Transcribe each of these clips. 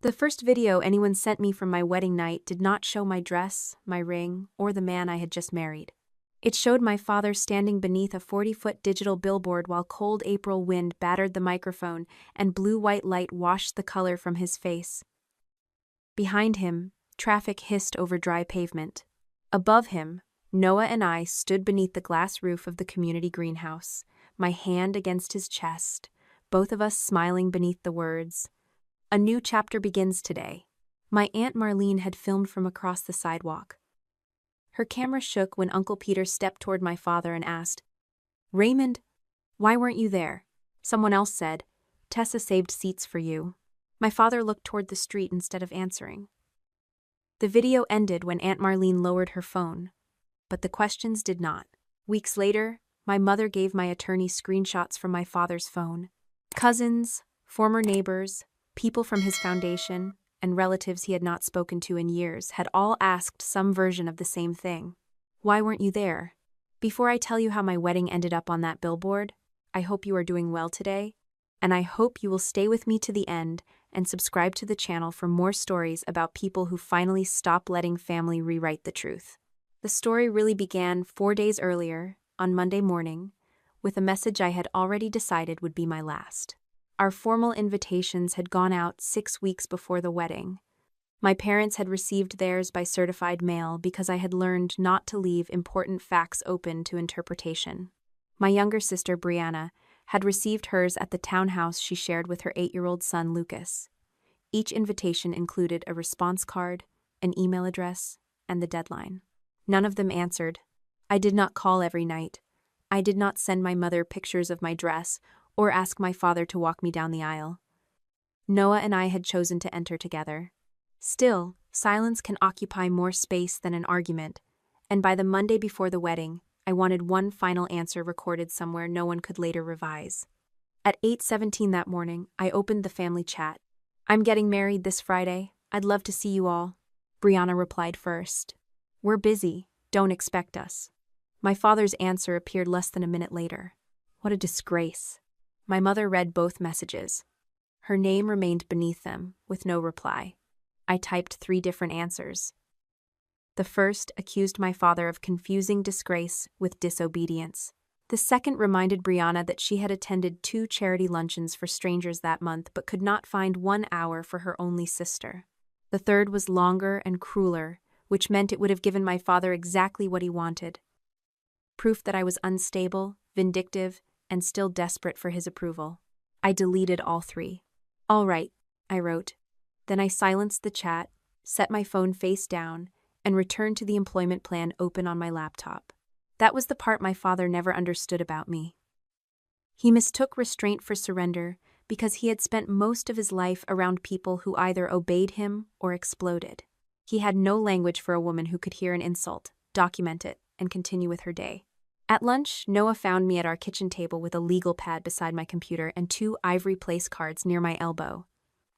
The first video anyone sent me from my wedding night did not show my dress, my ring, or the man I had just married. It showed my father standing beneath a 40-foot digital billboard while cold April wind battered the microphone and blue-white light washed the color from his face. Behind him, traffic hissed over dry pavement. Above him, Noah and I stood beneath the glass roof of the community greenhouse, my hand against his chest, both of us smiling beneath the words, "A new chapter begins today." My Aunt Marlene had filmed from across the sidewalk. Her camera shook when Uncle Peter stepped toward my father and asked, "Raymond, why weren't you there?" Someone else said, "Tessa saved seats for you." My father looked toward the street instead of answering. The video ended when Aunt Marlene lowered her phone, but the questions did not. Weeks later, my mother gave my attorney screenshots from my father's phone. Cousins, former neighbors, people from his foundation, and relatives he had not spoken to in years had all asked some version of the same thing. Why weren't you there? Before I tell you how my wedding ended up on that billboard, I hope you are doing well today, and I hope you will stay with me to the end and subscribe to the channel for more stories about people who finally stop letting family rewrite the truth. The story really began 4 days earlier, on Monday morning, with a message I had already decided would be my last. Our formal invitations had gone out 6 weeks before the wedding. My parents had received theirs by certified mail because I had learned not to leave important facts open to interpretation. My younger sister, Brianna, had received hers at the townhouse she shared with her 8-year-old son, Lucas. Each invitation included a response card, an email address, and the deadline. None of them answered. I did not call every night. I did not send my mother pictures of my dress or ask my father to walk me down the aisle. Noah and I had chosen to enter together. Still, silence can occupy more space than an argument, and by the Monday before the wedding, I wanted one final answer recorded somewhere no one could later revise. At 8:17 that morning, I opened the family chat. "I'm getting married this Friday. I'd love to see you all." Brianna replied first. "We're busy. Don't expect us." My father's answer appeared less than a minute later. What a disgrace. My mother read both messages. Her name remained beneath them, with no reply. I typed 3 different answers. The first accused my father of confusing disgrace with disobedience. The second reminded Brianna that she had attended 2 charity luncheons for strangers that month but could not find 1 hour for her only sister. The third was longer and crueler, which meant it would have given my father exactly what he wanted. Proof that I was unstable, vindictive, and still desperate for his approval. I deleted all 3. "All right," I wrote. Then I silenced the chat, set my phone face down, and returned to the employment plan open on my laptop. That was the part my father never understood about me. He mistook restraint for surrender because he had spent most of his life around people who either obeyed him or exploded. He had no language for a woman who could hear an insult, document it, and continue with her day. At lunch, Noah found me at our kitchen table with a legal pad beside my computer and 2 ivory place cards near my elbow.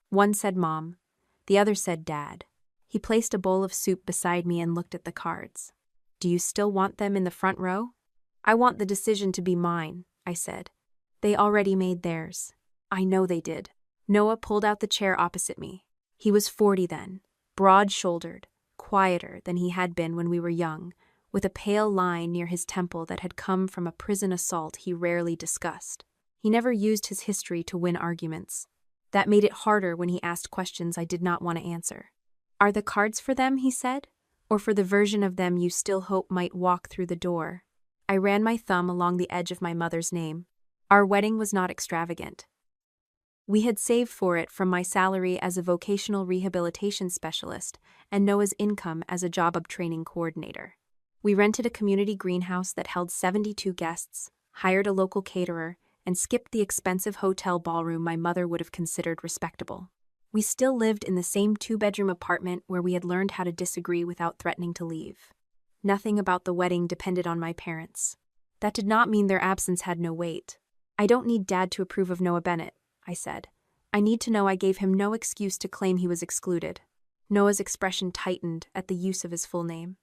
One said Mom, the other said Dad. He placed a bowl of soup beside me and looked at the cards. "Do you still want them in the front row?" "I want the decision to be mine," I said. "They already made theirs." "I know they did." Noah pulled out the chair opposite me. He was 40 then, broad-shouldered, quieter than he had been when we were young, with a pale line near his temple that had come from a prison assault he rarely discussed. He never used his history to win arguments. That made it harder when he asked questions I did not want to answer. "Are the cards for them," he said, "or for the version of them you still hope might walk through the door?" I ran my thumb along the edge of my mother's name. Our wedding was not extravagant. We had saved for it from my salary as a vocational rehabilitation specialist and Noah's income as a job training coordinator. We rented a community greenhouse that held 72 guests, hired a local caterer, and skipped the expensive hotel ballroom my mother would have considered respectable. We still lived in the same 2-bedroom apartment where we had learned how to disagree without threatening to leave. Nothing about the wedding depended on my parents. That did not mean their absence had no weight. "I don't need Dad to approve of Noah Bennett," I said. "I need to know I gave him no excuse to claim he was excluded." Noah's expression tightened at the use of his full name.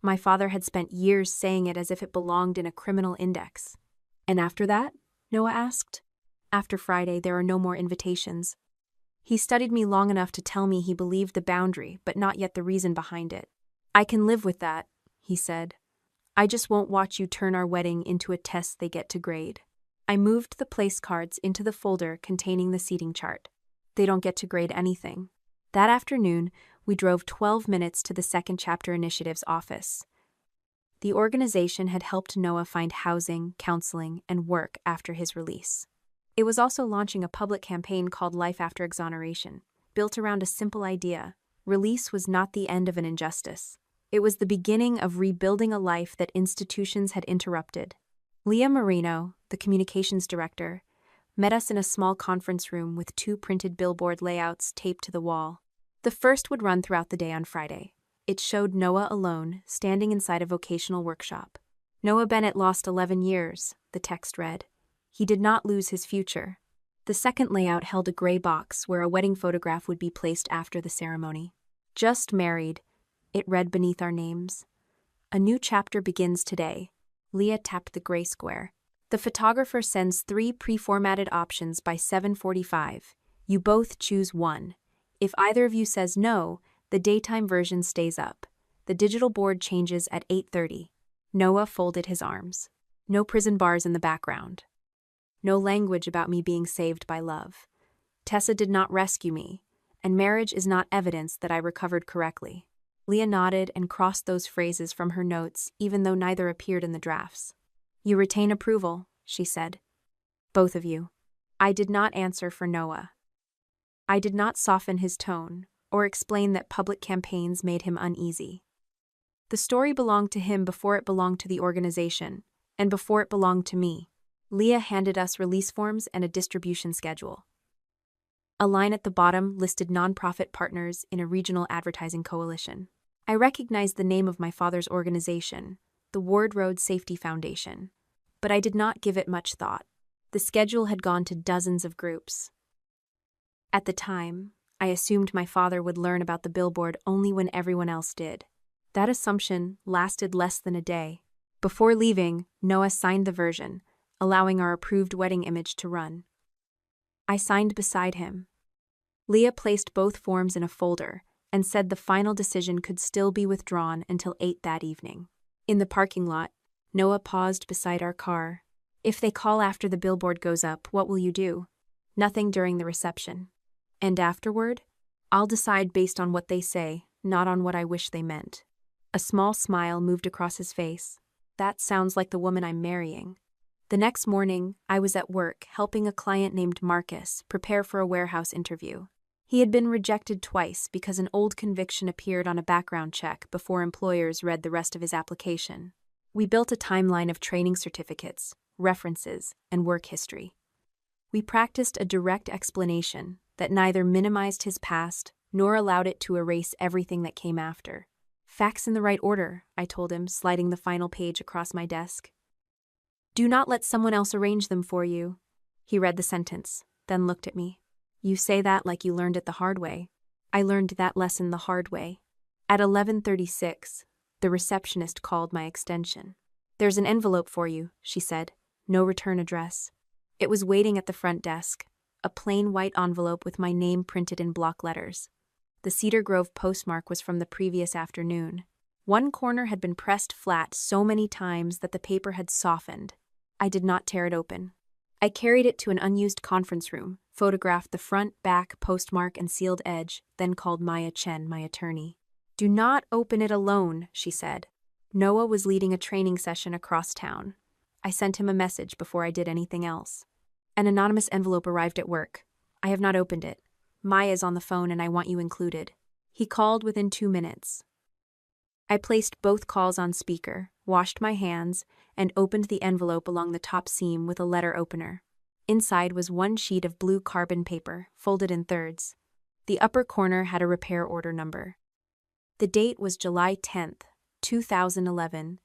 My father had spent years saying it as if it belonged in a criminal index. "And after that?" Noah asked. "After Friday, there are no more invitations." He studied me long enough to tell me he believed the boundary, but not yet the reason behind it. I can live with that, he said. I just won't watch you turn our wedding into a test they get to grade. I moved the place cards into the folder containing the seating chart. They don't get to grade anything. That afternoon, we drove 12 minutes to the Second Chapter Initiative's office. The organization had helped Noah find housing, counseling, and work after his release. It was also launching a public campaign called Life After Exoneration, built around a simple idea. Release was not the end of an injustice. It was the beginning of rebuilding a life that institutions had interrupted. Leah Marino, the communications director, met us in a small conference room with 2 printed billboard layouts taped to the wall. The first would run throughout the day on Friday. It showed Noah alone, standing inside a vocational workshop. Noah Bennett lost 11 years, the text read. He did not lose his future. The second layout held a gray box where a wedding photograph would be placed after the ceremony. Just married, it read beneath our names. A new chapter begins today. Leah tapped the gray square. The photographer sends 3 pre-formatted options by 7:45. You both choose one. If either of you says no, the daytime version stays up. The digital board changes at 8:30. Noah folded his arms. No prison bars in the background. No language about me being saved by love. Tessa did not rescue me, and marriage is not evidence that I recovered correctly. Leah nodded and crossed those phrases from her notes, even though neither appeared in the drafts. You retain approval, she said. Both of you. I did not answer for Noah. I did not soften his tone or explain that public campaigns made him uneasy. The story belonged to him before it belonged to the organization, and before it belonged to me. Leah handed us release forms and a distribution schedule. A line at the bottom listed nonprofit partners in a regional advertising coalition. I recognized the name of my father's organization, the Ward Road Safety Foundation, but I did not give it much thought. The schedule had gone to dozens of groups. At the time, I assumed my father would learn about the billboard only when everyone else did. That assumption lasted less than a day. Before leaving, Noah signed the version, allowing our approved wedding image to run. I signed beside him. Leah placed both forms in a folder and said the final decision could still be withdrawn until 8 that evening. In the parking lot, Noah paused beside our car. If they call after the billboard goes up, what will you do? Nothing during the reception. And afterward? I'll decide based on what they say, not on what I wish they meant. A small smile moved across his face. That sounds like the woman I'm marrying. The next morning, I was at work helping a client named Marcus prepare for a warehouse interview. He had been rejected twice because an old conviction appeared on a background check before employers read the rest of his application. We built a timeline of training certificates, references, and work history. We practiced a direct explanation that neither minimized his past nor allowed it to erase everything that came after. Facts in the right order, I told him, sliding the final page across my desk. Do not let someone else arrange them for you. He read the sentence, then looked at me. You say that like you learned it the hard way. I learned that lesson the hard way. At 11:36, the receptionist called my extension. There's an envelope for you, she said. No return address. It was waiting at the front desk, a plain white envelope with my name printed in block letters. The Cedar Grove postmark was from the previous afternoon. One corner had been pressed flat so many times that the paper had softened. I did not tear it open. I carried it to an unused conference room, photographed the front, back, postmark, and sealed edge, then called Maya Chen, my attorney. Do not open it alone, she said. Noah was leading a training session across town. I sent him a message before I did anything else. An anonymous envelope arrived at work. I have not opened it. Maya's on the phone and I want you included. He called within 2 minutes. I placed both calls on speaker, washed my hands, and opened the envelope along the top seam with a letter opener. Inside was one sheet of blue carbon paper, folded in thirds. The upper corner had a repair order number. The date was July 10th, 2011,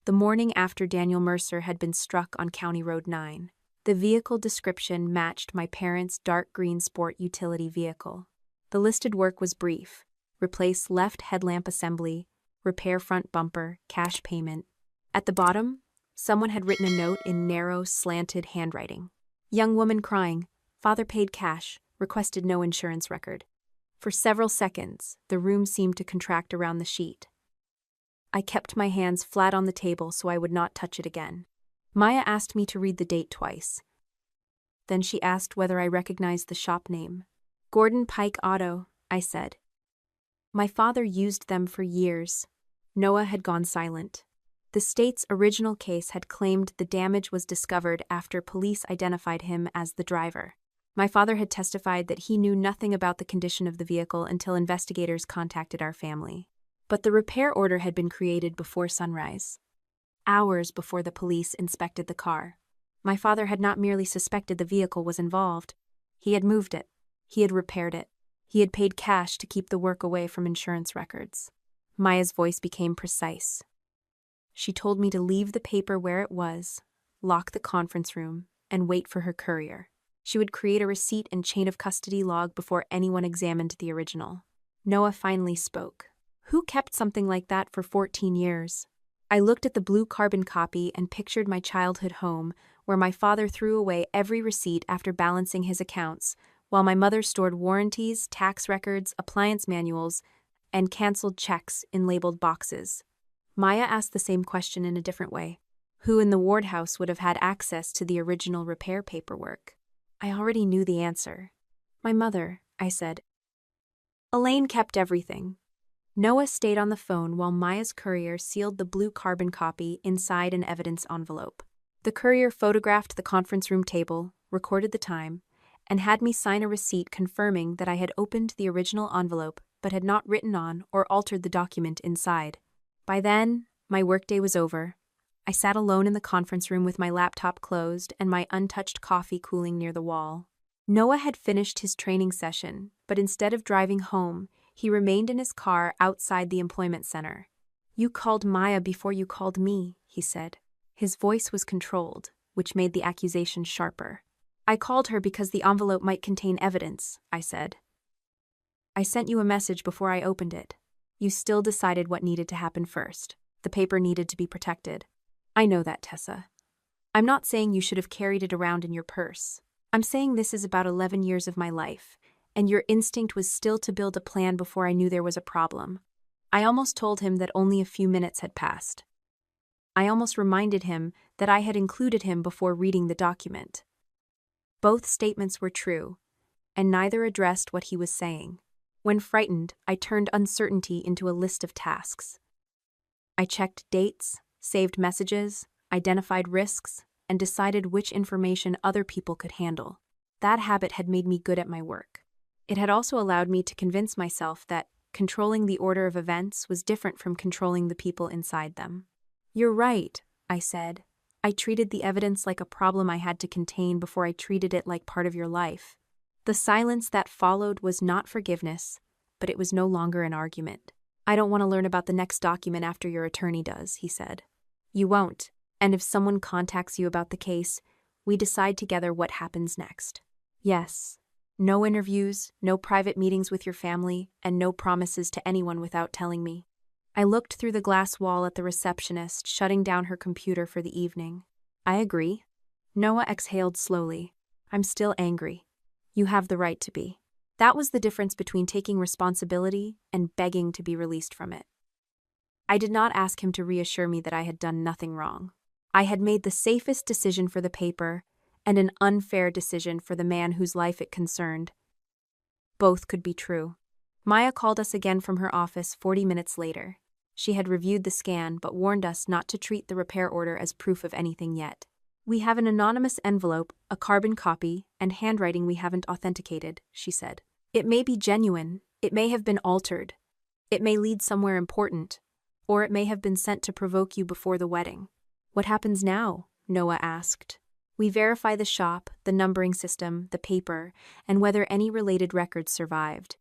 the morning after Daniel Mercer had been struck on County Road 9. The vehicle description matched my parents' dark green sport utility vehicle. The listed work was brief. Replace left headlamp assembly, repair front bumper, cash payment. At the bottom, someone had written a note in narrow, slanted handwriting. Young woman crying. Father paid cash. requested no insurance record. For several seconds, the room seemed to contract around the sheet. I kept my hands flat on the table so I would not touch it again. Maya asked me to read the date twice. Then she asked whether I recognized the shop name. Gordon Pike Auto, I said. My father used them for years. Noah had gone silent. The state's original case had claimed the damage was discovered after police identified him as the driver. My father had testified that he knew nothing about the condition of the vehicle until investigators contacted our family. But the repair order had been created before sunrise, hours before the police inspected the car. My father had not merely suspected the vehicle was involved. He had moved it. He had repaired it. He had paid cash to keep the work away from insurance records. Maya's voice became precise. She told me to leave the paper where it was, lock the conference room, and wait for her courier. She would create a receipt and chain of custody log before anyone examined the original. Noah finally spoke. Who kept something like that for 14 years? I looked at the blue carbon copy and pictured my childhood home, where my father threw away every receipt after balancing his accounts, while my mother stored warranties, tax records, appliance manuals, and canceled checks in labeled boxes. Maya asked the same question in a different way. Who in the ward house would have had access to the original repair paperwork? I already knew the answer. My mother, I said. Elaine kept everything. Noah stayed on the phone while Maya's courier sealed the blue carbon copy inside an evidence envelope. The courier photographed the conference room table, recorded the time, and had me sign a receipt confirming that I had opened the original envelope but had not written on or altered the document inside. By then, my workday was over. I sat alone in the conference room with my laptop closed and my untouched coffee cooling near the wall. Noah had finished his training session, but instead of driving home, he remained in his car outside the employment center. You called Maya before you called me, he said. His voice was controlled, which made the accusation sharper. I called her because the envelope might contain evidence, I said. I sent you a message before I opened it. You still decided what needed to happen first. The paper needed to be protected. I know that, Tessa. I'm not saying you should have carried it around in your purse. I'm saying this is about 11 years of my life, and your instinct was still to build a plan before I knew there was a problem. I almost told him that only a few minutes had passed. I almost reminded him that I had included him before reading the document. Both statements were true, and neither addressed what he was saying. When frightened, I turned uncertainty into a list of tasks. I checked dates, saved messages, identified risks, and decided which information other people could handle. That habit had made me good at my work. It had also allowed me to convince myself that controlling the order of events was different from controlling the people inside them. You're right, I said. I treated the evidence like a problem I had to contain before I treated it like part of your life. The silence that followed was not forgiveness, but it was no longer an argument. I don't want to learn about the next document after your attorney does, he said. You won't, and if someone contacts you about the case, we decide together what happens next. Yes. No interviews, no private meetings with your family, and no promises to anyone without telling me. I looked through the glass wall at the receptionist, shutting down her computer for the evening. I agree. Noah exhaled slowly. I'm still angry. You have the right to be. That was the difference between taking responsibility and begging to be released from it. I did not ask him to reassure me that I had done nothing wrong. I had made the safest decision for the paper and an unfair decision for the man whose life it concerned. Both could be true. Maya called us again from her office 40 minutes later. She had reviewed the scan but warned us not to treat the repair order as proof of anything yet. We have an anonymous envelope, a carbon copy, and handwriting we haven't authenticated, she said. It may be genuine, it may have been altered, it may lead somewhere important, or it may have been sent to provoke you before the wedding. What happens now? Noah asked. We verify the shop, the numbering system, the paper, and whether any related records survived.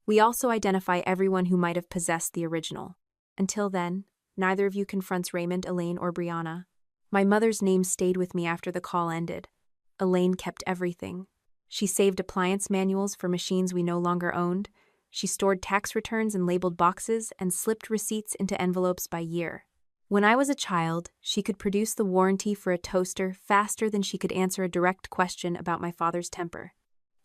We also identify everyone who might have possessed the original. Until then, neither of you confronts Raymond, Elaine, or Brianna. My mother's name stayed with me after the call ended. Elaine kept everything. She saved appliance manuals for machines we no longer owned. She stored tax returns in labeled boxes and slipped receipts into envelopes by year. When I was a child, she could produce the warranty for a toaster faster than she could answer a direct question about my father's temper.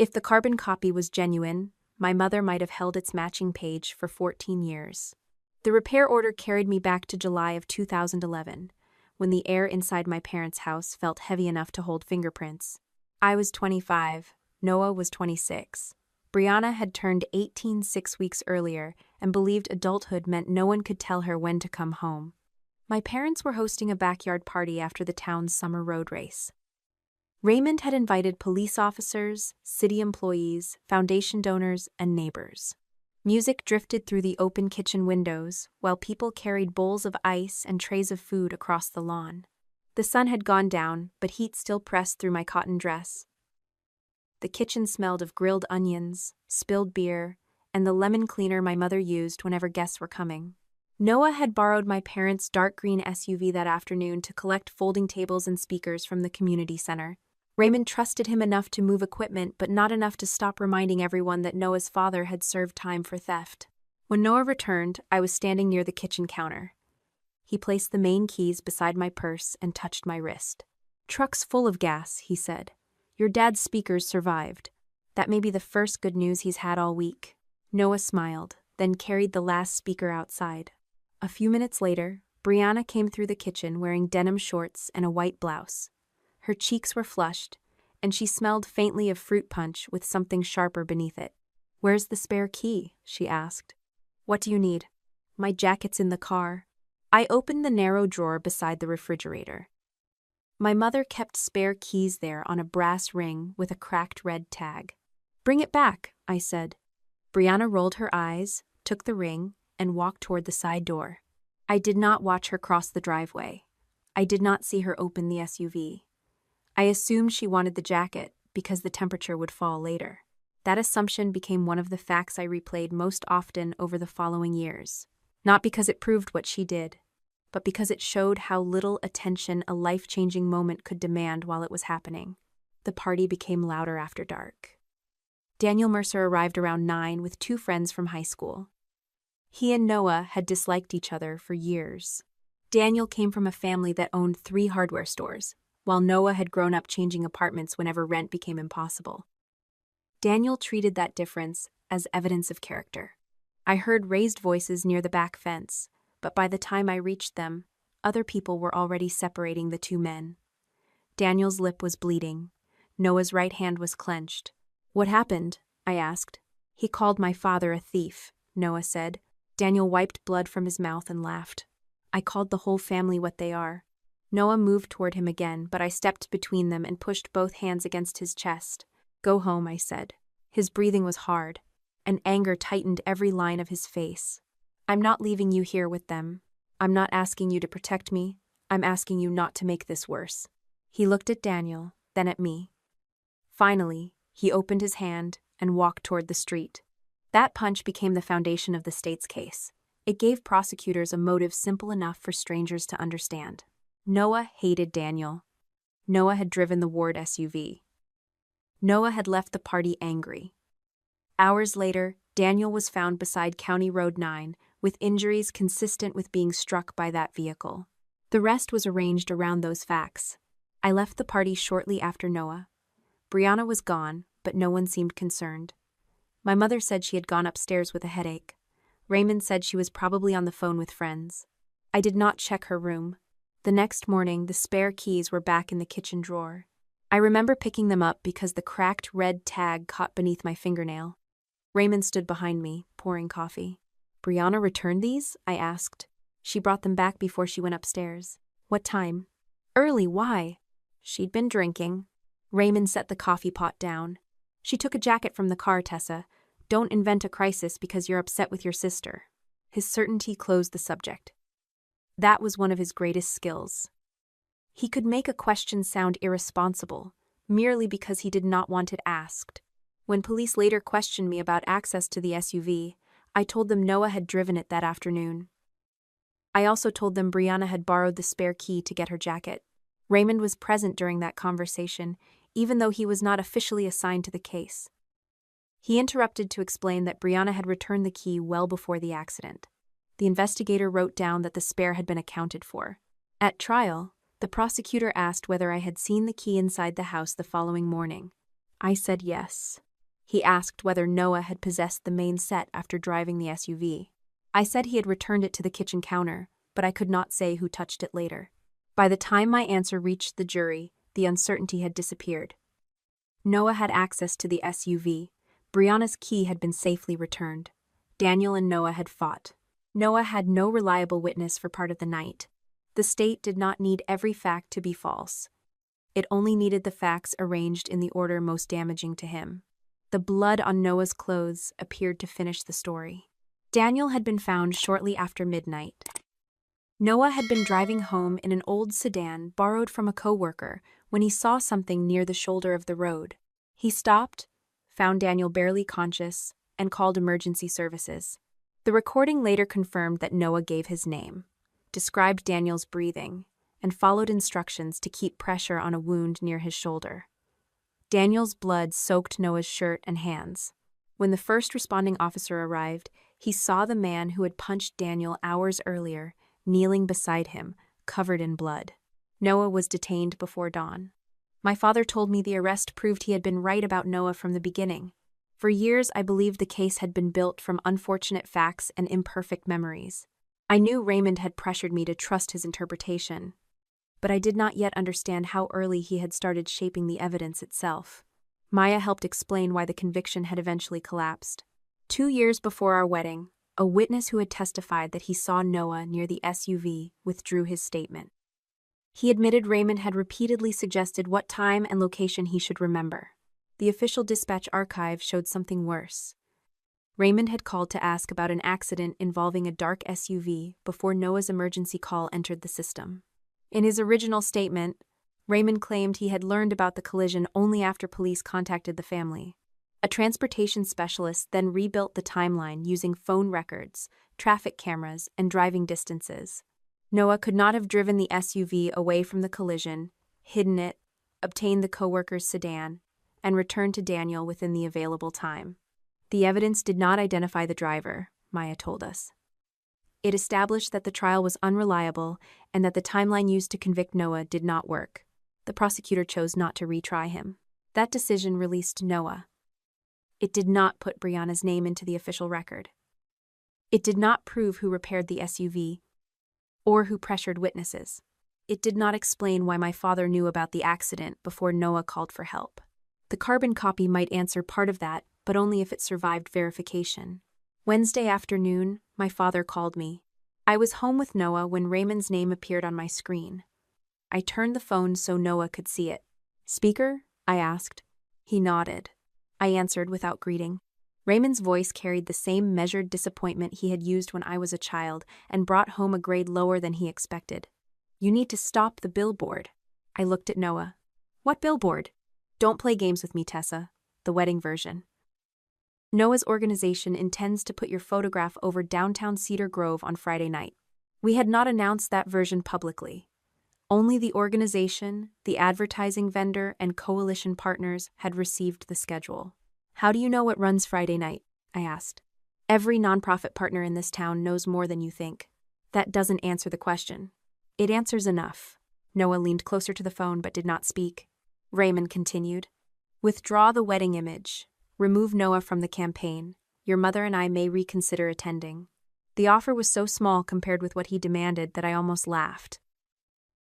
If the carbon copy was genuine, my mother might have held its matching page for 14 years. The repair order carried me back to July of 2011, when the air inside my parents' house felt heavy enough to hold fingerprints. I was 25, Noah was 26. Brianna had turned 18 6 weeks earlier and believed adulthood meant no one could tell her when to come home. My parents were hosting a backyard party after the town's summer road race. Raymond had invited police officers, city employees, foundation donors, and neighbors. Music drifted through the open kitchen windows, while people carried bowls of ice and trays of food across the lawn. The sun had gone down, but heat still pressed through my cotton dress. The kitchen smelled of grilled onions, spilled beer, and the lemon cleaner my mother used whenever guests were coming. Noah had borrowed my parents' dark green SUV that afternoon to collect folding tables and speakers from the community center. Raymond trusted him enough to move equipment, but not enough to stop reminding everyone that Noah's father had served time for theft. When Noah returned, I was standing near the kitchen counter. He placed the main keys beside my purse and touched my wrist. "Truck's full of gas," he said. "Your dad's speakers survived. That may be the first good news he's had all week." Noah smiled, then carried the last speaker outside. A few minutes later, Brianna came through the kitchen wearing denim shorts and a white blouse. Her cheeks were flushed, and she smelled faintly of fruit punch with something sharper beneath it. "Where's the spare key?" she asked. "What do you need?" "My jacket's in the car." I opened the narrow drawer beside the refrigerator. My mother kept spare keys there on a brass ring with a cracked red tag. "Bring it back," I said. Brianna rolled her eyes, took the ring, and walked toward the side door. I did not watch her cross the driveway. I did not see her open the SUV. I assumed she wanted the jacket because the temperature would fall later. That assumption became one of the facts I replayed most often over the following years. Not because it proved what she did, but because it showed how little attention a life-changing moment could demand while it was happening. The party became louder after dark. Daniel Mercer arrived around 9 with 2 friends from high school. He and Noah had disliked each other for years. Daniel came from a family that owned 3 hardware stores, while Noah had grown up changing apartments whenever rent became impossible. Daniel treated that difference as evidence of character. I heard raised voices near the back fence, but by the time I reached them, other people were already separating the 2 men. Daniel's lip was bleeding. Noah's right hand was clenched. "What happened?" I asked. "He called my father a thief," Noah said. Daniel wiped blood from his mouth and laughed. "I called the whole family what they are." Noah moved toward him again, but I stepped between them and pushed both hands against his chest. "Go home," I said. His breathing was hard, and anger tightened every line of his face. "I'm not leaving you here with them. I'm not asking you to protect me. I'm asking you not to make this worse." He looked at Daniel, then at me. Finally, he opened his hand and walked toward the street. That punch became the foundation of the state's case. It gave prosecutors a motive simple enough for strangers to understand. Noah hated Daniel. Noah had driven the Ward SUV. Noah had left the party angry. Hours later, Daniel was found beside County Road 9 with injuries consistent with being struck by that vehicle. The rest was arranged around those facts. I left the party shortly after Noah. Brianna was gone, but no one seemed concerned. My mother said she had gone upstairs with a headache. Raymond said she was probably on the phone with friends. I did not check her room. The next morning, the spare keys were back in the kitchen drawer. I remember picking them up because the cracked red tag caught beneath my fingernail. Raymond stood behind me, pouring coffee. "Brianna returned these?" I asked. "She brought them back before she went upstairs." "What time?" "Early, why?" "She'd been drinking." Raymond set the coffee pot down. "She took a jacket from the car, Tessa. Don't invent a crisis because you're upset with your sister." His certainty closed the subject. That was one of his greatest skills. He could make a question sound irresponsible, merely because he did not want it asked. When police later questioned me about access to the SUV, I told them Noah had driven it that afternoon. I also told them Brianna had borrowed the spare key to get her jacket. Raymond was present during that conversation, even though he was not officially assigned to the case. He interrupted to explain that Brianna had returned the key well before the accident. The investigator wrote down that the spare had been accounted for. At trial, the prosecutor asked whether I had seen the key inside the house the following morning. I said yes. He asked whether Noah had possessed the main set after driving the SUV. I said he had returned it to the kitchen counter, but I could not say who touched it later. By the time my answer reached the jury, the uncertainty had disappeared. Noah had access to the SUV. Brianna's key had been safely returned. Daniel and Noah had fought. Noah had no reliable witness for part of the night. The state did not need every fact to be false. It only needed the facts arranged in the order most damaging to him. The blood on Noah's clothes appeared to finish the story. Daniel had been found shortly after midnight. Noah had been driving home in an old sedan borrowed from a coworker when he saw something near the shoulder of the road. He stopped, found Daniel barely conscious, and called emergency services. The recording later confirmed that Noah gave his name, described Daniel's breathing, and followed instructions to keep pressure on a wound near his shoulder. Daniel's blood soaked Noah's shirt and hands. When the first responding officer arrived, he saw the man who had punched Daniel hours earlier, kneeling beside him, covered in blood. Noah was detained before dawn. My father told me the arrest proved he had been right about Noah from the beginning. For years, I believed the case had been built from unfortunate facts and imperfect memories. I knew Raymond had pressured me to trust his interpretation, but I did not yet understand how early he had started shaping the evidence itself. Maya helped explain why the conviction had eventually collapsed. 2 years before our wedding, a witness who had testified that he saw Noah near the SUV withdrew his statement. He admitted Raymond had repeatedly suggested what time and location he should remember. The official dispatch archive showed something worse. Raymond had called to ask about an accident involving a dark SUV before Noah's emergency call entered the system. In his original statement, Raymond claimed he had learned about the collision only after police contacted the family. A transportation specialist then rebuilt the timeline using phone records, traffic cameras, and driving distances. Noah could not have driven the SUV away from the collision, hidden it, obtained the coworker's sedan, and returned to Daniel within the available time. The evidence did not identify the driver, Maya told us. It established that the trial was unreliable and that the timeline used to convict Noah did not work. The prosecutor chose not to retry him. That decision released Noah. It did not put Brianna's name into the official record. It did not prove who repaired the SUV or who pressured witnesses. It did not explain why my father knew about the accident before Noah called for help. The carbon copy might answer part of that, but only if it survived verification. Wednesday afternoon, my father called me. I was home with Noah when Raymond's name appeared on my screen. I turned the phone so Noah could see it. "Speaker?" I asked. He nodded. I answered without greeting. Raymond's voice carried the same measured disappointment he had used when I was a child and brought home a grade lower than he expected. "You need to stop the billboard." I looked at Noah. "What billboard?" "Don't play games with me, Tessa. The wedding version." Noah's organization intends to put your photograph over downtown Cedar Grove on Friday night. We had not announced that version publicly. Only the organization, the advertising vendor, and coalition partners had received the schedule. "How do you know what runs Friday night?" I asked. "Every nonprofit partner in this town knows more than you think." "That doesn't answer the question." "It answers enough." Noah leaned closer to the phone but did not speak. Raymond continued. "Withdraw the wedding image. Remove Noah from the campaign. Your mother and I may reconsider attending." The offer was so small compared with what he demanded that I almost laughed.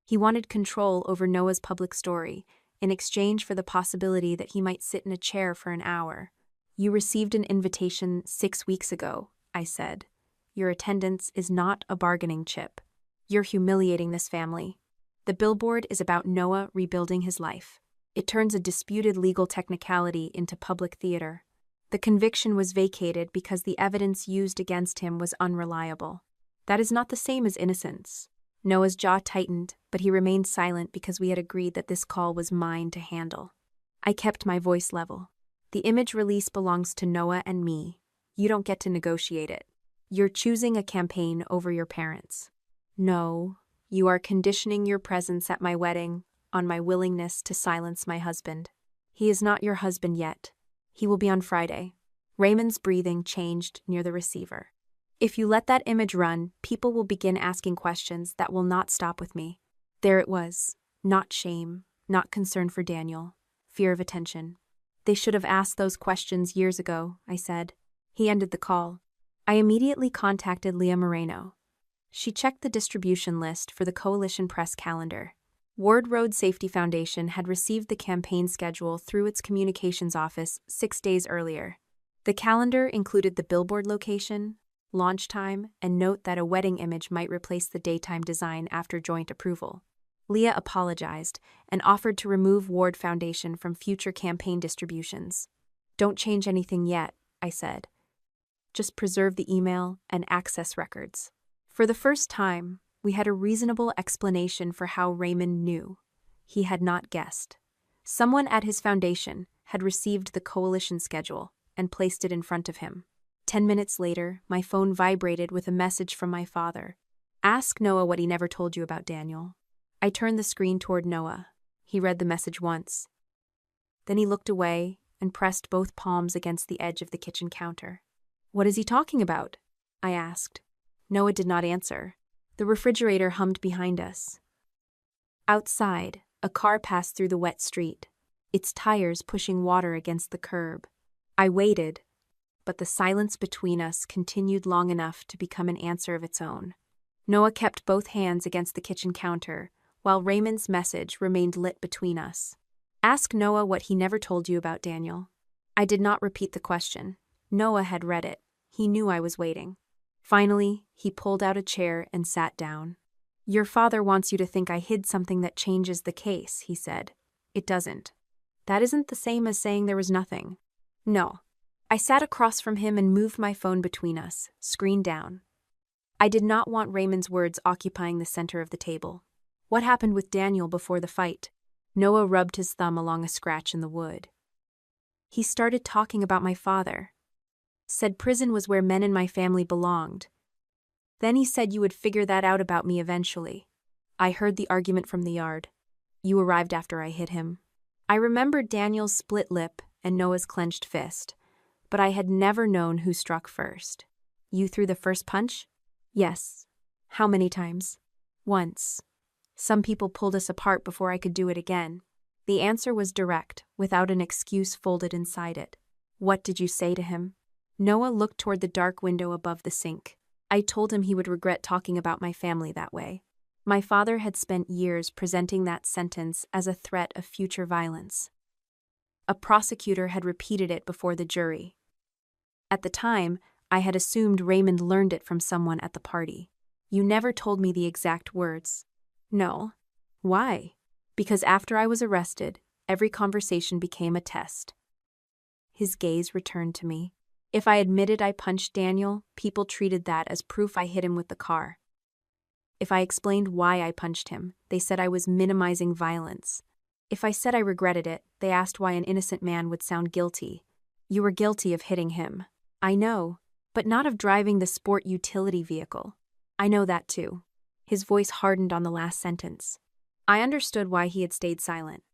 He wanted control over Noah's public story, in exchange for the possibility that he might sit in a chair for an hour. "You received an invitation 6 weeks ago," I said. "Your attendance is not a bargaining chip. You're humiliating this family. The billboard is about Noah rebuilding his life. It turns a disputed legal technicality into public theater." The conviction was vacated because the evidence used against him was unreliable. That is not the same as innocence. Noah's jaw tightened, but he remained silent because we had agreed that this call was mine to handle. I kept my voice level. "The image release belongs to Noah and me. You don't get to negotiate it. You're choosing a campaign over your parents. No, you are conditioning your presence at my wedding on my willingness to silence my husband. He is not your husband yet. He will be on Friday." Raymond's breathing changed near the receiver. "If you let that image run, people will begin asking questions that will not stop with me." There it was. Not shame, not concern for Daniel, fear of attention. They should have asked those questions years ago, I said. He ended the call. I immediately contacted Leah Moreno. She checked the distribution list for the Coalition Press calendar. Ward Road Safety Foundation had received the campaign schedule through its communications office 6 days earlier. The calendar included the billboard location, launch time, and note that a wedding image might replace the daytime design after joint approval. Leah apologized and offered to remove Ward Foundation from future campaign distributions. Don't change anything yet, I said. Just preserve the email and access records. For the first time, we had a reasonable explanation for how Raymond knew. He had not guessed. Someone at his foundation had received the coalition schedule and placed it in front of him. 10 minutes later, my phone vibrated with a message from my father. Ask Noah what he never told you about Daniel. I turned the screen toward Noah. He read the message once. Then he looked away and pressed both palms against the edge of the kitchen counter. What is he talking about? I asked. Noah did not answer. The refrigerator hummed behind us. Outside, a car passed through the wet street, its tires pushing water against the curb. I waited, but the silence between us continued long enough to become an answer of its own. Noah kept both hands against the kitchen counter, while Raymond's message remained lit between us. Ask Noah what he never told you about Daniel. I did not repeat the question. Noah had read it. He knew I was waiting. Finally, he pulled out a chair and sat down. Your father wants you to think I hid something that changes the case, he said. It doesn't. That isn't the same as saying there was nothing. No. I sat across from him and moved my phone between us, screen down. I did not want Raymond's words occupying the center of the table. What happened with Daniel before the fight? Noah rubbed his thumb along a scratch in the wood. He started talking about my father. Said prison was where men in my family belonged. Then he said you would figure that out about me eventually. I heard the argument from the yard. You arrived after I hit him. I remembered Daniel's split lip and Noah's clenched fist, but I had never known who struck first. You threw the first punch? Yes. How many times? Once. Some people pulled us apart before I could do it again. The answer was direct, without an excuse folded inside it. What did you say to him? Noah looked toward the dark window above the sink. I told him he would regret talking about my family that way. My father had spent years presenting that sentence as a threat of future violence. A prosecutor had repeated it before the jury. At the time, I had assumed Raymond learned it from someone at the party. You never told me the exact words. No. Why? Because after I was arrested, every conversation became a test. His gaze returned to me. If I admitted I punched Daniel, people treated that as proof I hit him with the car. If I explained why I punched him, they said I was minimizing violence. If I said I regretted it, they asked why an innocent man would sound guilty. You were guilty of hitting him. I know, but not of driving the sport utility vehicle. I know that too. His voice hardened on the last sentence. I understood why he had stayed silent.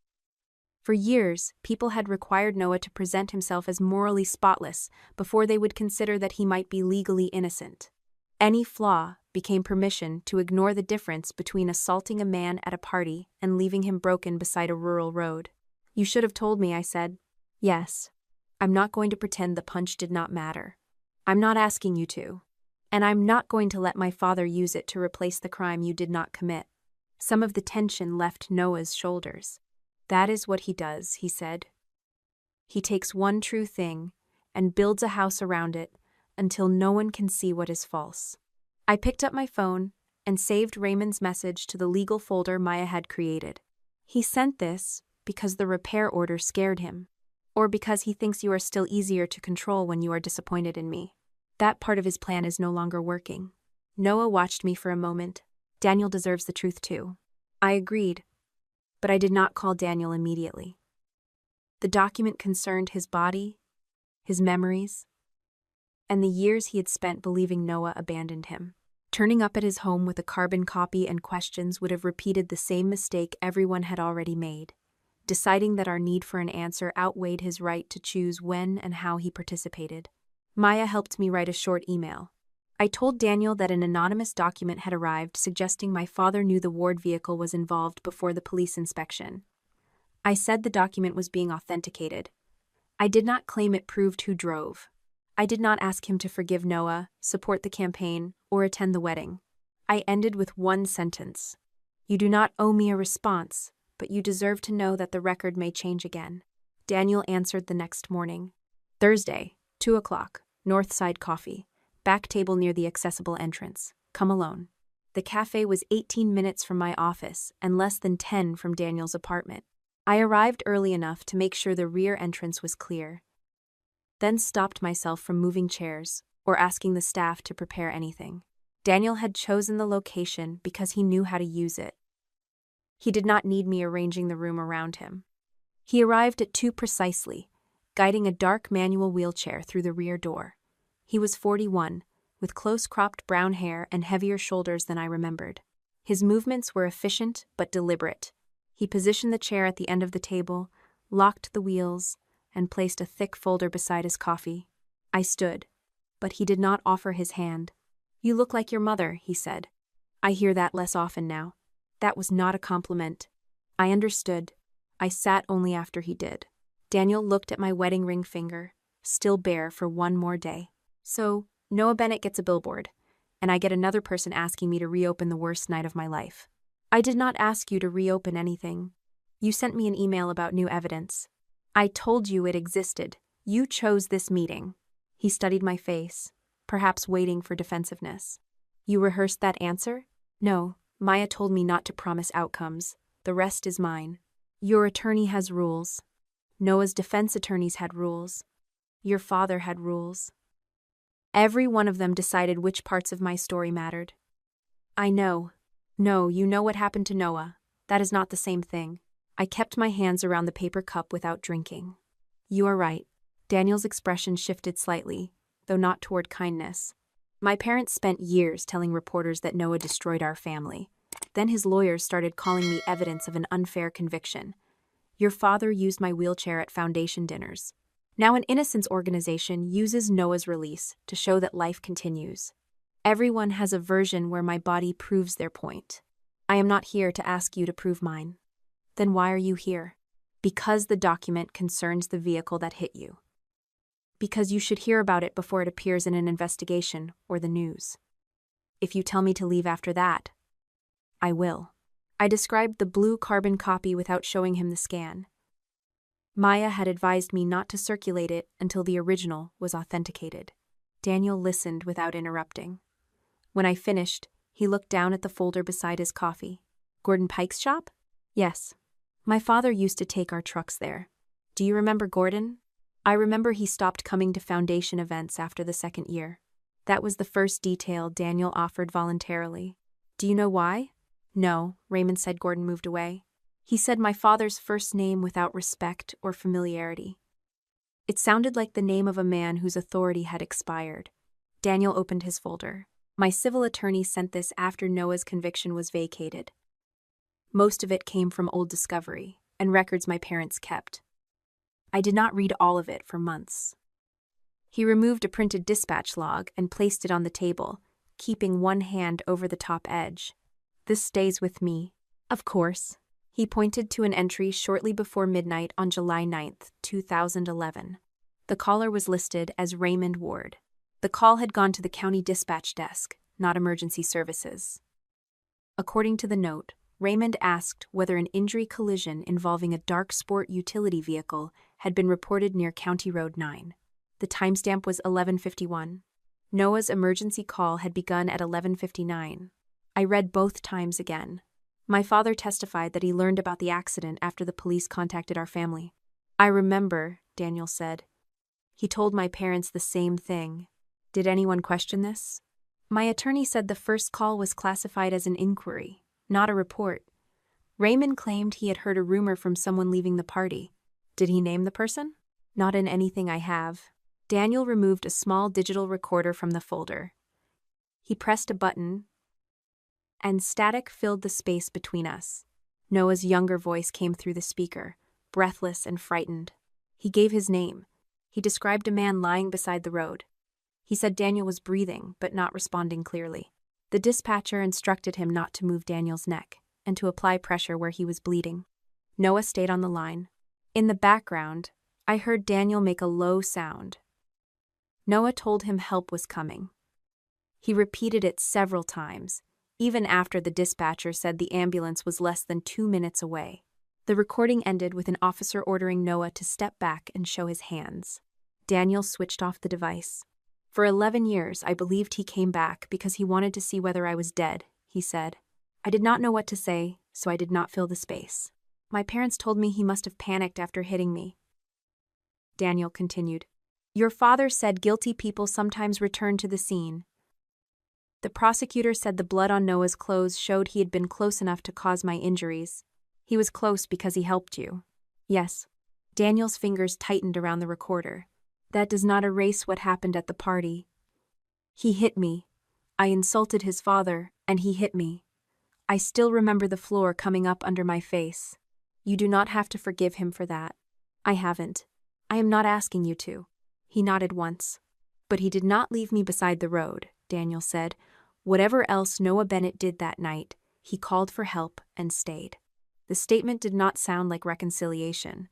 For years, people had required Noah to present himself as morally spotless before they would consider that he might be legally innocent. Any flaw became permission to ignore the difference between assaulting a man at a party and leaving him broken beside a rural road. You should have told me, I said. Yes. I'm not going to pretend the punch did not matter. I'm not asking you to. And I'm not going to let my father use it to replace the crime you did not commit. Some of the tension left Noah's shoulders. That is what he does, he said. He takes one true thing and builds a house around it until no one can see what is false. I picked up my phone and saved Raymond's message to the legal folder Maya had created. He sent this because the repair order scared him, or because he thinks you are still easier to control when you are disappointed in me. That part of his plan is no longer working. Noah watched me for a moment. Daniel deserves the truth too. I agreed, but I did not call Daniel immediately. The document concerned his body, his memories, and the years he had spent believing Noah abandoned him. Turning up at his home with a carbon copy and questions would have repeated the same mistake everyone had already made, deciding that our need for an answer outweighed his right to choose when and how he participated. Maya helped me write a short email. I told Daniel that an anonymous document had arrived suggesting my father knew the Ward vehicle was involved before the police inspection. I said the document was being authenticated. I did not claim it proved who drove. I did not ask him to forgive Noah, support the campaign, or attend the wedding. I ended with one sentence. You do not owe me a response, but you deserve to know that the record may change again. Daniel answered the next morning. Thursday, 2 o'clock, Northside Coffee, back table near the accessible entrance. Come alone. The cafe was 18 minutes from my office and less than 10 from Daniel's apartment. I arrived early enough to make sure the rear entrance was clear, then stopped myself from moving chairs or asking the staff to prepare anything. Daniel had chosen the location because he knew how to use it. He did not need me arranging the room around him. He arrived at 2 precisely, guiding a dark manual wheelchair through the rear door. He was 41, with close-cropped brown hair and heavier shoulders than I remembered. His movements were efficient but deliberate. He positioned the chair at the end of the table, locked the wheels, and placed a thick folder beside his coffee. I stood, but he did not offer his hand. You look like your mother, he said. I hear that less often now. That was not a compliment. I understood. I sat only after he did. Daniel looked at my wedding ring finger, still bare for one more day. So, Noah Bennett gets a billboard, and I get another person asking me to reopen the worst night of my life. I did not ask you to reopen anything. You sent me an email about new evidence. I told you it existed. You chose this meeting. He studied my face, perhaps waiting for defensiveness. You rehearsed that answer? No, Maya told me not to promise outcomes. The rest is mine. Your attorney has rules. Noah's defense attorneys had rules. Your father had rules. Every one of them decided which parts of my story mattered. I know. No, you know what happened to Noah. That is not the same thing. I kept my hands around the paper cup without drinking. You are right. Daniel's expression shifted slightly, though not toward kindness. My parents spent years telling reporters that Noah destroyed our family. Then his lawyers started calling me evidence of an unfair conviction. Your father used my wheelchair at foundation dinners. Now an innocence organization uses Noah's release to show that life continues. Everyone has a version where my body proves their point. I am not here to ask you to prove mine. Then why are you here? Because the document concerns the vehicle that hit you. Because you should hear about it before it appears in an investigation or the news. If you tell me to leave after that, I will. I described the blue carbon copy without showing him the scan. Maya had advised me not to circulate it until the original was authenticated. Daniel listened without interrupting. When I finished, he looked down at the folder beside his coffee. Gordon Pike's shop? Yes. My father used to take our trucks there. Do you remember Gordon? I remember he stopped coming to foundation events after the second year. That was the first detail Daniel offered voluntarily. Do you know why? No, Raymond said. Gordon moved away. He said my father's first name without respect or familiarity. It sounded like the name of a man whose authority had expired. Daniel opened his folder. My civil attorney sent this after Noah's conviction was vacated. Most of it came from old discovery and records my parents kept. I did not read all of it for months. He removed a printed dispatch log and placed it on the table, keeping one hand over the top edge. This stays with me. Of course. He pointed to an entry shortly before midnight on July 9th, 2011. The caller was listed as Raymond Ward. The call had gone to the county dispatch desk, not emergency services. According to the note, Raymond asked whether an injury collision involving a dark sport utility vehicle had been reported near County Road 9. The timestamp was 11:51. Noah's emergency call had begun at 11:59. I read both times again. My father testified that he learned about the accident after the police contacted our family. I remember, Daniel said. He told my parents the same thing. Did anyone question this? My attorney said the first call was classified as an inquiry, not a report. Raymond claimed he had heard a rumor from someone leaving the party. Did he name the person? Not in anything I have. Daniel removed a small digital recorder from the folder. He pressed a button, and static filled the space between us. Noah's younger voice came through the speaker, breathless and frightened. He gave his name. He described a man lying beside the road. He said Daniel was breathing, but not responding clearly. The dispatcher instructed him not to move Daniel's neck, and to apply pressure where he was bleeding. Noah stayed on the line. In the background, I heard Daniel make a low sound. Noah told him help was coming. He repeated it several times, even after the dispatcher said the ambulance was less than 2 minutes away. The recording ended with an officer ordering Noah to step back and show his hands. Daniel switched off the device. For 11 years, I believed he came back because he wanted to see whether I was dead, he said. I did not know what to say, so I did not fill the space. My parents told me he must have panicked after hitting me. Daniel continued. Your father said guilty people sometimes return to the scene. The prosecutor said the blood on Noah's clothes showed he had been close enough to cause my injuries. He was close because he helped you. Yes. Daniel's fingers tightened around the recorder. That does not erase what happened at the party. He hit me. I insulted his father, and he hit me. I still remember the floor coming up under my face. You do not have to forgive him for that. I haven't. I am not asking you to. He nodded once. But he did not leave me beside the road, Daniel said. Whatever else Noah Bennett did that night, he called for help and stayed. The statement did not sound like reconciliation.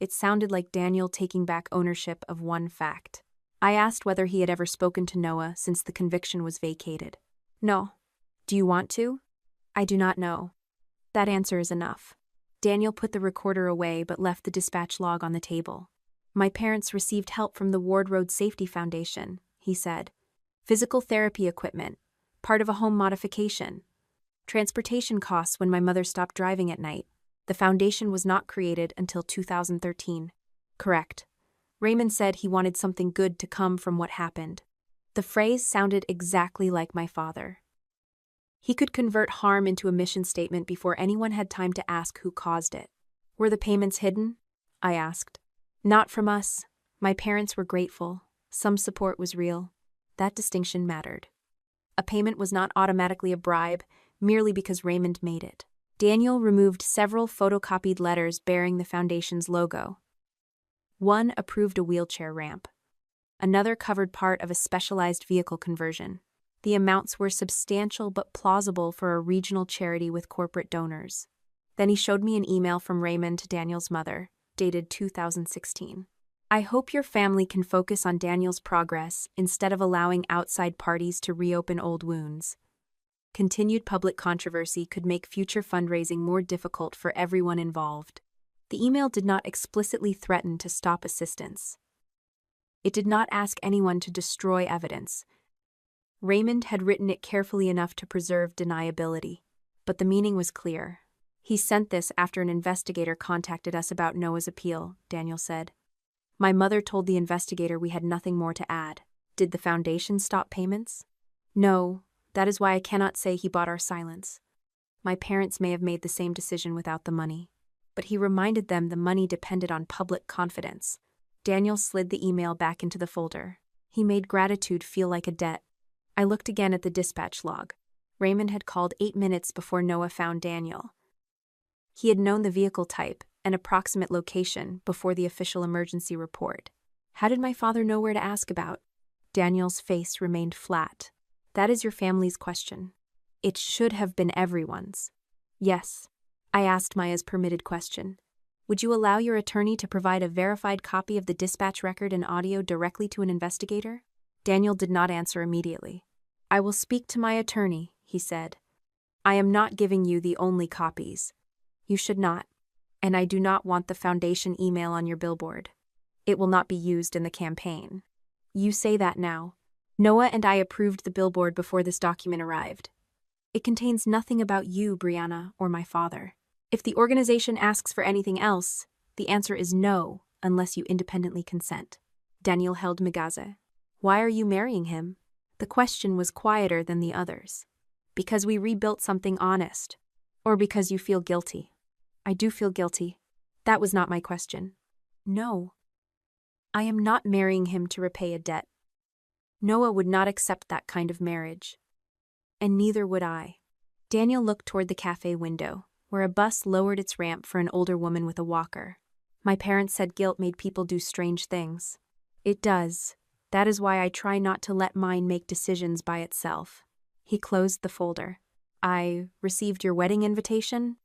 It sounded like Daniel taking back ownership of one fact. I asked whether he had ever spoken to Noah since the conviction was vacated. No. Do you want to? I do not know. That answer is enough. Daniel put the recorder away but left the dispatch log on the table. My parents received help from the Ward Road Safety Foundation, he said. Physical therapy equipment, part of a home modification. Transportation costs when my mother stopped driving at night. The foundation was not created until 2013. Correct. Raymond said he wanted something good to come from what happened. The phrase sounded exactly like my father. He could convert harm into a mission statement before anyone had time to ask who caused it. Were the payments hidden? I asked. Not from us. My parents were grateful. Some support was real. That distinction mattered. A payment was not automatically a bribe, merely because Raymond made it. Daniel removed several photocopied letters bearing the foundation's logo. One approved a wheelchair ramp. Another covered part of a specialized vehicle conversion. The amounts were substantial but plausible for a regional charity with corporate donors. Then he showed me an email from Raymond to Daniel's mother, dated 2016. I hope your family can focus on Daniel's progress instead of allowing outside parties to reopen old wounds. Continued public controversy could make future fundraising more difficult for everyone involved. The email did not explicitly threaten to stop assistance. It did not ask anyone to destroy evidence. Raymond had written it carefully enough to preserve deniability, but the meaning was clear. He sent this after an investigator contacted us about Noah's appeal, Daniel said. My mother told the investigator we had nothing more to add. Did the foundation stop payments? No, that is why I cannot say he bought our silence. My parents may have made the same decision without the money. But he reminded them the money depended on public confidence. Daniel slid the email back into the folder. He made gratitude feel like a debt. I looked again at the dispatch log. Raymond had called 8 minutes before Noah found Daniel. He had known the vehicle type and approximate location before the official emergency report. How did my father know where to ask about? Daniel's face remained flat. That is your family's question. It should have been everyone's. Yes. I asked Maya's permitted question. Would you allow your attorney to provide a verified copy of the dispatch record and audio directly to an investigator? Daniel did not answer immediately. I will speak to my attorney, he said. I am not giving you the only copies. You should not. And I do not want the foundation email on your billboard. It will not be used in the campaign. You say that now. Noah and I approved the billboard before this document arrived. It contains nothing about you, Brianna, or my father. If the organization asks for anything else, the answer is no, unless you independently consent. Daniel held Migaze. Why are you marrying him? The question was quieter than the others. Because we rebuilt something honest. Or because you feel guilty. I do feel guilty. That was not my question. No. I am not marrying him to repay a debt. Noah would not accept that kind of marriage. And neither would I. Daniel looked toward the cafe window, where a bus lowered its ramp for an older woman with a walker. My parents said guilt made people do strange things. It does. That is why I try not to let mine make decisions by itself. He closed the folder. I received your wedding invitation?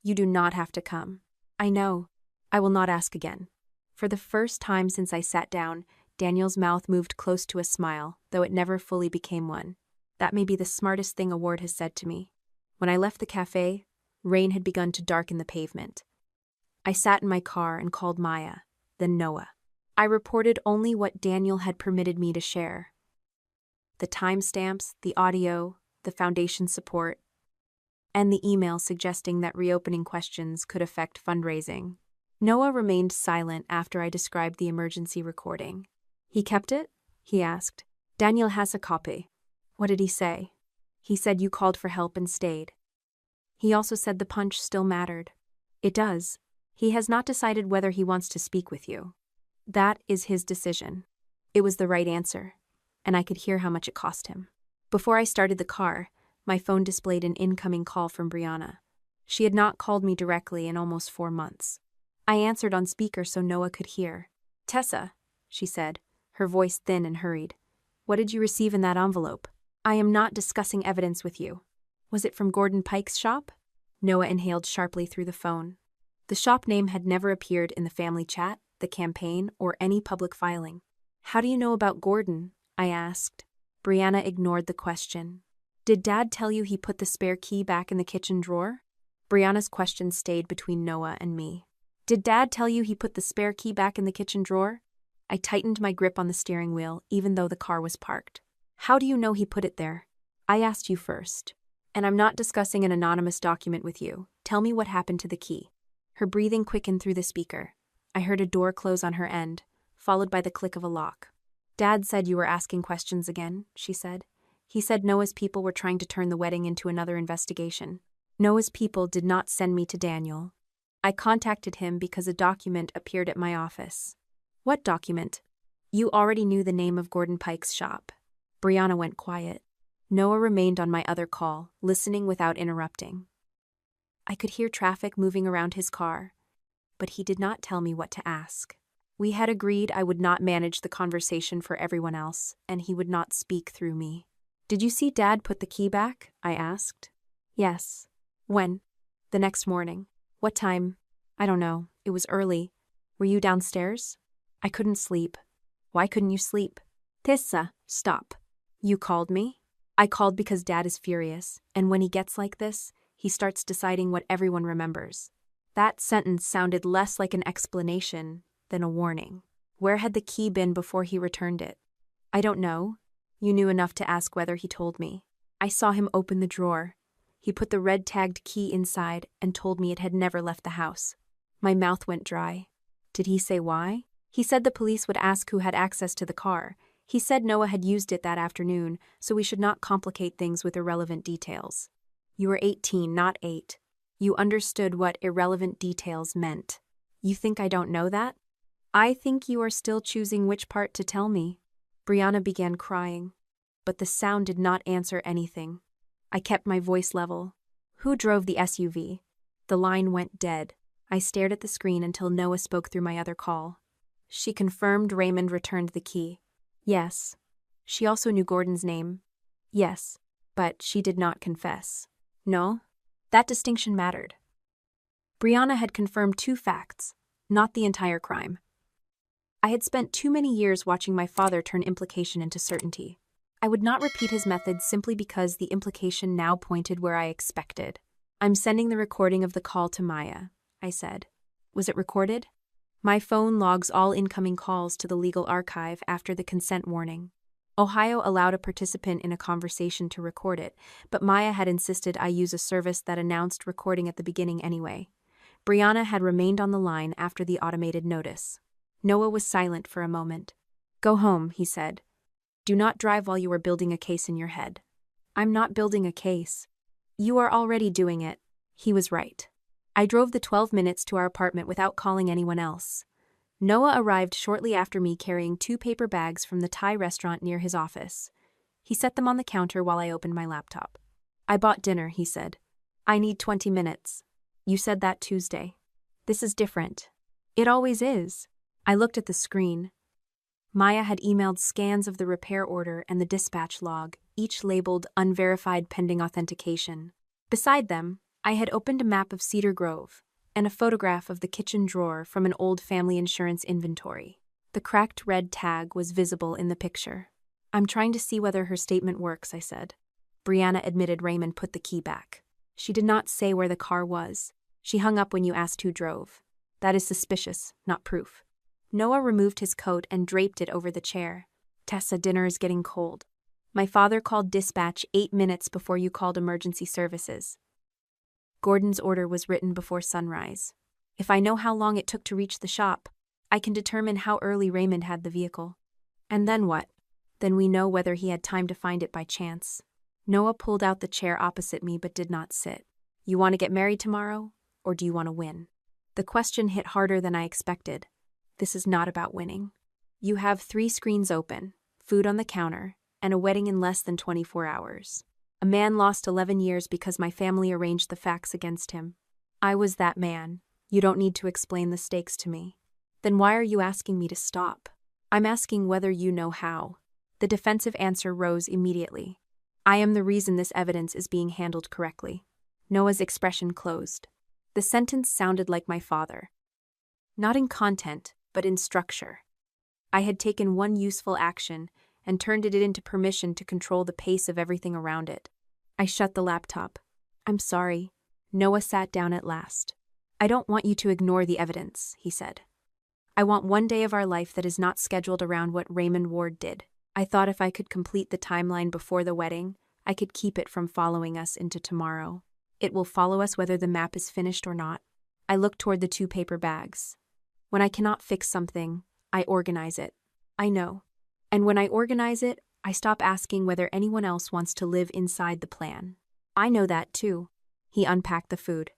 You do not have to come. I know. I will not ask again. For the first time since I sat down, Daniel's mouth moved close to a smile, though it never fully became one. That may be the smartest thing a ward has said to me. When I left the cafe, rain had begun to darken the pavement. I sat in my car and called Maya, then Noah. I reported only what Daniel had permitted me to share. The timestamps, the audio, the foundation support, and the email suggesting that reopening questions could affect fundraising. Noah remained silent after I described the emergency recording. "He kept it?" he asked. "Daniel has a copy." "What did he say?" "He said you called for help and stayed. He also said the punch still mattered." "It does. He has not decided whether he wants to speak with you." "That is his decision." It was the right answer, and I could hear how much it cost him. Before I started the car, my phone displayed an incoming call from Brianna. She had not called me directly in almost 4 months. I answered on speaker so Noah could hear. "Tessa," she said, her voice thin and hurried. "What did you receive in that envelope?" "I am not discussing evidence with you." "Was it from Gordon Pike's shop?" Noah inhaled sharply through the phone. The shop name had never appeared in the family chat, the campaign, or any public filing. "How do you know about Gordon?" I asked. Brianna ignored the question. "Did Dad tell you he put the spare key back in the kitchen drawer?" Brianna's question stayed between Noah and me. "Did Dad tell you he put the spare key back in the kitchen drawer?" I tightened my grip on the steering wheel, even though the car was parked. "How do you know he put it there?" "I asked you first. And I'm not discussing an anonymous document with you. Tell me what happened to the key." Her breathing quickened through the speaker. I heard a door close on her end, followed by the click of a lock. "Dad said you were asking questions again," she said. "He said Noah's people were trying to turn the wedding into another investigation." "Noah's people did not send me to Daniel. I contacted him because a document appeared at my office." "What document?" "You already knew the name of Gordon Pike's shop." Brianna went quiet. Noah remained on my other call, listening without interrupting. I could hear traffic moving around his car, but he did not tell me what to ask. We had agreed I would not manage the conversation for everyone else, and he would not speak through me. "Did you see Dad put the key back?" I asked. "Yes." "When?" "The next morning." "What time?" "I don't know. It was early." "Were you downstairs?" "I couldn't sleep." "Why couldn't you sleep?" "Tessa, stop." "You called me?" "I called because Dad is furious, and when he gets like this, he starts deciding what everyone remembers." That sentence sounded less like an explanation than a warning. "Where had the key been before he returned it?" "I don't know." "You knew enough to ask whether he told me." "I saw him open the drawer. He put the red-tagged key inside and told me it had never left the house." My mouth went dry. "Did he say why?" "He said the police would ask who had access to the car. He said Noah had used it that afternoon, so we should not complicate things with irrelevant details." "You were 18, not 8. You understood what irrelevant details meant." "You think I don't know that?" "I think you are still choosing which part to tell me." Brianna began crying, but the sound did not answer anything. I kept my voice level. "Who drove the SUV?" The line went dead. I stared at the screen until Noah spoke through my other call. "She confirmed Raymond returned the key." "Yes." "She also knew Gordon's name." "Yes." "But she did not confess." "No." That distinction mattered. Brianna had confirmed 2 facts, not the entire crime. I had spent too many years watching my father turn implication into certainty. I would not repeat his methods simply because the implication now pointed where I expected. "I'm sending the recording of the call to Maya," I said. "Was it recorded?" "My phone logs all incoming calls to the legal archive after the consent warning." Ohio allowed a participant in a conversation to record it, but Maya had insisted I use a service that announced recording at the beginning anyway. Brianna had remained on the line after the automated notice. Noah was silent for a moment. "Go home," he said. "Do not drive while you are building a case in your head." "I'm not building a case." "You are already doing it." He was right. I drove the 12 minutes to our apartment without calling anyone else. Noah arrived shortly after me carrying 2 paper bags from the Thai restaurant near his office. He set them on the counter while I opened my laptop. "I bought dinner," he said. "I need 20 minutes. You said that Tuesday." "This is different." "It always is." I looked at the screen. Maya had emailed scans of the repair order and the dispatch log, each labeled unverified pending authentication. Beside them, I had opened a map of Cedar Grove, and a photograph of the kitchen drawer from an old family insurance inventory. The cracked red tag was visible in the picture. "I'm trying to see whether her statement works," I said. Brianna admitted Raymond put the key back. "She did not say where the car was. She hung up when you asked who drove. That is suspicious, not proof." Noah removed his coat and draped it over the chair. "Tessa, dinner is getting cold. My father called dispatch 8 minutes before you called emergency services. Gordon's order was written before sunrise. If I know how long it took to reach the shop, I can determine how early Raymond had the vehicle. And then what? Then we know whether he had time to find it by chance." Noah pulled out the chair opposite me but did not sit. "You want to get married tomorrow, or do you want to win?" The question hit harder than I expected. This is not about winning. You have 3 screens open, food on the counter, and a wedding in less than 24 hours. A man lost 11 years because my family arranged the facts against him. I was that man. You don't need to explain the stakes to me. Then why are you asking me to stop? I'm asking whether you know how. The defensive answer rose immediately. I am the reason this evidence is being handled correctly. Noah's expression closed. The sentence sounded like my father. Not in content, but in structure. I had taken one useful action and turned it into permission to control the pace of everything around it. I shut the laptop. "I'm sorry." Noah sat down at last. "I don't want you to ignore the evidence," he said. "I want one day of our life that is not scheduled around what Raymond Ward did." I thought if I could complete the timeline before the wedding, I could keep it from following us into tomorrow. It will follow us whether the map is finished or not. I looked toward the 2 paper bags. When I cannot fix something, I organize it. I know. And when I organize it, I stop asking whether anyone else wants to live inside the plan. I know that too. He unpacked the food.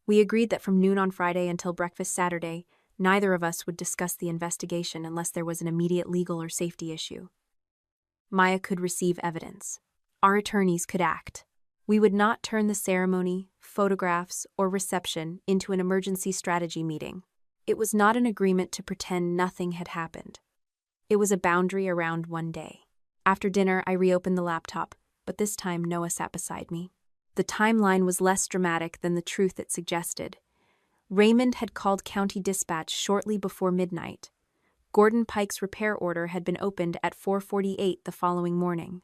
We agreed that from noon on Friday until breakfast Saturday, neither of us would discuss the investigation unless there was an immediate legal or safety issue. Maya could receive evidence. Our attorneys could act. We would not turn the ceremony, photographs, or reception into an emergency strategy meeting. It was not an agreement to pretend nothing had happened. It was a boundary around one day. After dinner, I reopened the laptop, but this time Noah sat beside me. The timeline was less dramatic than the truth it suggested. Raymond had called county dispatch shortly before midnight. Gordon Pike's repair order had been opened at 4:48 the following morning.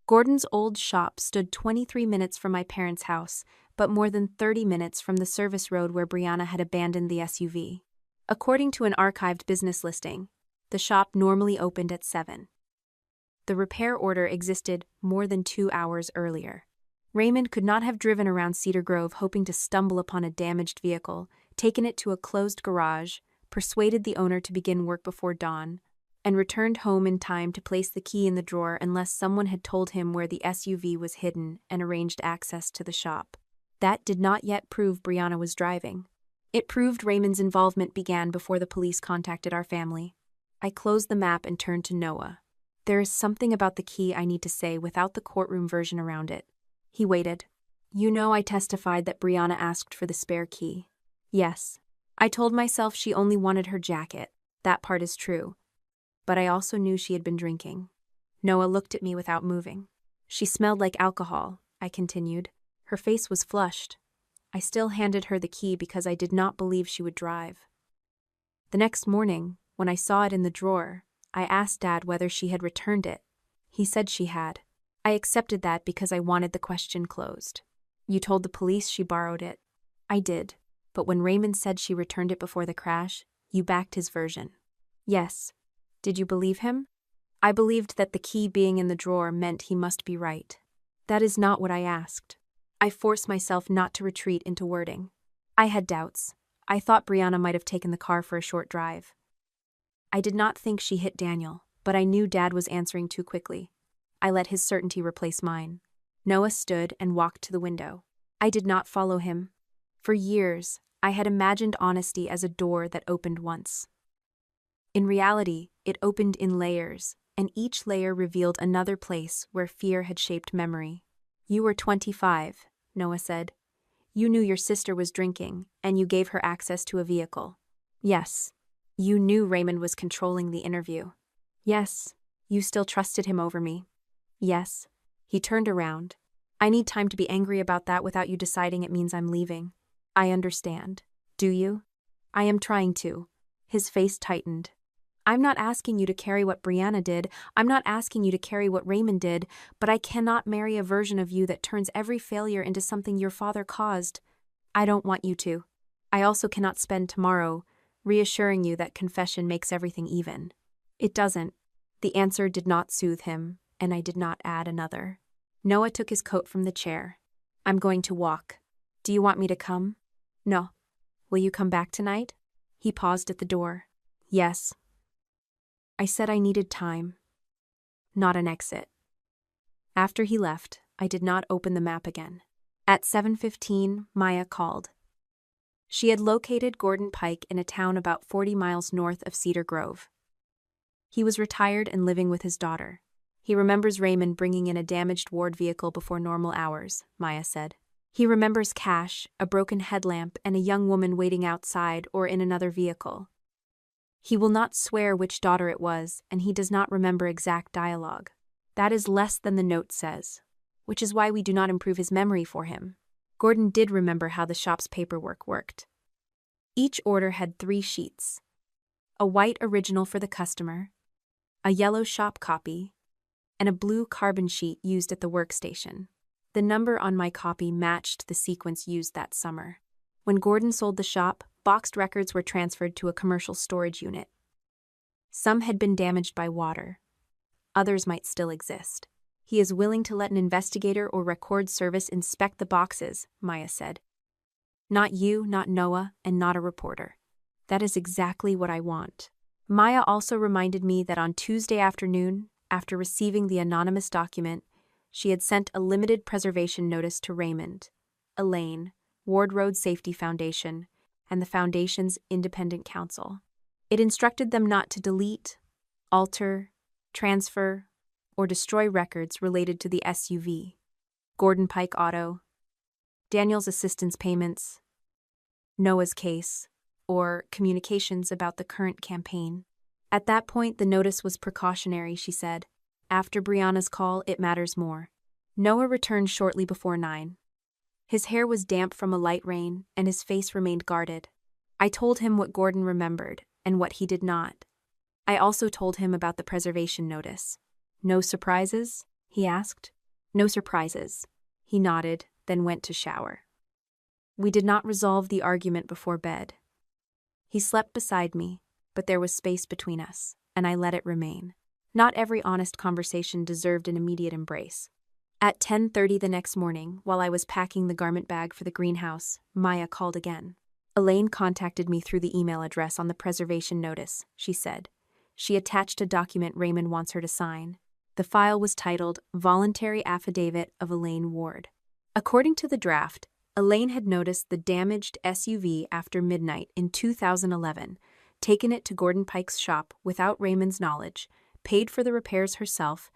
Gordon's old shop stood 23 minutes from my parents' house, but more than 30 minutes from the service road where Brianna had abandoned the SUV. According to an archived business listing, the shop normally opened at 7. The repair order existed more than 2 hours earlier. Raymond could not have driven around Cedar Grove hoping to stumble upon a damaged vehicle, taken it to a closed garage, persuaded the owner to begin work before dawn, and returned home in time to place the key in the drawer unless someone had told him where the SUV was hidden and arranged access to the shop. That did not yet prove Brianna was driving. It proved Raymond's involvement began before the police contacted our family. I closed the map and turned to Noah. There is something about the key I need to say without the courtroom version around it. He waited. "You know I testified that Brianna asked for the spare key." "Yes. I told myself she only wanted her jacket. That part is true. But I also knew she had been drinking." Noah looked at me without moving. "She smelled like alcohol," I continued. Her face was flushed. I still handed her the key because I did not believe she would drive. The next morning, when I saw it in the drawer, I asked Dad whether she had returned it. He said she had. I accepted that because I wanted the question closed. "You told the police she borrowed it." "I did. But when Raymond said she returned it before the crash, you backed his version." "Yes." "Did you believe him?" "I believed that the key being in the drawer meant he must be right." "That is not what I asked." I forced myself not to retreat into wording. I had doubts. I thought Brianna might have taken the car for a short drive. I did not think she hit Daniel, but I knew Dad was answering too quickly. I let his certainty replace mine. Noah stood and walked to the window. I did not follow him. For years, I had imagined honesty as a door that opened once. In reality, it opened in layers, and each layer revealed another place where fear had shaped memory. "You were 25, Noah said. "You knew your sister was drinking, and you gave her access to a vehicle." "Yes." "You knew Raymond was controlling the interview." "Yes." "You still trusted him over me." "Yes." He turned around. "I need time to be angry about that without you deciding it means I'm leaving." "I understand." Do you? I am trying to. His face tightened. I'm not asking you to carry what Brianna did, I'm not asking you to carry what Raymond did, but I cannot marry a version of you that turns every failure into something your father caused. I don't want you to. I also cannot spend tomorrow reassuring you that confession makes everything even. It doesn't. The answer did not soothe him, and I did not add another. Noah took his coat from the chair. I'm going to walk. Do you want me to come? No. Will you come back tonight? He paused at the door. Yes. I said I needed time, not an exit. After he left, I did not open the map again. At 7:15, Maya called. She had located Gordon Pike in a town about 40 miles north of Cedar Grove. He was retired and living with his daughter. He remembers Raymond bringing in a damaged ward vehicle before normal hours, Maya said. He remembers cash, a broken headlamp, and a young woman waiting outside or in another vehicle. He will not swear which daughter it was, and he does not remember exact dialogue. That is less than the note says, which is why we do not improve his memory for him. Gordon did remember how the shop's paperwork worked. Each order had 3 sheets. A white original for the customer, a yellow shop copy, and a blue carbon sheet used at the workstation. The number on my copy matched the sequence used that summer. When Gordon sold the shop, boxed records were transferred to a commercial storage unit. Some had been damaged by water. Others might still exist. He is willing to let an investigator or record service inspect the boxes, Maya said. Not you, not Noah, and not a reporter. That is exactly what I want. Maya also reminded me that on Tuesday afternoon, after receiving the anonymous document, she had sent a limited preservation notice to Raymond, Elaine, Ward Road Safety Foundation, and the Foundation's independent counsel. It instructed them not to delete, alter, transfer, or destroy records related to the SUV, Gordon Pike Auto, Daniel's assistance payments, Noah's case, or communications about the current campaign. At that point, the notice was precautionary, she said. After Brianna's call, it matters more. Noah returned shortly before 9. His hair was damp from a light rain, and his face remained guarded. I told him what Gordon remembered, and what he did not. I also told him about the preservation notice. No surprises? He asked. No surprises. He nodded, then went to shower. We did not resolve the argument before bed. He slept beside me, but there was space between us, and I let it remain. Not every honest conversation deserved an immediate embrace. At 10:30 the next morning, while I was packing the garment bag for the greenhouse, Maya called again. Elaine contacted me through the email address on the preservation notice, she said. She attached a document Raymond wants her to sign. The file was titled Voluntary Affidavit of Elaine Ward. According to the draft, Elaine had noticed the damaged SUV after midnight in 2011, taken it to Gordon Pike's shop without Raymond's knowledge, paid for the repairs herself,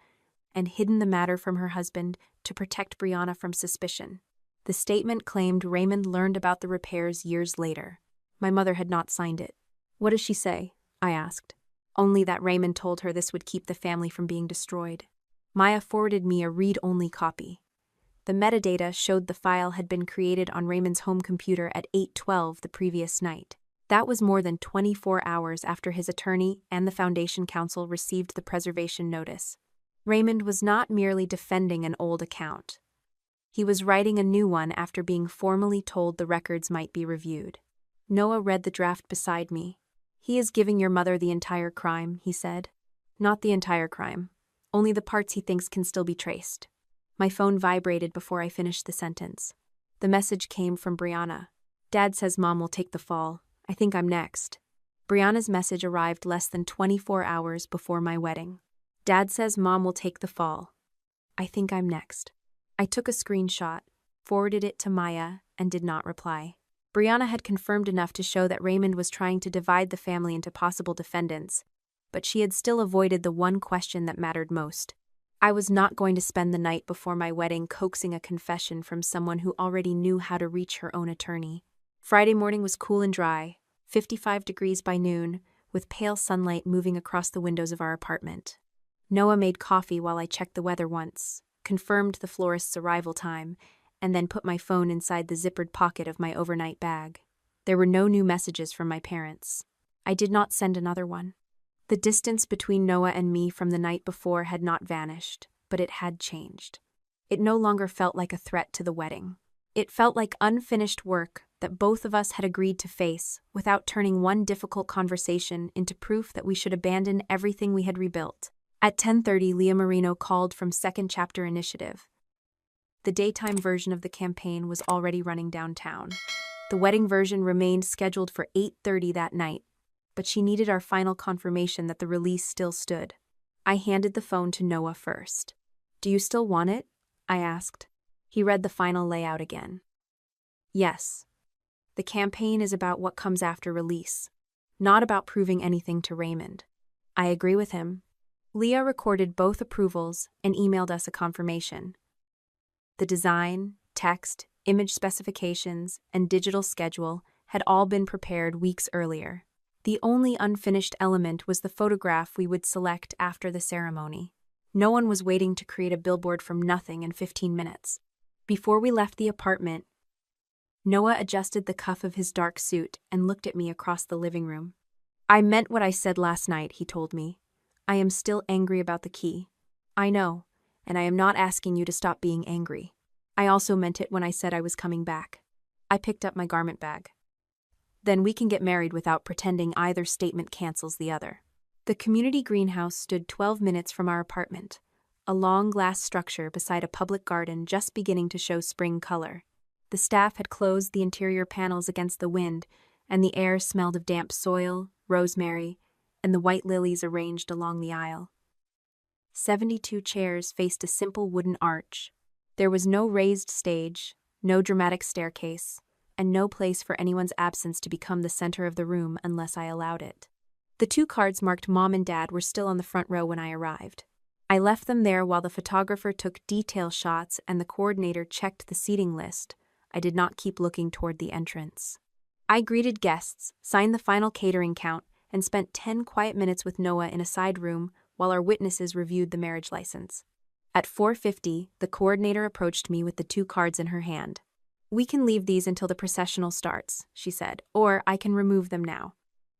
and hidden the matter from her husband to protect Brianna from suspicion. The statement claimed Raymond learned about the repairs years later. My mother had not signed it. What does she say? I asked. Only that Raymond told her this would keep the family from being destroyed. Maya forwarded me a read-only copy. The metadata showed the file had been created on Raymond's home computer at 8:12 the previous night. That was more than 24 hours after his attorney and the Foundation Counsel received the preservation notice. Raymond was not merely defending an old account. He was writing a new one after being formally told the records might be reviewed. Noah read the draft beside me. He is giving your mother the entire crime, he said. Not the entire crime. Only the parts he thinks can still be traced. My phone vibrated before I finished the sentence. The message came from Brianna. Dad says Mom will take the fall. I think I'm next. Brianna's message arrived less than 24 hours before my wedding. Dad says Mom will take the fall. I think I'm next. I took a screenshot, forwarded it to Maya, and did not reply. Brianna had confirmed enough to show that Raymond was trying to divide the family into possible defendants, but she had still avoided the one question that mattered most. I was not going to spend the night before my wedding coaxing a confession from someone who already knew how to reach her own attorney. Friday morning was cool and dry, 55 degrees by noon, with pale sunlight moving across the windows of our apartment. Noah made coffee while I checked the weather once, confirmed the florist's arrival time, and then put my phone inside the zippered pocket of my overnight bag. There were no new messages from my parents. I did not send another one. The distance between Noah and me from the night before had not vanished, but it had changed. It no longer felt like a threat to the wedding. It felt like unfinished work that both of us had agreed to face without turning one difficult conversation into proof that we should abandon everything we had rebuilt. At 10:30, Leah Marino called from Second Chapter Initiative. The daytime version of the campaign was already running downtown. The wedding version remained scheduled for 8:30 that night, but she needed our final confirmation that the release still stood. I handed the phone to Noah first. "Do you still want it?" I asked. He read the final layout again. "Yes. The campaign is about what comes after release, not about proving anything to Raymond." I agree with him. Leah recorded both approvals and emailed us a confirmation. The design, text, image specifications, and digital schedule had all been prepared weeks earlier. The only unfinished element was the photograph we would select after the ceremony. No one was waiting to create a billboard from nothing in 15 minutes. Before we left the apartment, Noah adjusted the cuff of his dark suit and looked at me across the living room. "I meant what I said last night," he told me. "I am still angry about the key. I know, and I am not asking you to stop being angry. I also meant it when I said I was coming back." I picked up my garment bag. "Then we can get married without pretending either statement cancels the other." The community greenhouse stood 12 minutes from our apartment, a long glass structure beside a public garden just beginning to show spring color. The staff had closed the interior panels against the wind, and the air smelled of damp soil, rosemary, and the white lilies arranged along the aisle. 72 chairs faced a simple wooden arch. There was no raised stage, no dramatic staircase, and no place for anyone's absence to become the center of the room unless I allowed it. The 2 cards marked Mom and Dad were still on the front row when I arrived. I left them there while the photographer took detail shots and the coordinator checked the seating list. I did not keep looking toward the entrance. I greeted guests, signed the final catering count, and spent 10 quiet minutes with Noah in a side room while our witnesses reviewed the marriage license. At 4:50, the coordinator approached me with the 2 cards in her hand. "We can leave these until the processional starts," she said, "or I can remove them now."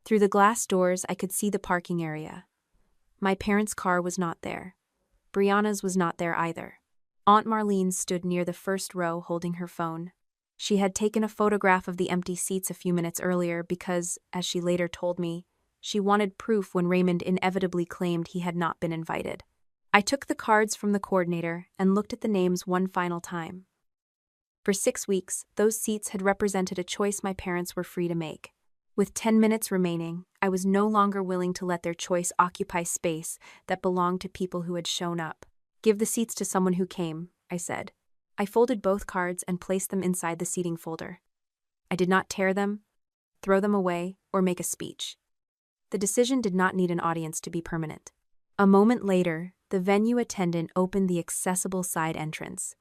Through the glass doors, I could see the parking area. My parents' car was not there. Brianna's was not there either. Aunt Marlene stood near the first row holding her phone. She had taken a photograph of the empty seats a few minutes earlier because, as she later told me, she wanted proof when Raymond inevitably claimed he had not been invited. I took the cards from the coordinator and looked at the names one final time. For 6 weeks, those seats had represented a choice my parents were free to make. With 10 minutes remaining, I was no longer willing to let their choice occupy space that belonged to people who had shown up. "Give the seats to someone who came," I said. I folded both cards and placed them inside the seating folder. I did not tear them, throw them away, or make a speech. The decision did not need an audience to be permanent. A moment later, the venue attendant opened the accessible side entrance.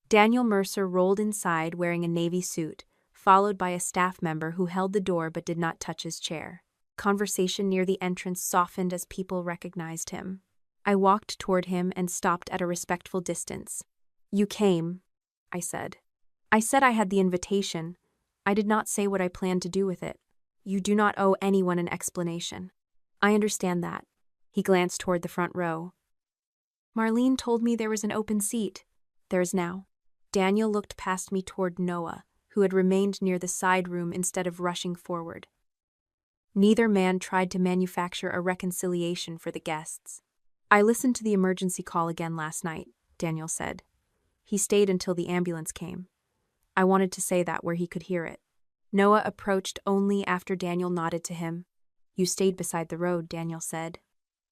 Daniel Mercer rolled inside wearing a navy suit, followed by a staff member who held the door but did not touch his chair. Conversation near the entrance softened as people recognized him. I walked toward him and stopped at a respectful distance. "You came," I said. "I said I had the invitation. I did not say what I planned to do with it. You do not owe anyone an explanation." "I understand that." He glanced toward the front row. "Marlene told me there was an open seat. There is now." Daniel looked past me toward Noah, who had remained near the side room instead of rushing forward. Neither man tried to manufacture a reconciliation for the guests. "I listened to the emergency call again last night," Daniel said. "He stayed until the ambulance came. I wanted to say that where he could hear it." Noah approached only after Daniel nodded to him. "You stayed beside the road," Daniel said.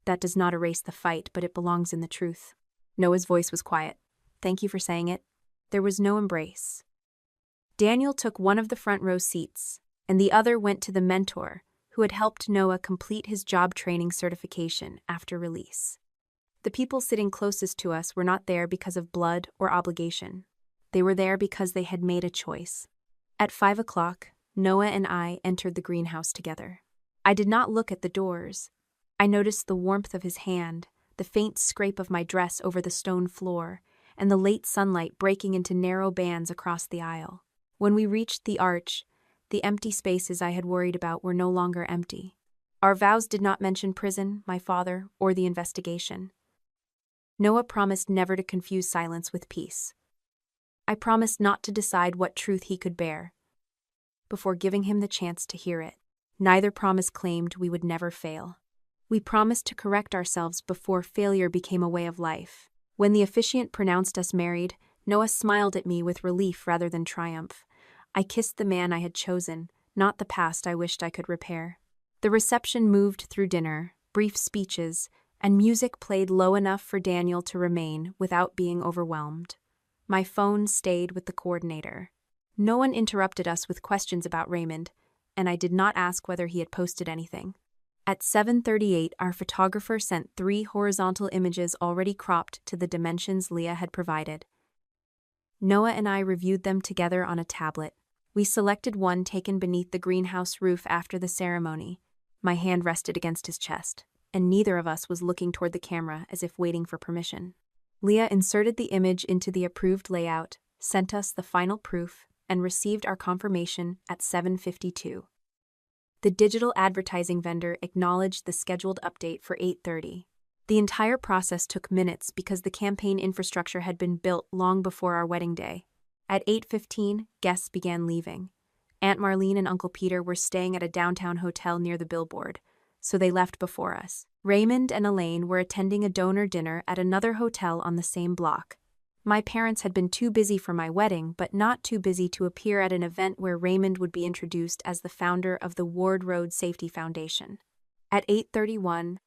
"That does not erase the fight, but it belongs in the truth." Noah's voice was quiet. "Thank you for saying it." There was no embrace. Daniel took one of the front row seats, and the other went to the mentor, who had helped Noah complete his job training certification after release. The people sitting closest to us were not there because of blood or obligation. They were there because they had made a choice. At 5 o'clock, Noah and I entered the greenhouse together. I did not look at the doors. I noticed the warmth of his hand, the faint scrape of my dress over the stone floor, and the late sunlight breaking into narrow bands across the aisle. When we reached the arch, The empty spaces I had worried about were no longer empty. Our vows did not mention prison, my father, or the investigation. Noah promised never to confuse silence with peace. I promised not to decide what truth he could bear before giving him the chance to hear it. Neither promise claimed we would never fail. We promised to correct ourselves before failure became a way of life. When the officiant pronounced us married, Noah smiled at me with relief rather than triumph. I kissed the man I had chosen, not the past I wished I could repair. The reception moved through dinner, brief speeches, and music played low enough for Daniel to remain without being overwhelmed. My phone stayed with the coordinator. No one interrupted us with questions about Raymond, and I did not ask whether he had posted anything. At 7:38, our photographer sent 3 horizontal images already cropped to the dimensions Leah had provided. Noah and I reviewed them together on a tablet. We selected one taken beneath the greenhouse roof after the ceremony. My hand rested against his chest, and neither of us was looking toward the camera as if waiting for permission. Leah inserted the image into the approved layout, sent us the final proof, and received our confirmation at 7:52. The digital advertising vendor acknowledged the scheduled update for 8:30. The entire process took minutes because the campaign infrastructure had been built long before our wedding day. At 8:15, guests began leaving. Aunt Marlene and Uncle Peter were staying at a downtown hotel near the Billboard, so they left before us. Raymond and Elaine were attending a donor dinner at another hotel on the same block. My parents had been too busy for my wedding, but not too busy to appear at an event where Raymond would be introduced as the founder of the Ward Road Safety Foundation. At 8:31,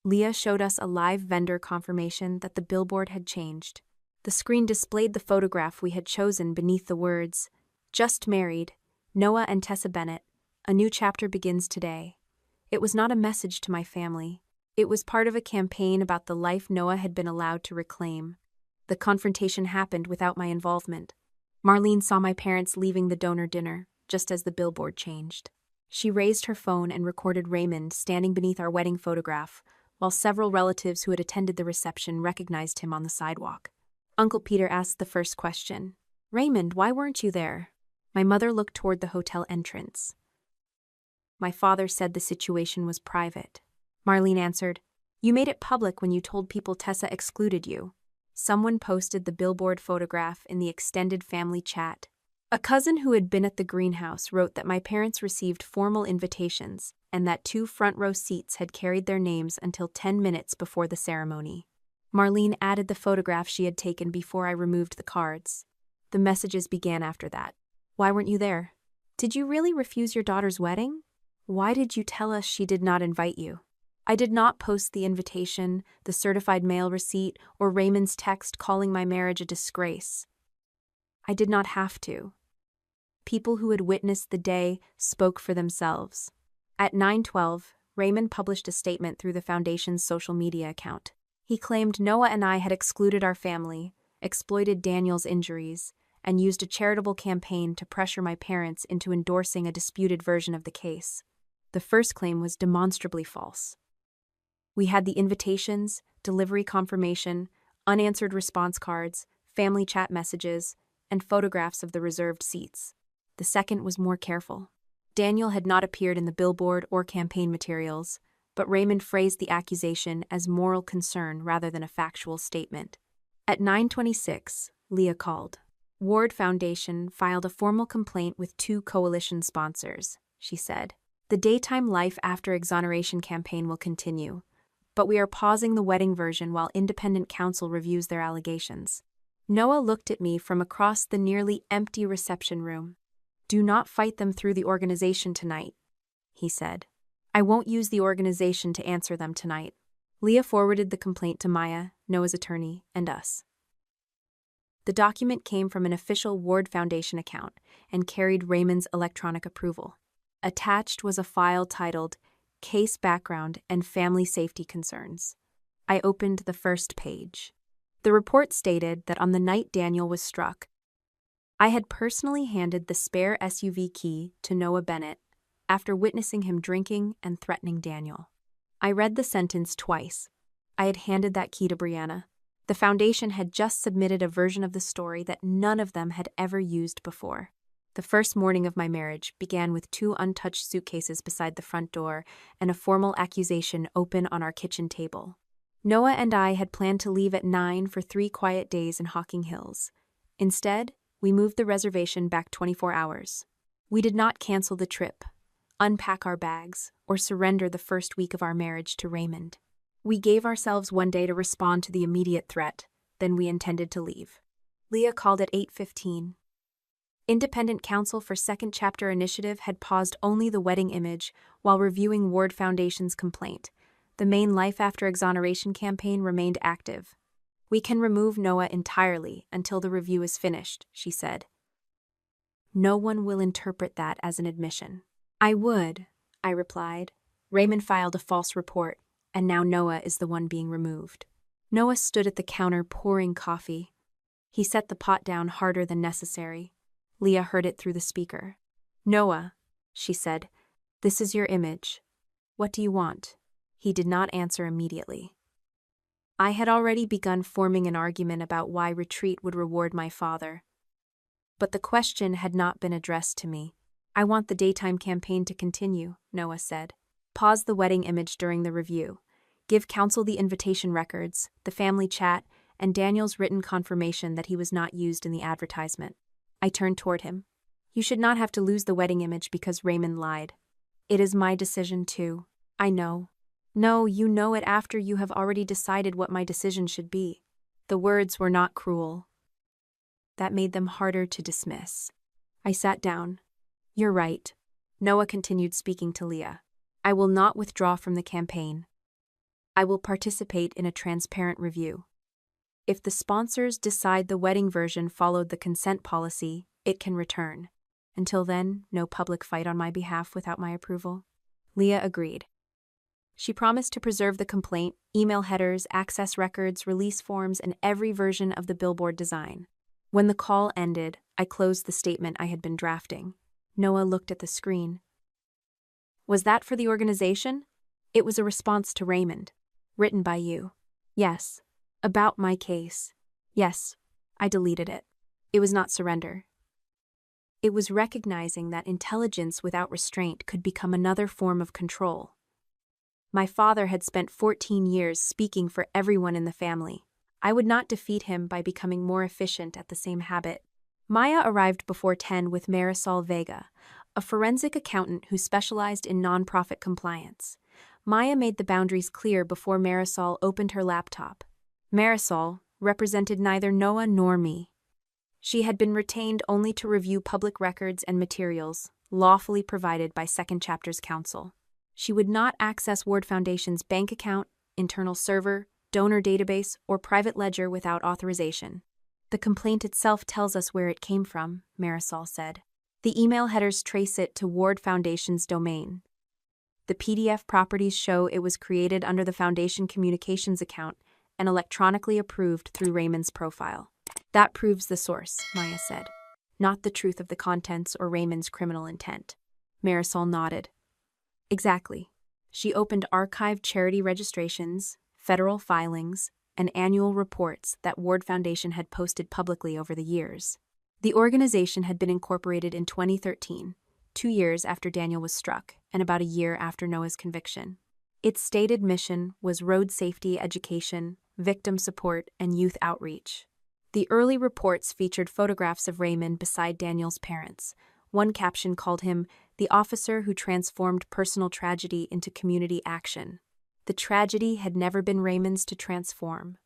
Leah showed us a live vendor confirmation that the billboard had changed. The screen displayed the photograph we had chosen beneath the words, "Just married, Noah and Tessa Bennett, a new chapter begins today." It was not a message to my family. It was part of a campaign about the life Noah had been allowed to reclaim. The confrontation happened without my involvement. Marlene saw my parents leaving the donor dinner, just as the billboard changed. She raised her phone and recorded Raymond standing beneath our wedding photograph, while several relatives who had attended the reception recognized him on the sidewalk. Uncle Peter asked the first question. "Raymond, why weren't you there?" My mother looked toward the hotel entrance. My father said the situation was private. Marlene answered, "You made it public when you told people Tessa excluded you." Someone posted the billboard photograph in the extended family chat. A cousin who had been at the greenhouse wrote that my parents received formal invitations and that 2 front-row seats had carried their names until 10 minutes before the ceremony. Marlene added the photograph she had taken before I removed the cards. The messages began after that. "Why weren't you there? Did you really refuse your daughter's wedding? Why did you tell us she did not invite you?" I did not post the invitation, the certified mail receipt, or Raymond's text calling my marriage a disgrace. I did not have to. People who had witnessed the day spoke for themselves. At 9:12, Raymond published a statement through the foundation's social media account. He claimed Noah and I had excluded our family, exploited Daniel's injuries, and used a charitable campaign to pressure my parents into endorsing a disputed version of the case. The first claim was demonstrably false. We had the invitations, delivery confirmation, unanswered response cards, family chat messages, and photographs of the reserved seats. The second was more careful. Daniel had not appeared in the billboard or campaign materials, but Raymond phrased the accusation as moral concern rather than a factual statement. At 9:26, Leah called. Ward Foundation filed a formal complaint with 2 coalition sponsors, she said. The daytime life after exoneration campaign will continue, but we are pausing the wedding version while independent counsel reviews their allegations. Noah looked at me from across the nearly empty reception room. "Do not fight them through the organization tonight," he said. "I won't use the organization to answer them tonight." Leah forwarded the complaint to Maya, Noah's attorney, and us. The document came from an official Ward Foundation account and carried Raymond's electronic approval. Attached was a file titled Case Background and Family Safety Concerns. I opened the first page. The report stated that on the night Daniel was struck, I had personally handed the spare SUV key to Noah Bennett after witnessing him drinking and threatening Daniel. I read the sentence twice. I had handed that key to Brianna. The foundation had just submitted a version of the story that none of them had ever used before. The first morning of my marriage began with 2 untouched suitcases beside the front door and a formal accusation open on our kitchen table. Noah and I had planned to leave at 9 for 3 quiet days in Hocking Hills. Instead, we moved the reservation back 24 hours. We did not cancel the trip, unpack our bags, or surrender the first week of our marriage to Raymond. We gave ourselves 1 day to respond to the immediate threat, then we intended to leave. Leah called at 8:15. Independent counsel for Second Chapter Initiative had paused only the wedding image while reviewing Ward Foundation's complaint. The main Life After Exoneration campaign remained active. "We can remove Noah entirely until the review is finished," she said. "No one will interpret that as an admission." "I would," I replied. "Raymond filed a false report, and now Noah is the one being removed." Noah stood at the counter pouring coffee. He set the pot down harder than necessary. Leah heard it through the speaker. "Noah," she said, "this is your image. What do you want?" He did not answer immediately. I had already begun forming an argument about why retreat would reward my father. But the question had not been addressed to me. "I want the daytime campaign to continue," Noah said. "Pause the wedding image during the review. Give counsel the invitation records, the family chat, and Daniel's written confirmation that he was not used in the advertisement." I turned toward him. "You should not have to lose the wedding image because Raymond lied. It is my decision too. I know." "No, you know it after you have already decided what my decision should be." The words were not cruel. That made them harder to dismiss. I sat down. "You're right." Noah continued speaking to Leah. "I will not withdraw from the campaign. I will participate in a transparent review. If the sponsors decide the wedding version followed the consent policy, it can return. Until then, no public fight on my behalf without my approval." Leah agreed. She promised to preserve the complaint, email headers, access records, release forms, and every version of the Billboard design. When the call ended, I closed the statement I had been drafting. Noah looked at the screen. "Was that for the organization?" "It was a response to Raymond. Written by you." "Yes." "About my case." "Yes." I deleted it. It was not surrender. It was recognizing that intelligence without restraint could become another form of control. My father had spent 14 years speaking for everyone in the family. I would not defeat him by becoming more efficient at the same habit. Maya arrived before 10 with Marisol Vega, a forensic accountant who specialized in nonprofit compliance. Maya made the boundaries clear before Marisol opened her laptop. Marisol represented neither Noah nor me. She had been retained only to review public records and materials, lawfully provided by Second Chapter's counsel. She would not access Ward Foundation's bank account, internal server, donor database, or private ledger without authorization. "The complaint itself tells us where it came from," Marisol said. "The email headers trace it to Ward Foundation's domain. The PDF properties show it was created under the Foundation Communications account and electronically approved through Raymond's profile." "That proves the source," Maya said, "not the truth of the contents or Raymond's criminal intent." Marisol nodded. "Exactly." She opened archived charity registrations, federal filings, and annual reports that Ward Foundation had posted publicly over the years. The organization had been incorporated in 2013, 2 years after Daniel was struck and about a year after Noah's conviction. Its stated mission was road safety education, victim support, and youth outreach. The early reports featured photographs of Raymond beside Daniel's parents. One caption called him the officer who transformed personal tragedy into community action. The tragedy had never been Raymond's to transform.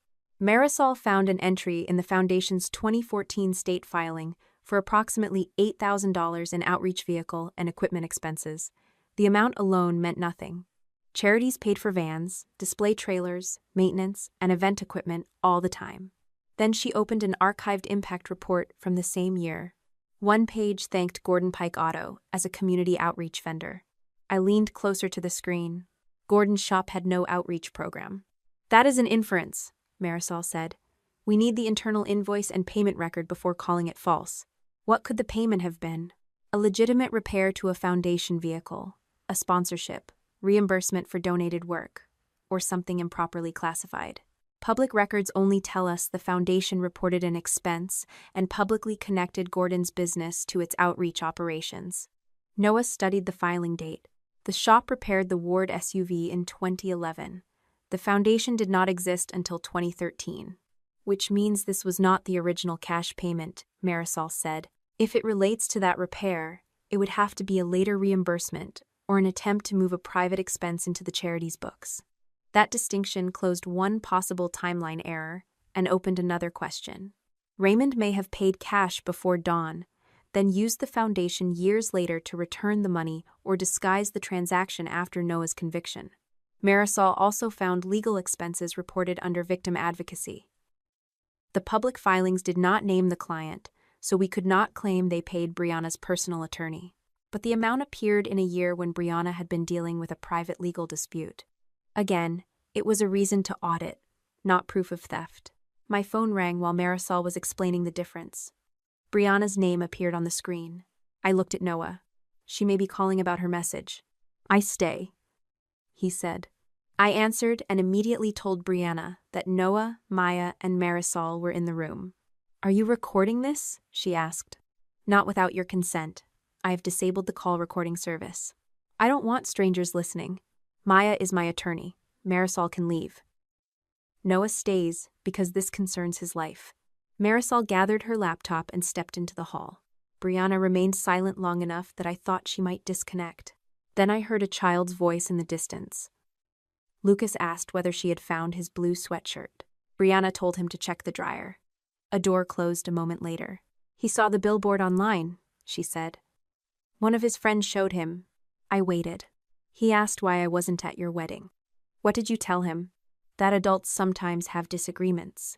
Marisol found an entry in the Foundation's 2014 state filing for approximately $8,000 in outreach vehicle and equipment expenses. The amount alone meant nothing. Charities paid for vans, display trailers, maintenance, and event equipment all the time. Then she opened an archived impact report from the same year. One page thanked Gordon Pike Auto as a community outreach vendor. I leaned closer to the screen. Gordon's shop had no outreach program. "That is an inference," Marisol said. "We need the internal invoice and payment record before calling it false." What could the payment have been? A legitimate repair to a Foundation vehicle, a sponsorship, reimbursement for donated work, or something improperly classified. Public records only tell us the foundation reported an expense and publicly connected Gordon's business to its outreach operations. Noah studied the filing date. The shop repaired the Ward SUV in 2011. The foundation did not exist until 2013. Which means this was not the original cash payment, Marisol said. If it relates to that repair, it would have to be a later reimbursement or an attempt to move a private expense into the charity's books. That distinction closed one possible timeline error and opened another question. Raymond may have paid cash before dawn, then used the foundation years later to return the money or disguise the transaction after Noah's conviction. Marisol also found legal expenses reported under victim advocacy. The public filings did not name the client, so we could not claim they paid Brianna's personal attorney. But the amount appeared in a year when Brianna had been dealing with a private legal dispute. Again, it was a reason to audit, not proof of theft. My phone rang while Marisol was explaining the difference. Brianna's name appeared on the screen. I looked at Noah. She may be calling about her message. I stay, he said. I answered and immediately told Brianna that Noah, Maya, and Marisol were in the room. Are you recording this? She asked. Not without your consent. I have disabled the call recording service. I don't want strangers listening. Maya is my attorney. Marisol can leave. Noah stays because this concerns his life. Marisol gathered her laptop and stepped into the hall. Brianna remained silent long enough that I thought she might disconnect. Then I heard a child's voice in the distance. Lucas asked whether she had found his blue sweatshirt. Brianna told him to check the dryer. A door closed a moment later. He saw the billboard online, she said. One of his friends showed him. I waited. He asked why I wasn't at your wedding. What did you tell him? That adults sometimes have disagreements.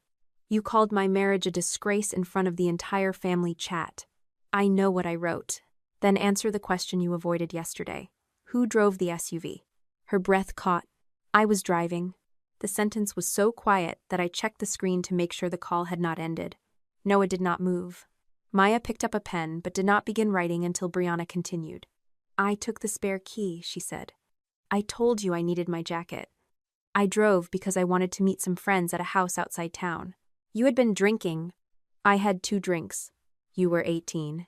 You called my marriage a disgrace in front of the entire family chat. I know what I wrote. Then answer the question you avoided yesterday. Who drove the SUV? Her breath caught. I was driving. The sentence was so quiet that I checked the screen to make sure the call had not ended. Noah did not move. Maya picked up a pen but did not begin writing until Brianna continued. I took the spare key, she said. I told you I needed my jacket. I drove because I wanted to meet some friends at a house outside town. You had been drinking. I had 2 drinks. You were 18.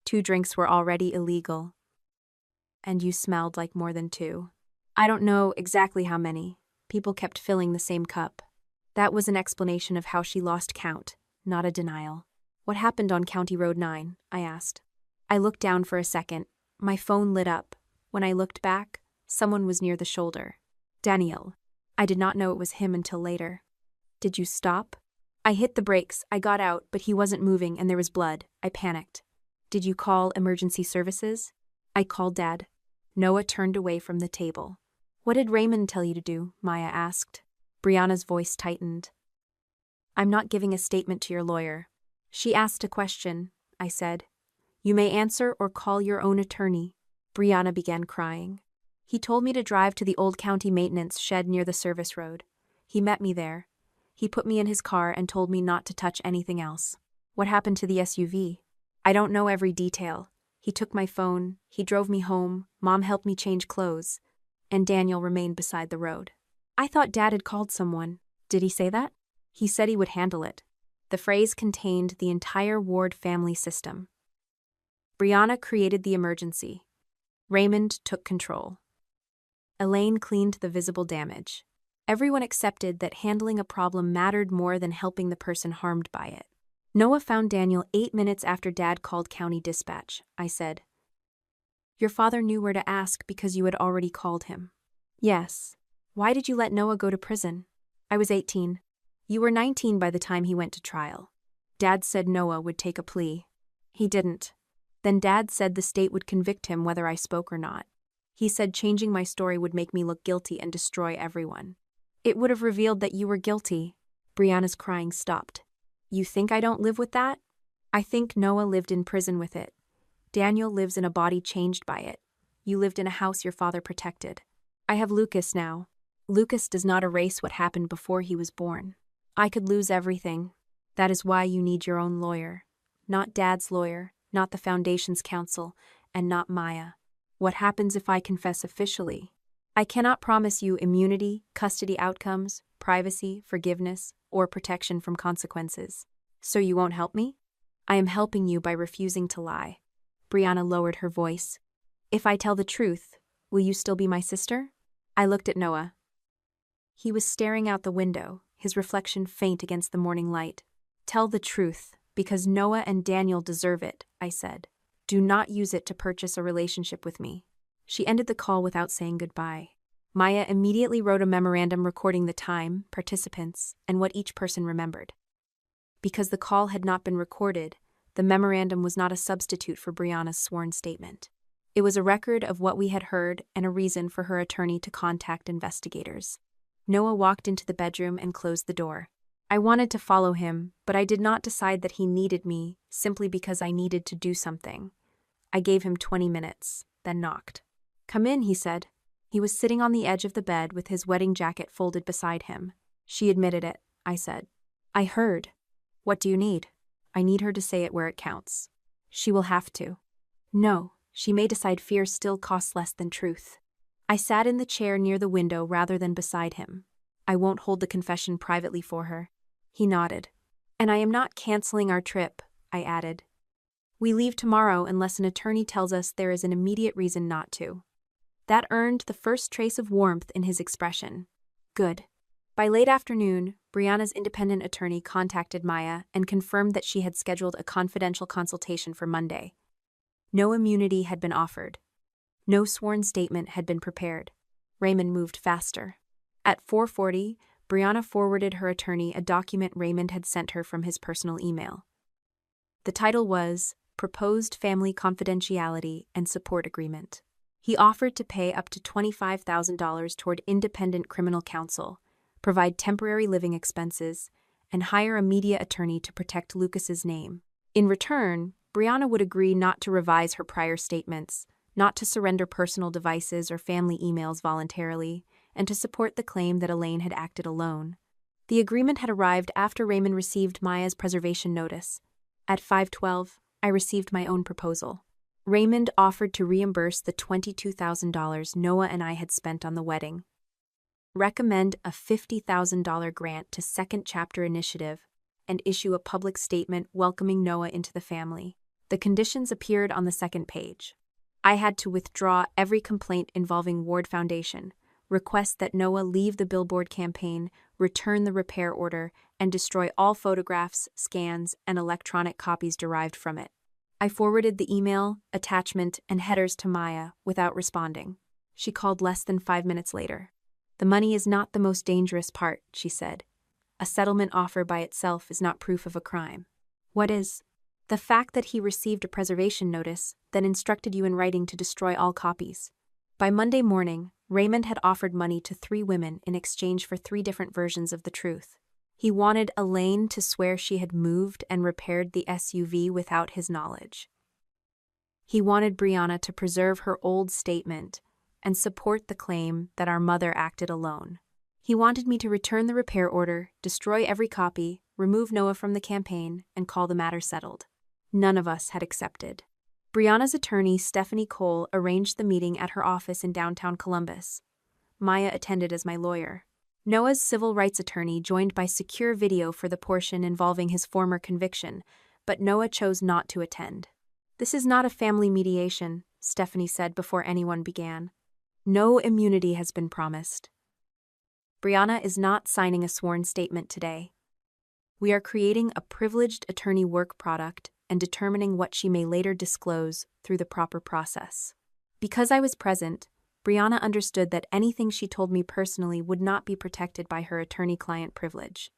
2 drinks were already illegal. And you smelled like more than 2. I don't know exactly how many. People kept filling the same cup. That was an explanation of how she lost count, not a denial. What happened on County Road 9? I asked. I looked down for a second. My phone lit up. When I looked back, someone was near the shoulder. Daniel. I did not know it was him until later. Did you stop? I hit the brakes. I got out, but he wasn't moving and there was blood. I panicked. Did you call emergency services? I called Dad. Noah turned away from the table. What did Raymond tell you to do? Maya asked. Brianna's voice tightened. I'm not giving a statement to your lawyer. She asked a question, I said. You may answer or call your own attorney. Brianna began crying. He told me to drive to the old county maintenance shed near the service road. He met me there. He put me in his car and told me not to touch anything else. What happened to the SUV? I don't know every detail. He took my phone, he drove me home, Mom helped me change clothes, and Daniel remained beside the road. I thought Dad had called someone. Did he say that? He said he would handle it. The phrase contained the entire Ward family system. Brianna created the emergency. Raymond took control. Elaine cleaned the visible damage. Everyone accepted that handling a problem mattered more than helping the person harmed by it. Noah found Daniel 8 minutes after Dad called county dispatch, I said. Your father knew where to ask because you had already called him. Yes. Why did you let Noah go to prison? I was 18. You were 19 by the time he went to trial. Dad said Noah would take a plea. He didn't. Then Dad said the state would convict him whether I spoke or not. He said changing my story would make me look guilty and destroy everyone. It would have revealed that you were guilty. Brianna's crying stopped. You think I don't live with that? I think Noah lived in prison with it. Daniel lives in a body changed by it. You lived in a house your father protected. I have Lucas now. Lucas does not erase what happened before he was born. I could lose everything. That is why you need your own lawyer. Not Dad's lawyer, not the Foundation's counsel, and not Maya. What happens if I confess officially? I cannot promise you immunity, custody outcomes, privacy, forgiveness, or protection from consequences. So you won't help me? I am helping you by refusing to lie. Brianna lowered her voice. If I tell the truth, will you still be my sister? I looked at Noah. He was staring out the window, his reflection faint against the morning light. Tell the truth, because Noah and Daniel deserve it, I said. Do not use it to purchase a relationship with me. She ended the call without saying goodbye. Maya immediately wrote a memorandum recording the time, participants, and what each person remembered. Because the call had not been recorded, the memorandum was not a substitute for Brianna's sworn statement. It was a record of what we had heard and a reason for her attorney to contact investigators. Noah walked into the bedroom and closed the door. I wanted to follow him, but I did not decide that he needed me simply because I needed to do something. I gave him 20 minutes, then knocked. Come in, he said. He was sitting on the edge of the bed with his wedding jacket folded beside him. She admitted it, I said. I heard. What do you need? I need her to say it where it counts. She will have to. No, she may decide fear still costs less than truth. I sat in the chair near the window rather than beside him. I won't hold the confession privately for her. He nodded. And I am not canceling our trip, I added. We leave tomorrow unless an attorney tells us there is an immediate reason not to. That earned the first trace of warmth in his expression. Good. By late afternoon, Brianna's independent attorney contacted Maya and confirmed that she had scheduled a confidential consultation for Monday. No immunity had been offered. No sworn statement had been prepared. Raymond moved faster. At 4:40, Brianna forwarded her attorney a document Raymond had sent her from his personal email. The title was Proposed Family Confidentiality and Support Agreement. He offered to pay up to $25,000 toward independent criminal counsel, provide temporary living expenses, and hire a media attorney to protect Lucas's name. In return, Brianna would agree not to revise her prior statements, not to surrender personal devices or family emails voluntarily, and to support the claim that Elaine had acted alone. The agreement had arrived after Raymond received Maya's preservation notice. At 5:12, I received my own proposal. Raymond offered to reimburse the $22,000 Noah and I had spent on the wedding. Recommend a $50,000 grant to Second Chapter Initiative and issue a public statement welcoming Noah into the family. The conditions appeared on the second page. I had to withdraw every complaint involving Ward Foundation, request that Noah leave the Billboard campaign, return the repair order, and destroy all photographs, scans, and electronic copies derived from it. I forwarded the email, attachment, and headers to Maya without responding. She called less than 5 minutes later. The money is not the most dangerous part, she said. A settlement offer by itself is not proof of a crime. What is? The fact that he received a preservation notice, then instructed you in writing to destroy all copies. By Monday morning, Raymond had offered money to 3 women in exchange for 3 different versions of the truth. He wanted Elaine to swear she had moved and repaired the SUV without his knowledge. He wanted Brianna to preserve her old statement and support the claim that our mother acted alone. He wanted me to return the repair order, destroy every copy, remove Noah from the campaign, and call the matter settled. None of us had accepted. Brianna's attorney, Stephanie Cole, arranged the meeting at her office in downtown Columbus. Maya attended as my lawyer. Noah's civil rights attorney joined by secure video for the portion involving his former conviction, but Noah chose not to attend. This is not a family mediation, Stephanie said before anyone began. No immunity has been promised. Brianna is not signing a sworn statement today. We are creating a privileged attorney work product and determining what she may later disclose through the proper process. Because I was present, Brianna understood that anything she told me personally would not be protected by her attorney-client privilege.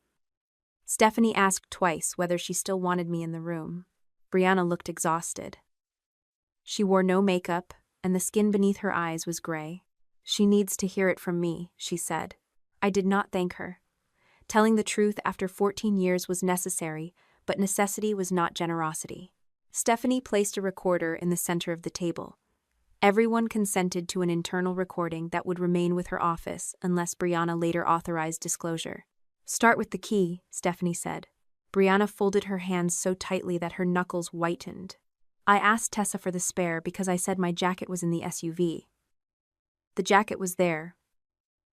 Stephanie asked twice whether she still wanted me in the room. Brianna looked exhausted. She wore no makeup, and the skin beneath her eyes was gray. She needs to hear it from me, she said. I did not thank her. Telling the truth after 14 years was necessary, but necessity was not generosity. Stephanie placed a recorder in the center of the table. Everyone consented to an internal recording that would remain with her office unless Brianna later authorized disclosure. Start with the key, Stephanie said. Brianna folded her hands so tightly that her knuckles whitened. I asked Tessa for the spare because I said my jacket was in the SUV. The jacket was there,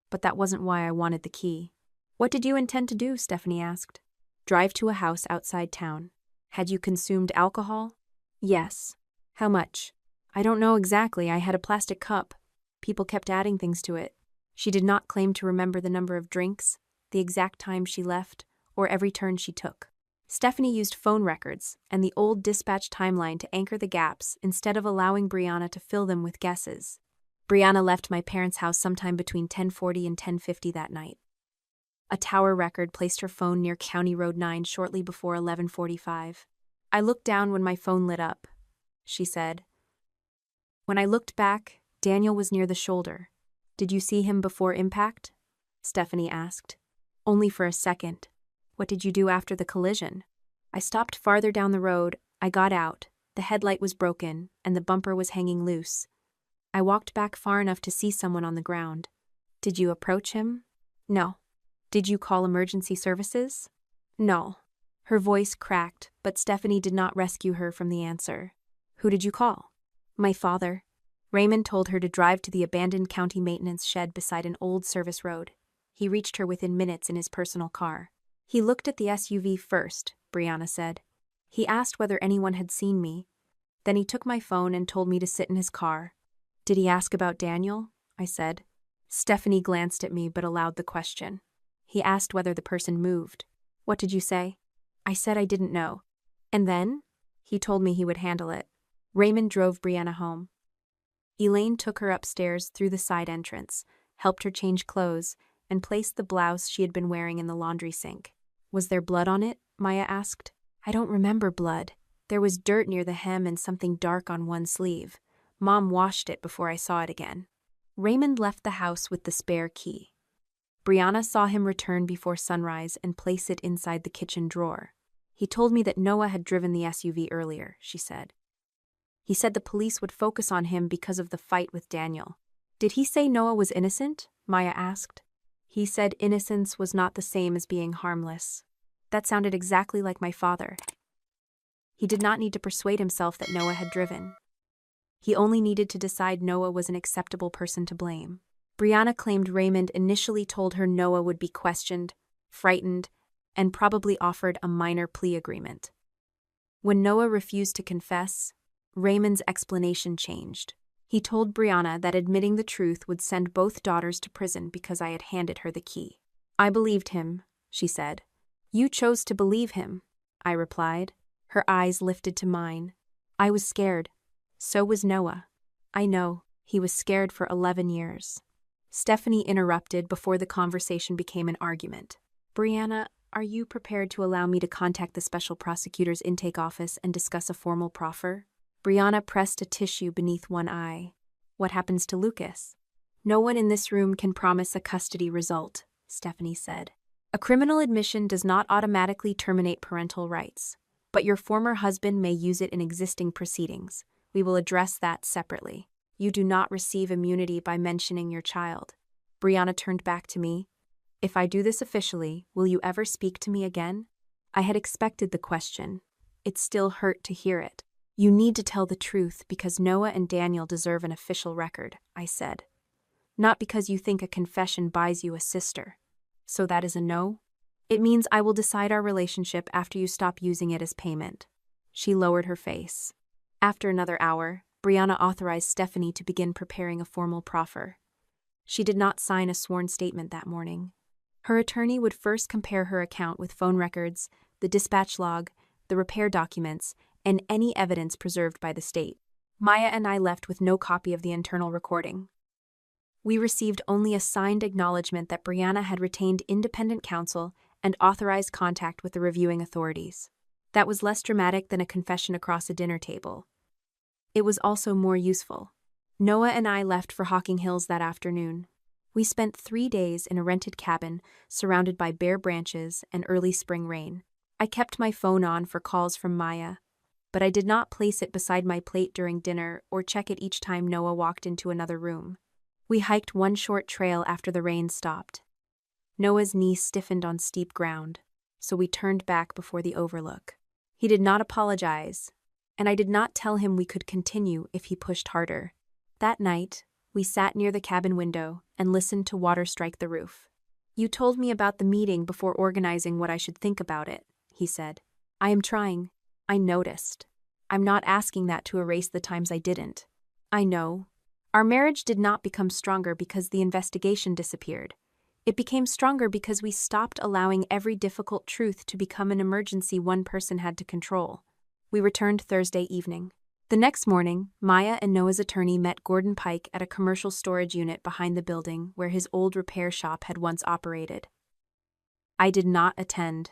but that wasn't why I wanted the key. What did you intend to do? Stephanie asked. Drive to a house outside town. Had you consumed alcohol? Yes. How much? I don't know exactly. I had a plastic cup. People kept adding things to it. She did not claim to remember the number of drinks, the exact time she left, or every turn she took. Stephanie used phone records and the old dispatch timeline to anchor the gaps instead of allowing Brianna to fill them with guesses. Brianna left my parents' house sometime between 10:40 and 10:50 that night. A tower record placed her phone near County Road 9 shortly before 11:45. I looked down when my phone lit up, she said. When I looked back, Daniel was near the shoulder. Did you see him before impact? Stephanie asked. Only for a second. What did you do after the collision? I stopped farther down the road. I got out. The headlight was broken, and the bumper was hanging loose. I walked back far enough to see someone on the ground. Did you approach him? No. Did you call emergency services? No. Her voice cracked, but Stephanie did not rescue her from the answer. Who did you call? My father. Raymond told her to drive to the abandoned county maintenance shed beside an old service road. He reached her within minutes in his personal car. He looked at the SUV first, Brianna said. He asked whether anyone had seen me. Then he took my phone and told me to sit in his car. Did he ask about Daniel? I said. Stephanie glanced at me but allowed the question. He asked whether the person moved. What did you say? I said I didn't know. And then? He told me he would handle it. Raymond drove Brianna home. Elaine took her upstairs through the side entrance, helped her change clothes, and placed the blouse she had been wearing in the laundry sink. Was there blood on it? Maya asked. I don't remember blood. There was dirt near the hem and something dark on one sleeve. Mom washed it before I saw it again. Raymond left the house with the spare key. Brianna saw him return before sunrise and place it inside the kitchen drawer. He told me that Noah had driven the SUV earlier, she said. He said the police would focus on him because of the fight with Daniel. Did he say Noah was innocent? Maya asked. He said innocence was not the same as being harmless. That sounded exactly like my father. He did not need to persuade himself that Noah had driven. He only needed to decide Noah was an acceptable person to blame. Brianna claimed Raymond initially told her Noah would be questioned, frightened, and probably offered a minor plea agreement. When Noah refused to confess, Raymond's explanation changed. He told Brianna that admitting the truth would send both daughters to prison because I had handed her the key. I believed him, she said. You chose to believe him, I replied. Her eyes lifted to mine. I was scared. So was Noah. I know, he was scared for 11 years. Stephanie interrupted before the conversation became an argument. Brianna, are you prepared to allow me to contact the special prosecutor's intake office and discuss a formal proffer? Brianna pressed a tissue beneath one eye. What happens to Lucas? No one in this room can promise a custody result, Stephanie said. A criminal admission does not automatically terminate parental rights, but your former husband may use it in existing proceedings. We will address that separately. You do not receive immunity by mentioning your child. Brianna turned back to me. If I do this officially, will you ever speak to me again? I had expected the question. It still hurt to hear it. You need to tell the truth because Noah and Daniel deserve an official record, I said. Not because you think a confession buys you a sister. So that is a no? It means I will decide our relationship after you stop using it as payment. She lowered her face. After another hour, Brianna authorized Stephanie to begin preparing a formal proffer. She did not sign a sworn statement that morning. Her attorney would first compare her account with phone records, the dispatch log, the repair documents, and any evidence preserved by the state. Maya and I left with no copy of the internal recording. We received only a signed acknowledgement that Brianna had retained independent counsel and authorized contact with the reviewing authorities. That was less dramatic than a confession across a dinner table. It was also more useful. Noah and I left for Hocking Hills that afternoon. We spent 3 days in a rented cabin surrounded by bare branches and early spring rain. I kept my phone on for calls from Maya, but I did not place it beside my plate during dinner or check it each time Noah walked into another room. We hiked one short trail after the rain stopped. Noah's knee stiffened on steep ground, so we turned back before the overlook. He did not apologize, and I did not tell him we could continue if he pushed harder. That night, We sat near the cabin window and listened to water strike the roof. "You told me about the meeting before organizing what I should think about it," he said. "I am trying. I noticed. I'm not asking that to erase the times I didn't. I know. Our marriage did not become stronger because the investigation disappeared. It became stronger because we stopped allowing every difficult truth to become an emergency one person had to control." We returned Thursday evening. The next morning, Maya and Noah's attorney met Gordon Pike at a commercial storage unit behind the building where his old repair shop had once operated. I did not attend.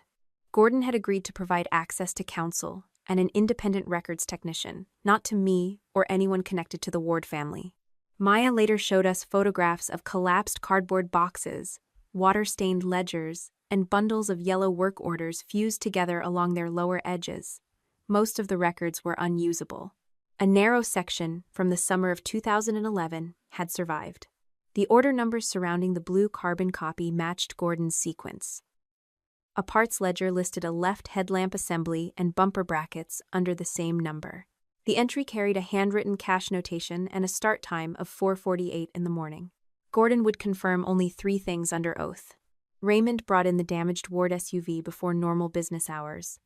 Gordon had agreed to provide access to counsel and an independent records technician, not to me or anyone connected to the Ward family. Maya later showed us photographs of collapsed cardboard boxes, water-stained ledgers, and bundles of yellow work orders fused together along their lower edges. Most of the records were unusable. A narrow section from the summer of 2011 had survived. The order numbers surrounding the blue carbon copy matched Gordon's sequence. A parts ledger listed a left headlamp assembly and bumper brackets under the same number. The entry carried a handwritten cash notation and a start time of 4:48 in the morning. Gordon would confirm only 3 things under oath. Raymond brought in the damaged Ward SUV before normal business hours.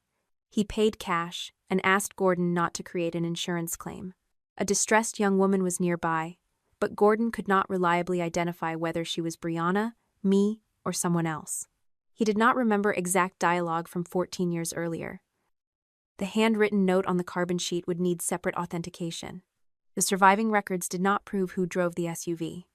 He paid cash and asked Gordon not to create an insurance claim. A distressed young woman was nearby, but Gordon could not reliably identify whether she was Brianna, me, or someone else. He did not remember exact dialogue from 14 years earlier. The handwritten note on the carbon sheet would need separate authentication. The surviving records did not prove who drove the SUV.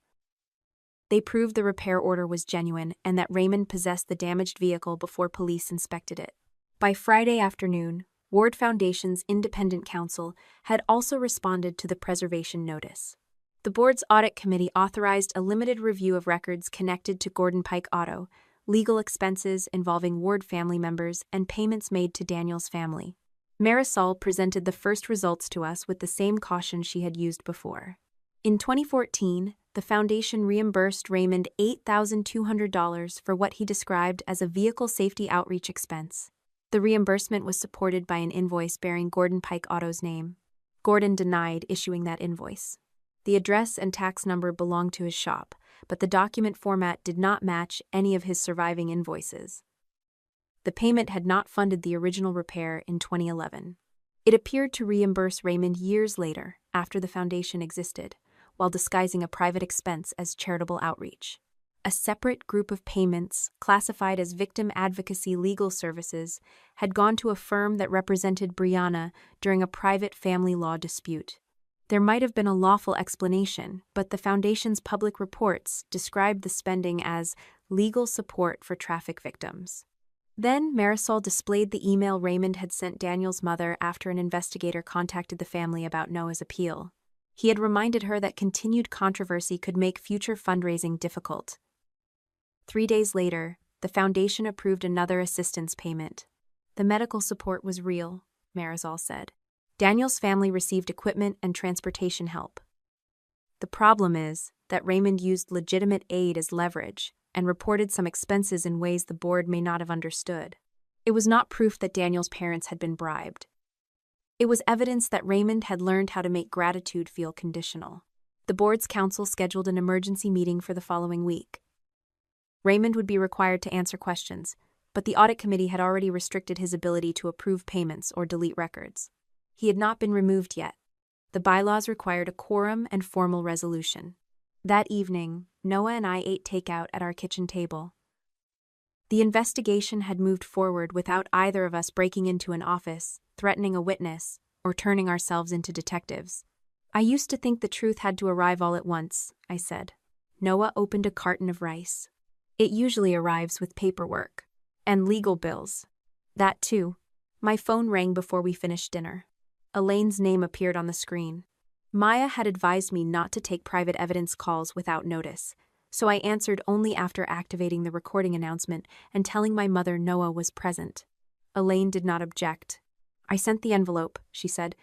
They proved the repair order was genuine and that Raymond possessed the damaged vehicle before police inspected it. By Friday afternoon, Ward Foundation's independent counsel had also responded to the preservation notice. The board's audit committee authorized a limited review of records connected to Gordon Pike Auto, legal expenses involving Ward family members, and payments made to Daniel's family. Marisol presented the first results to us with the same caution she had used before. In 2014, the foundation reimbursed Raymond $8,200 for what he described as a vehicle safety outreach expense. The reimbursement was supported by an invoice bearing Gordon Pike Auto's name. Gordon denied issuing that invoice. The address and tax number belonged to his shop, but the document format did not match any of his surviving invoices. The payment had not funded the original repair in 2011. It appeared to reimburse Raymond years later, after the foundation existed, while disguising a private expense as charitable outreach. A separate group of payments, classified as victim advocacy legal services, had gone to a firm that represented Brianna during a private family law dispute. There might have been a lawful explanation, but the foundation's public reports described the spending as legal support for traffic victims. Then Marisol displayed the email Raymond had sent Daniel's mother after an investigator contacted the family about Noah's appeal. He had reminded her that continued controversy could make future fundraising difficult. 3 days later, the foundation approved another assistance payment. The medical support was real, Marisol said. Daniel's family received equipment and transportation help. The problem is that Raymond used legitimate aid as leverage and reported some expenses in ways the board may not have understood. It was not proof that Daniel's parents had been bribed. It was evidence that Raymond had learned how to make gratitude feel conditional. The board's counsel scheduled an emergency meeting for the following week. Raymond would be required to answer questions, but the audit committee had already restricted his ability to approve payments or delete records. He had not been removed yet. The bylaws required a quorum and formal resolution. That evening, Noah and I ate takeout at our kitchen table. The investigation had moved forward without either of us breaking into an office, threatening a witness, or turning ourselves into detectives. "I used to think the truth had to arrive all at once," I said. Noah opened a carton of rice. "It usually arrives with paperwork. And legal bills. That too." My phone rang before we finished dinner. Elaine's name appeared on the screen. Maya had advised me not to take private evidence calls without notice, so I answered only after activating the recording announcement and telling my mother Noah was present. Elaine did not object. "I sent the envelope," she said.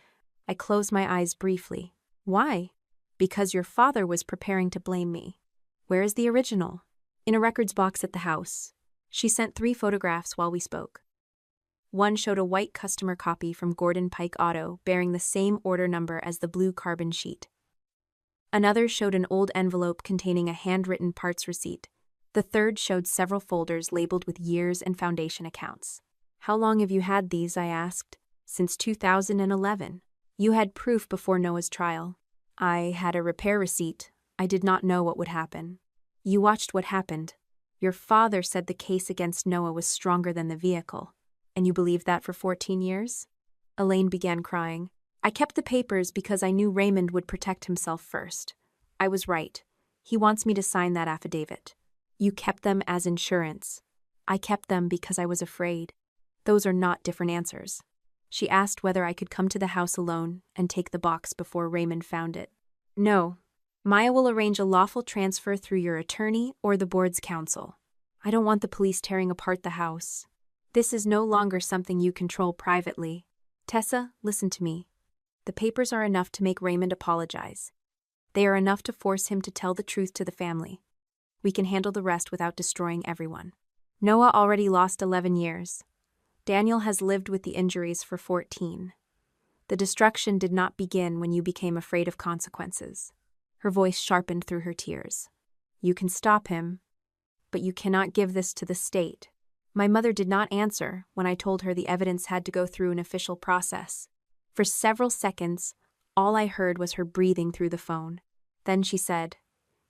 I closed my eyes briefly. "Why?" "Because your father was preparing to blame me." "Where is the original?" "In a records box at the house." She sent 3 photographs while we spoke. One showed a white customer copy from Gordon Pike Auto bearing the same order number as the blue carbon sheet. Another showed an old envelope containing a handwritten parts receipt. The third showed several folders labeled with years and foundation accounts. "How long have you had these?" I asked. "Since 2011. You had proof before Noah's trial." "I had a repair receipt. I did not know what would happen." "You watched what happened. Your father said the case against Noah was stronger than the vehicle. And you believed that for 14 years? Elaine began crying. "I kept the papers because I knew Raymond would protect himself first. I was right. He wants me to sign that affidavit." "You kept them as insurance." "I kept them because I was afraid." "Those are not different answers." She asked whether I could come to the house alone and take the box before Raymond found it. "No. Maya will arrange a lawful transfer through your attorney or the board's counsel. I don't want the police tearing apart the house. This is no longer something you control privately. Tessa, listen to me. The papers are enough to make Raymond apologize. They are enough to force him to tell the truth to the family. We can handle the rest without destroying everyone. Noah already lost 11 years. Daniel has lived with the injuries for 14. The destruction did not begin when you became afraid of consequences." Her voice sharpened through her tears. "You can stop him, but you cannot give this to the state." My mother did not answer when I told her the evidence had to go through an official process. For several seconds, all I heard was her breathing through the phone. Then she said,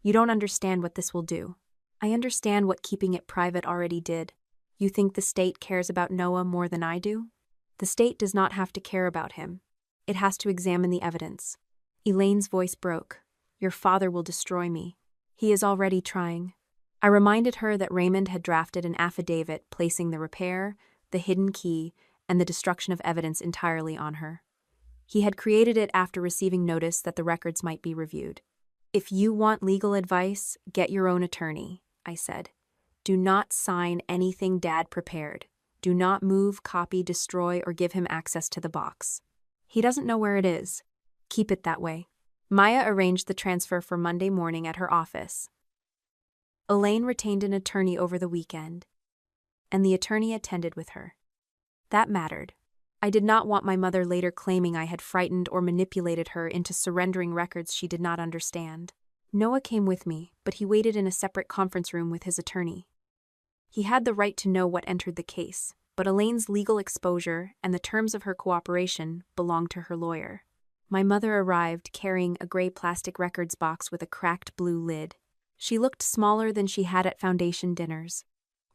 "You don't understand what this will do." "I understand what keeping it private already did. You think the state cares about Noah more than I do?" "The state does not have to care about him. It has to examine the evidence." Elaine's voice broke. "Your father will destroy me. He is already trying." I reminded her that Raymond had drafted an affidavit placing the repair, the hidden key, and the destruction of evidence entirely on her. He had created it after receiving notice that the records might be reviewed. "If you want legal advice, get your own attorney," I said. "Do not sign anything Dad prepared. Do not move, copy, destroy, or give him access to the box. He doesn't know where it is. Keep it that way." Maya arranged the transfer for Monday morning at her office. Elaine retained an attorney over the weekend, and the attorney attended with her. That mattered. I did not want my mother later claiming I had frightened or manipulated her into surrendering records she did not understand. Noah came with me, but he waited in a separate conference room with his attorney. He had the right to know what entered the case, but Elaine's legal exposure and the terms of her cooperation belonged to her lawyer. My mother arrived carrying a gray plastic records box with a cracked blue lid. She looked smaller than she had at foundation dinners,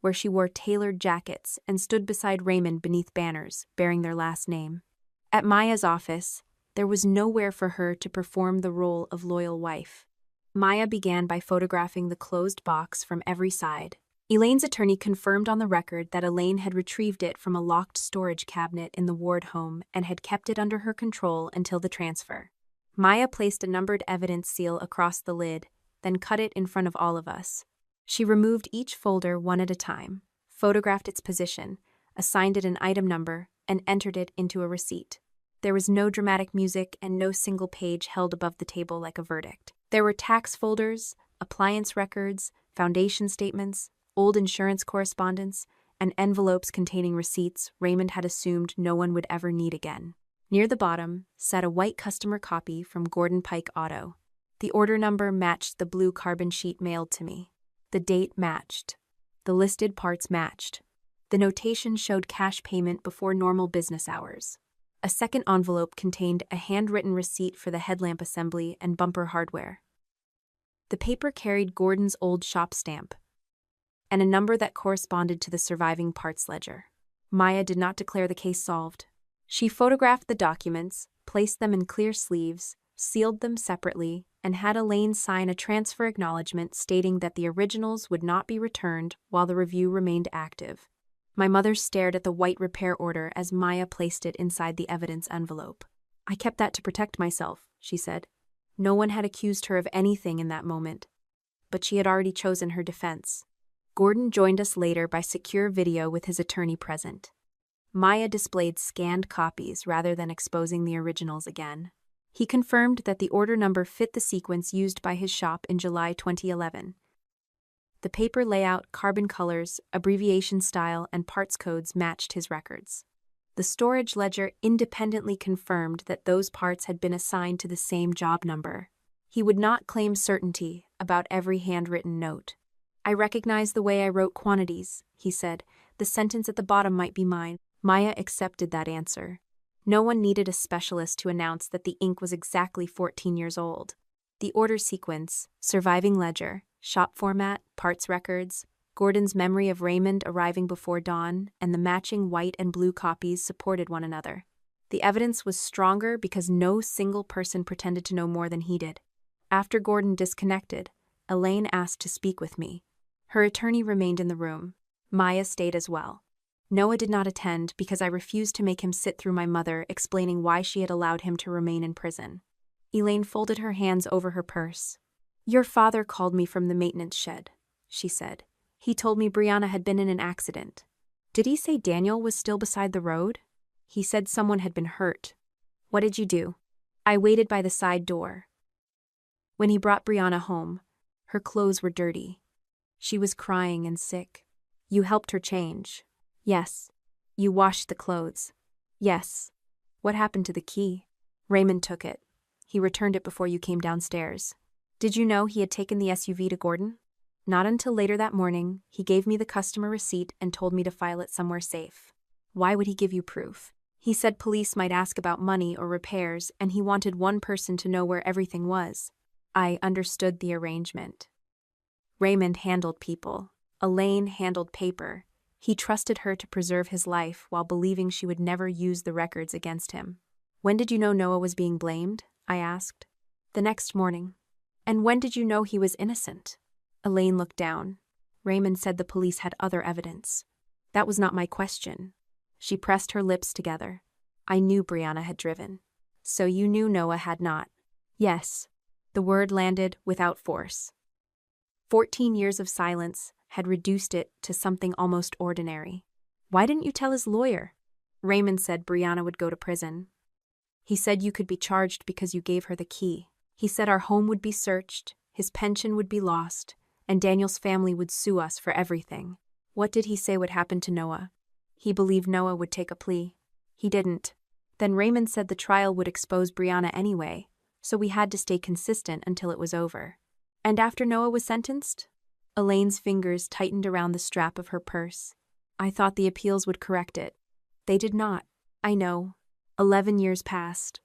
where she wore tailored jackets and stood beside Raymond beneath banners bearing their last name. At Maya's office, there was nowhere for her to perform the role of loyal wife. Maya began by photographing the closed box from every side. Elaine's attorney confirmed on the record that Elaine had retrieved it from a locked storage cabinet in the Ward home and had kept it under her control until the transfer. Maya placed a numbered evidence seal across the lid, then cut it in front of all of us. She removed each folder one at a time, photographed its position, assigned it an item number, and entered it into a receipt. There was no dramatic music and no single page held above the table like a verdict. There were tax folders, appliance records, foundation statements, old insurance correspondence, and envelopes containing receipts Raymond had assumed no one would ever need again. Near the bottom sat a white customer copy from Gordon Pike Auto. The order number matched the blue carbon sheet mailed to me. The date matched. The listed parts matched. The notation showed cash payment before normal business hours. A second envelope contained a handwritten receipt for the headlamp assembly and bumper hardware. The paper carried Gordon's old shop stamp and a number that corresponded to the surviving parts ledger. Maya did not declare the case solved. She photographed the documents, placed them in clear sleeves, sealed them separately, and had Elaine sign a transfer acknowledgement stating that the originals would not be returned while the review remained active. My mother stared at the white repair order as Maya placed it inside the evidence envelope. "I kept that to protect myself," she said. No one had accused her of anything in that moment, but she had already chosen her defense. Gordon joined us later by secure video with his attorney present. Maya displayed scanned copies rather than exposing the originals again. He confirmed that the order number fit the sequence used by his shop in July 2011. The paper layout, carbon colors, abbreviation style, and parts codes matched his records. The storage ledger independently confirmed that those parts had been assigned to the same job number. He would not claim certainty about every handwritten note. "I recognize the way I wrote quantities," he said. "The sentence at the bottom might be mine." Maya accepted that answer. No one needed a specialist to announce that the ink was exactly 14 years old. The order sequence, surviving ledger, shop format, parts records, Gordon's memory of Raymond arriving before dawn, and the matching white and blue copies supported one another. The evidence was stronger because no single person pretended to know more than he did. After Gordon disconnected, Elaine asked to speak with me. Her attorney remained in the room. Maya stayed as well. Noah did not attend because I refused to make him sit through my mother explaining why she had allowed him to remain in prison. Elaine folded her hands over her purse. "Your father called me from the maintenance shed," she said. "He told me Brianna had been in an accident." "Did he say Daniel was still beside the road?" "He said someone had been hurt." "What did you do?" "I waited by the side door." When he brought Brianna home, her clothes were dirty. She was crying and sick. "You helped her change." "Yes." "You washed the clothes." "Yes." "What happened to the key?" "Raymond took it. He returned it before you came downstairs." "Did you know he had taken the SUV to Gordon?" "Not until later that morning. He gave me the customer receipt and told me to file it somewhere safe." "Why would he give you proof?" "He said police might ask about money or repairs, and he wanted one person to know where everything was." I understood the arrangement. Raymond handled people. Elaine handled paper. He trusted her to preserve his life while believing she would never use the records against him. "When did you know Noah was being blamed?" I asked. "The next morning." "And when did you know he was innocent?" Elaine looked down. "Raymond said the police had other evidence." "That was not my question." She pressed her lips together. "I knew Brianna had driven." "So you knew Noah had not?" "Yes." The word landed without force. 14 years of silence had reduced it to something almost ordinary. "Why didn't you tell his lawyer?" "Raymond said Brianna would go to prison. He said you could be charged because you gave her the key. He said our home would be searched, his pension would be lost, and Daniel's family would sue us for everything." "What did he say would happen to Noah?" "He believed Noah would take a plea." "He didn't." "Then Raymond said the trial would expose Brianna anyway, so we had to stay consistent until it was over." "And after Noah was sentenced?" Elaine's fingers tightened around the strap of her purse. "I thought the appeals would correct it." "They did not." "I know. 11 years passed."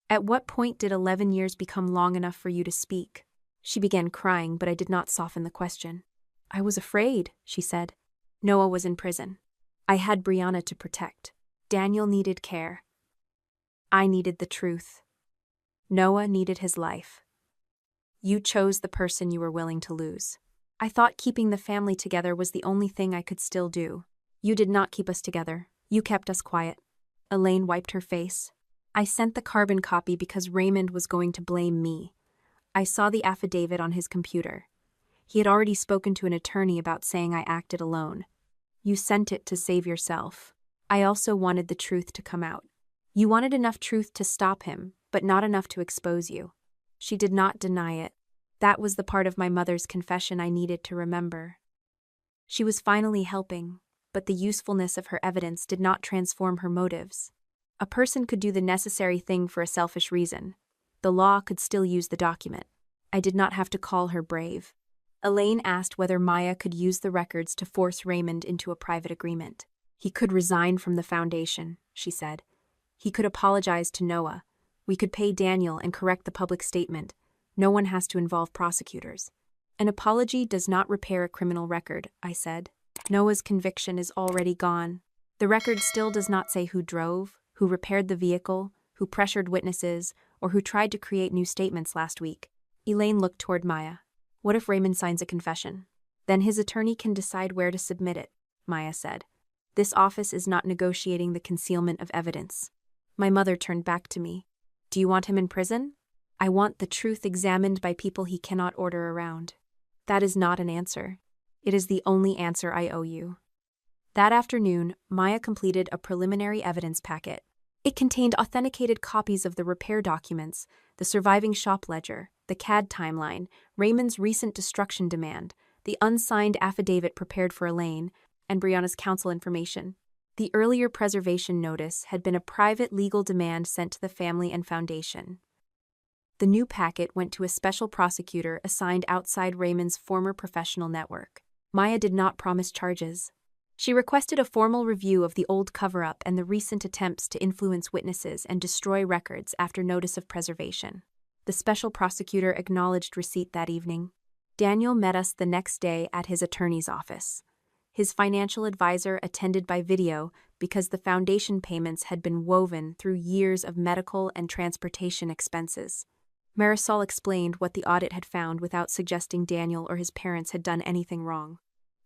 "At what point did 11 years become long enough for you to speak?" She began crying, but I did not soften the question. "I was afraid," she said. "Noah was in prison. I had Brianna to protect. Daniel needed care. I needed the truth. Noah needed his life. You chose the person you were willing to lose. I thought keeping the family together was the only thing I could still do. You did not keep us together. You kept us quiet." Elaine wiped her face. "I sent the carbon copy because Raymond was going to blame me. I saw the affidavit on his computer. He had already spoken to an attorney about saying I acted alone. You sent it to save yourself. I also wanted the truth to come out. You wanted enough truth to stop him, but not enough to expose you." She did not deny it. That was the part of my mother's confession I needed to remember. She was finally helping, but the usefulness of her evidence did not transform her motives. A person could do the necessary thing for a selfish reason. The law could still use the document. I did not have to call her brave. Elaine asked whether Maya could use the records to force Raymond into a private agreement. "He could resign from the foundation," she said. "He could apologize to Noah. We could pay Daniel and correct the public statement. No one has to involve prosecutors." "An apology does not repair a criminal record," I said. "Noah's conviction is already gone. The record still does not say who drove, who repaired the vehicle, who pressured witnesses, or who tried to create new statements last week." Elaine looked toward Maya. "What if Raymond signs a confession?" "Then his attorney can decide where to submit it," Maya said. "This office is not negotiating the concealment of evidence." My mother turned back to me. "Do you want him in prison?" "I want the truth examined by people he cannot order around." "That is not an answer. It is the only answer I owe you." That afternoon, Maya completed a preliminary evidence packet. It contained authenticated copies of the repair documents, the surviving shop ledger, the CAD timeline, Raymond's recent destruction demand, the unsigned affidavit prepared for Elaine, and Brianna's counsel information. The earlier preservation notice had been a private legal demand sent to the family and foundation. The new packet went to a special prosecutor assigned outside Raymond's former professional network. Maya did not promise charges. She requested a formal review of the old cover-up and the recent attempts to influence witnesses and destroy records after notice of preservation. The special prosecutor acknowledged receipt that evening. Daniel met us the next day at his attorney's office. His financial advisor attended by video because the foundation payments had been woven through years of medical and transportation expenses. Marisol explained what the audit had found without suggesting Daniel or his parents had done anything wrong.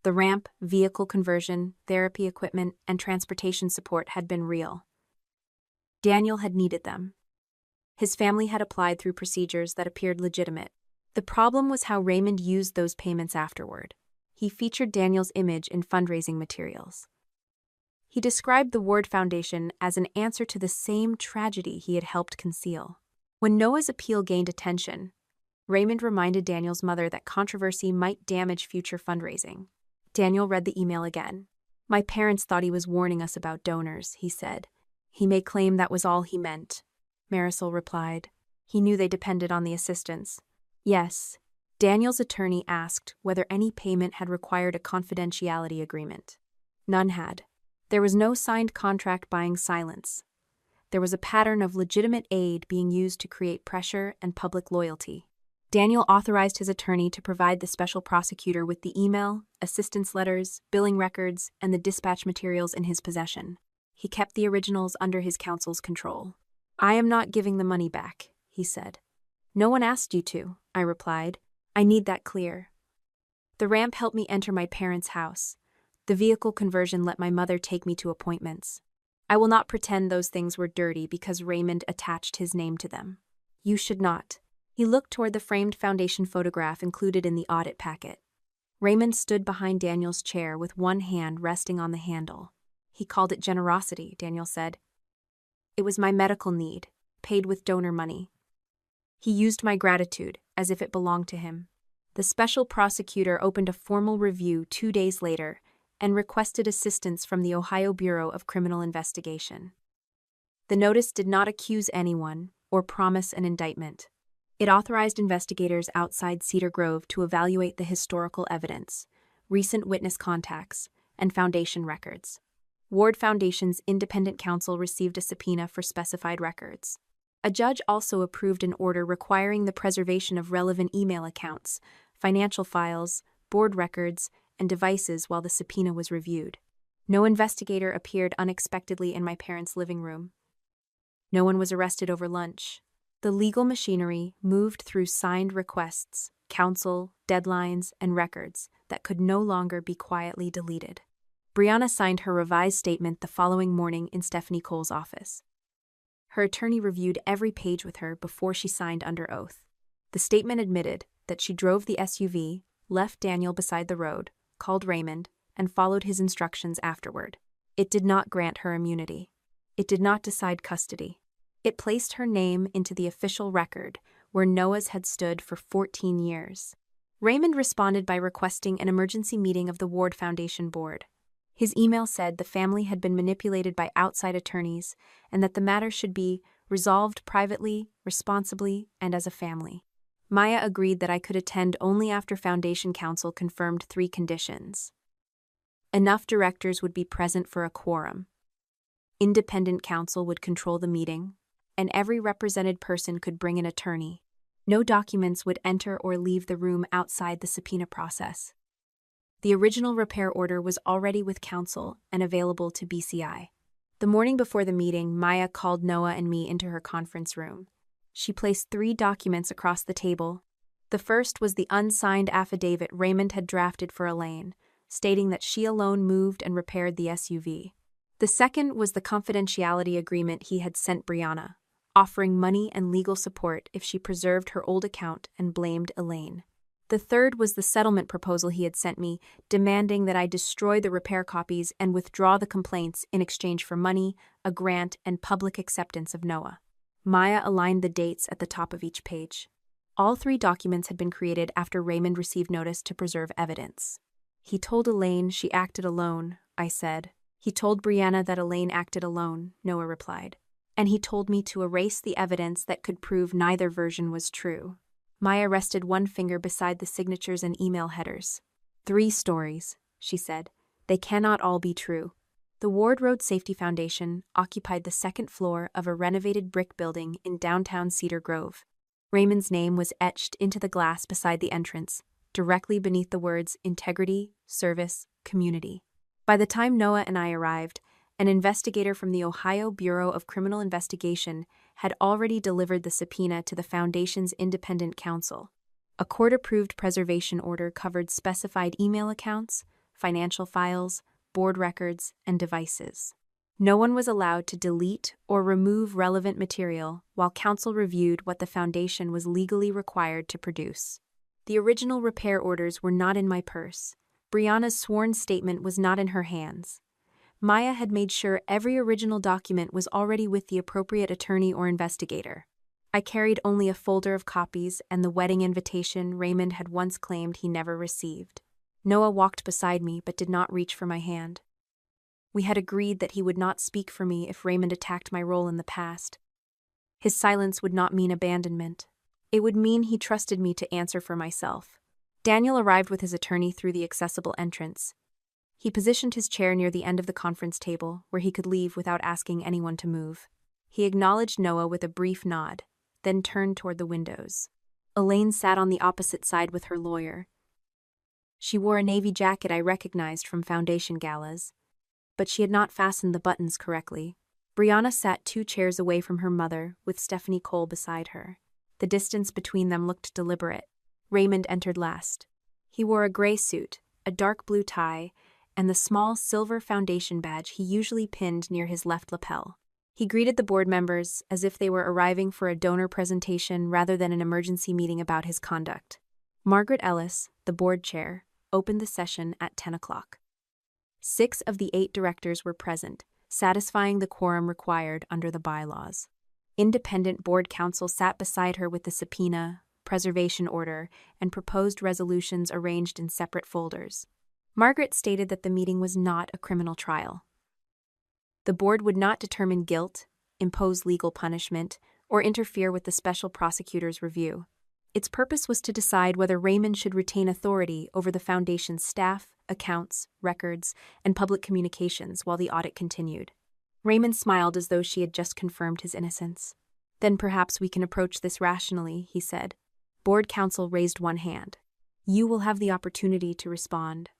The ramp, vehicle conversion, therapy equipment, and transportation support had been real. Daniel had needed them. His family had applied through procedures that appeared legitimate. The problem was how Raymond used those payments afterward. He featured Daniel's image in fundraising materials. He described the Ward Foundation as an answer to the same tragedy he had helped conceal. When Noah's appeal gained attention, Raymond reminded Daniel's mother that controversy might damage future fundraising. Daniel read the email again. "My parents thought he was warning us about donors," he said. "He may claim that was all he meant," Marisol replied. "He knew they depended on the assistance." Yes. Daniel's attorney asked whether any payment had required a confidentiality agreement. None had. There was no signed contract buying silence. There was a pattern of legitimate aid being used to create pressure and public loyalty. Daniel authorized his attorney to provide the special prosecutor with the email, assistance letters, billing records, and the dispatch materials in his possession. He kept the originals under his counsel's control. "I am not giving the money back," he said. "No one asked you to," I replied. "I need that clear." The ramp helped me enter my parents' house. The vehicle conversion let my mother take me to appointments. I will not pretend those things were dirty because Raymond attached his name to them. You should not. He looked toward the framed foundation photograph included in the audit packet. Raymond stood behind Daniel's chair with one hand resting on the handle. "He called it generosity," Daniel said. "It was my medical need, paid with donor money. He used my gratitude as if it belonged to him." The special prosecutor opened a formal review 2 days later and requested assistance from the Ohio Bureau of Criminal Investigation. The notice did not accuse anyone or promise an indictment. It authorized investigators outside Cedar Grove to evaluate the historical evidence, recent witness contacts, and foundation records. Ward Foundation's independent counsel received a subpoena for specified records. A judge also approved an order requiring the preservation of relevant email accounts, financial files, board records, and devices while the subpoena was reviewed. No investigator appeared unexpectedly in my parents' living room. No one was arrested over lunch. The legal machinery moved through signed requests, counsel, deadlines, and records that could no longer be quietly deleted. Brianna signed her revised statement the following morning in Stephanie Cole's office. Her attorney reviewed every page with her before she signed under oath. The statement admitted that she drove the SUV, left Daniel beside the road, called Raymond, and followed his instructions afterward. It did not grant her immunity. It did not decide custody. It placed her name into the official record, where Noah's had stood for 14 years. Raymond responded by requesting an emergency meeting of the Ward Foundation board. His email said the family had been manipulated by outside attorneys and that the matter should be resolved privately, responsibly, and as a family. Maya agreed that I could attend only after Foundation Council confirmed 3 conditions. Enough directors would be present for a quorum. Independent counsel would control the meeting, and every represented person could bring an attorney. No documents would enter or leave the room outside the subpoena process. The original repair order was already with counsel and available to BCI. The morning before the meeting, Maya called Noah and me into her conference room. She placed 3 documents across the table. The first was the unsigned affidavit Raymond had drafted for Elaine, stating that she alone moved and repaired the SUV. The second was the confidentiality agreement he had sent Brianna, offering money and legal support if she preserved her old account and blamed Elaine. The third was the settlement proposal he had sent me, demanding that I destroy the repair copies and withdraw the complaints in exchange for money, a grant, and public acceptance of Noah. Maya aligned the dates at the top of each page. All 3 documents had been created after Raymond received notice to preserve evidence. "He told Elaine she acted alone," I said. "He told Brianna that Elaine acted alone," Noah replied. and he told me to erase the evidence that could prove neither version was true. Maya rested one finger beside the signatures and email headers. 3 stories, she said. They cannot all be true. The Ward Road Safety Foundation occupied the 2nd floor of a renovated brick building in downtown Cedar Grove. Raymond's name was etched into the glass beside the entrance, directly beneath the words integrity, service, community. By the time Noah and I arrived, an investigator from the Ohio Bureau of Criminal Investigation had already delivered the subpoena to the Foundation's independent counsel. A court-approved preservation order covered specified email accounts, financial files, board records, and devices. No one was allowed to delete or remove relevant material while counsel reviewed what the Foundation was legally required to produce. The original repair orders were not in my purse. Brianna's sworn statement was not in her hands. Maya had made sure every original document was already with the appropriate attorney or investigator. I carried only a folder of copies and the wedding invitation Raymond had once claimed he never received. Noah walked beside me but did not reach for my hand. We had agreed that he would not speak for me if Raymond attacked my role in the past. His silence would not mean abandonment. It would mean he trusted me to answer for myself. Daniel arrived with his attorney through the accessible entrance. He positioned his chair near the end of the conference table, where he could leave without asking anyone to move. He acknowledged Noah with a brief nod, then turned toward the windows. Elaine sat on the opposite side with her lawyer. She wore a navy jacket I recognized from Foundation galas, but she had not fastened the buttons correctly. Brianna sat 2 chairs away from her mother, with Stephanie Cole beside her. The distance between them looked deliberate. Raymond entered last. He wore a gray suit, a dark blue tie, and the small silver Foundation badge he usually pinned near his left lapel. He greeted the board members as if they were arriving for a donor presentation rather than an emergency meeting about his conduct. Margaret Ellis, the board chair, opened the session at 10 o'clock. 6 of the 8 directors were present, satisfying the quorum required under the bylaws. Independent board counsel sat beside her with the subpoena, preservation order, and proposed resolutions arranged in separate folders. Margaret stated that the meeting was not a criminal trial. The board would not determine guilt, impose legal punishment, or interfere with the special prosecutor's review. Its purpose was to decide whether Raymond should retain authority over the Foundation's staff, accounts, records, and public communications while the audit continued. Raymond smiled as though she had just confirmed his innocence. "Then perhaps we can approach this rationally," he said. Board counsel raised one hand. "You will have the opportunity to respond.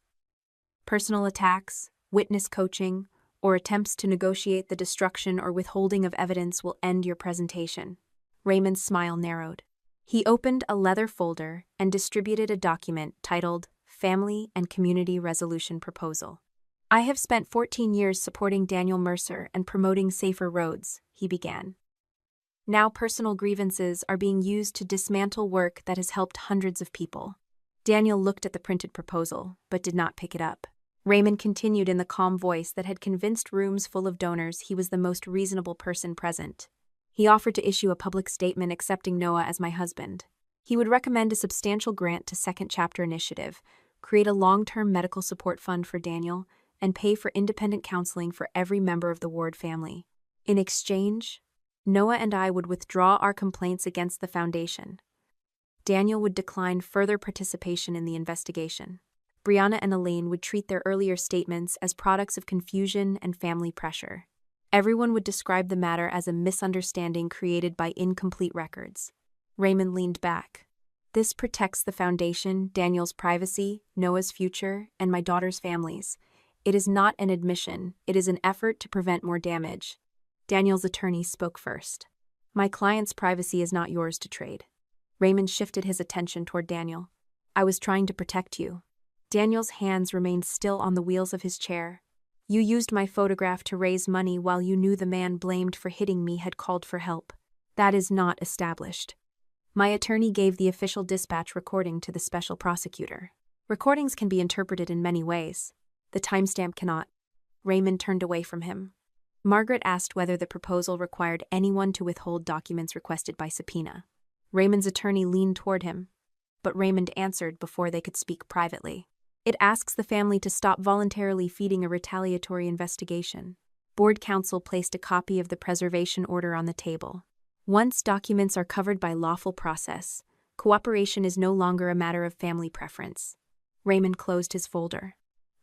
Personal attacks, witness coaching, or attempts to negotiate the destruction or withholding of evidence will end your presentation." Raymond's smile narrowed. He opened a leather folder and distributed a document titled Family and Community Resolution Proposal. "I have spent 14 years supporting Daniel Mercer and promoting safer roads," he began. "Now personal grievances are being used to dismantle work that has helped hundreds of people." Daniel looked at the printed proposal, but did not pick it up. Raymond continued in the calm voice that had convinced rooms full of donors he was the most reasonable person present. He offered to issue a public statement accepting Noah as my husband. He would recommend a substantial grant to Second Chapter Initiative, create a long-term medical support fund for Daniel, and pay for independent counseling for every member of the Ward family. In exchange, Noah and I would withdraw our complaints against the Foundation. Daniel would decline further participation in the investigation. Brianna and Elaine would treat their earlier statements as products of confusion and family pressure. Everyone would describe the matter as a misunderstanding created by incomplete records. Raymond leaned back. "This protects the Foundation, Daniel's privacy, Noah's future, and my daughter's families. It is not an admission, it is an effort to prevent more damage." Daniel's attorney spoke first. "My client's privacy is not yours to trade." Raymond shifted his attention toward Daniel. "I was trying to protect you." Daniel's hands remained still on the wheels of his chair. "You used my photograph to raise money while you knew the man blamed for hitting me had called for help. That is not established." My attorney gave the official dispatch recording to the special prosecutor. Recordings can be interpreted in many ways. The timestamp cannot. Raymond turned away from him. Margaret asked whether the proposal required anyone to withhold documents requested by subpoena. Raymond's attorney leaned toward him, but Raymond answered before they could speak privately. "It asks the family to stop voluntarily feeding a retaliatory investigation." Board counsel placed a copy of the preservation order on the table. Once documents are covered by lawful process, cooperation is no longer a matter of family preference. Raymond closed his folder.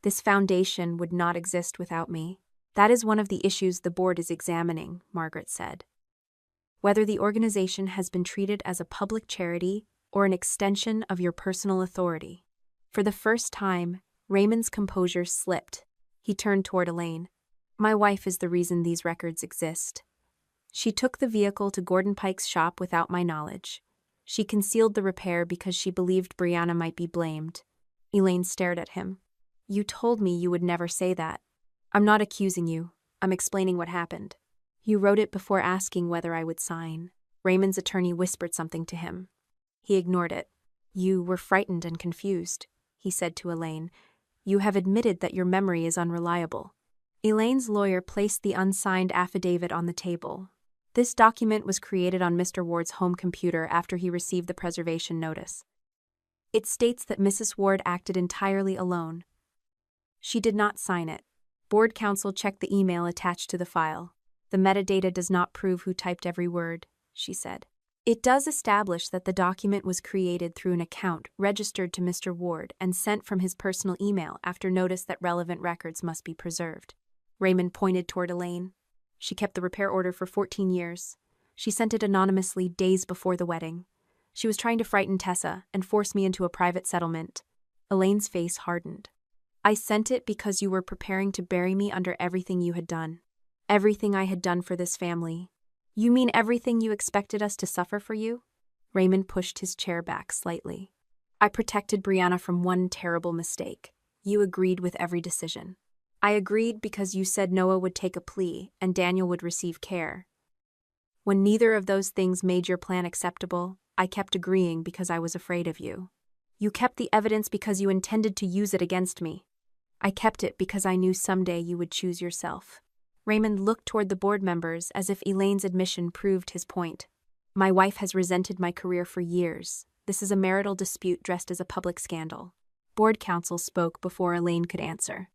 This foundation would not exist without me. That is one of the issues the board is examining, Margaret said. Whether the organization has been treated as a public charity or an extension of your personal authority. For the first time, Raymond's composure slipped. He turned toward Elaine. My wife is the reason these records exist. She took the vehicle to Gordon Pike's shop without my knowledge. She concealed the repair because she believed Brianna might be blamed. Elaine stared at him. You told me you would never say that. I'm not accusing you. I'm explaining what happened. You wrote it before asking whether I would sign. Raymond's attorney whispered something to him. He ignored it. You were frightened and confused, he said to Elaine. You have admitted that your memory is unreliable. Elaine's lawyer placed the unsigned affidavit on the table. This document was created on Mr. Ward's home computer after he received the preservation notice. It states that Mrs. Ward acted entirely alone. She did not sign it. Board counsel checked the email attached to the file. The metadata does not prove who typed every word, she said. It does establish that the document was created through an account registered to Mr. Ward and sent from his personal email after notice that relevant records must be preserved. Raymond pointed toward Elaine. She kept the repair order for 14 years. She sent it anonymously days before the wedding. She was trying to frighten Tessa and force me into a private settlement. Elaine's face hardened. I sent it because you were preparing to bury me under everything you had done. Everything I had done for this family. You mean everything you expected us to suffer for you? Raymond pushed his chair back slightly. I protected Brianna from one terrible mistake. You agreed with every decision. I agreed because you said Noah would take a plea and Daniel would receive care. When neither of those things made your plan acceptable, I kept agreeing because I was afraid of you. You kept the evidence because you intended to use it against me. I kept it because I knew someday you would choose yourself. Raymond looked toward the board members as if Elaine's admission proved his point. My wife has resented my career for years. This is a marital dispute dressed as a public scandal. Board counsel spoke before Elaine could answer.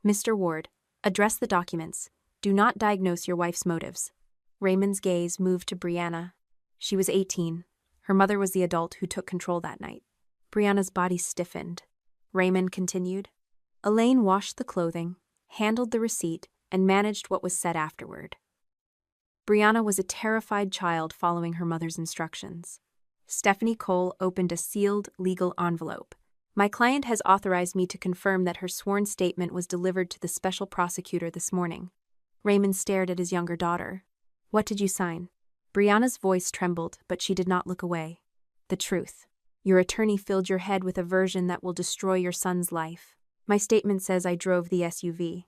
Mr. Ward, address the documents. Do not diagnose your wife's motives. Raymond's gaze moved to Brianna. She was 18. Her mother was the adult who took control that night. Brianna's body stiffened. Raymond continued. Elaine washed the clothing, handled the receipt, and managed what was said afterward. Brianna was a terrified child following her mother's instructions. Stephanie Cole opened a sealed legal envelope. My client has authorized me to confirm that her sworn statement was delivered to the special prosecutor this morning. Raymond stared at his younger daughter. What did you sign? Brianna's voice trembled, but she did not look away. The truth. Your attorney filled your head with a version that will destroy your son's life. My statement says I drove the SUV.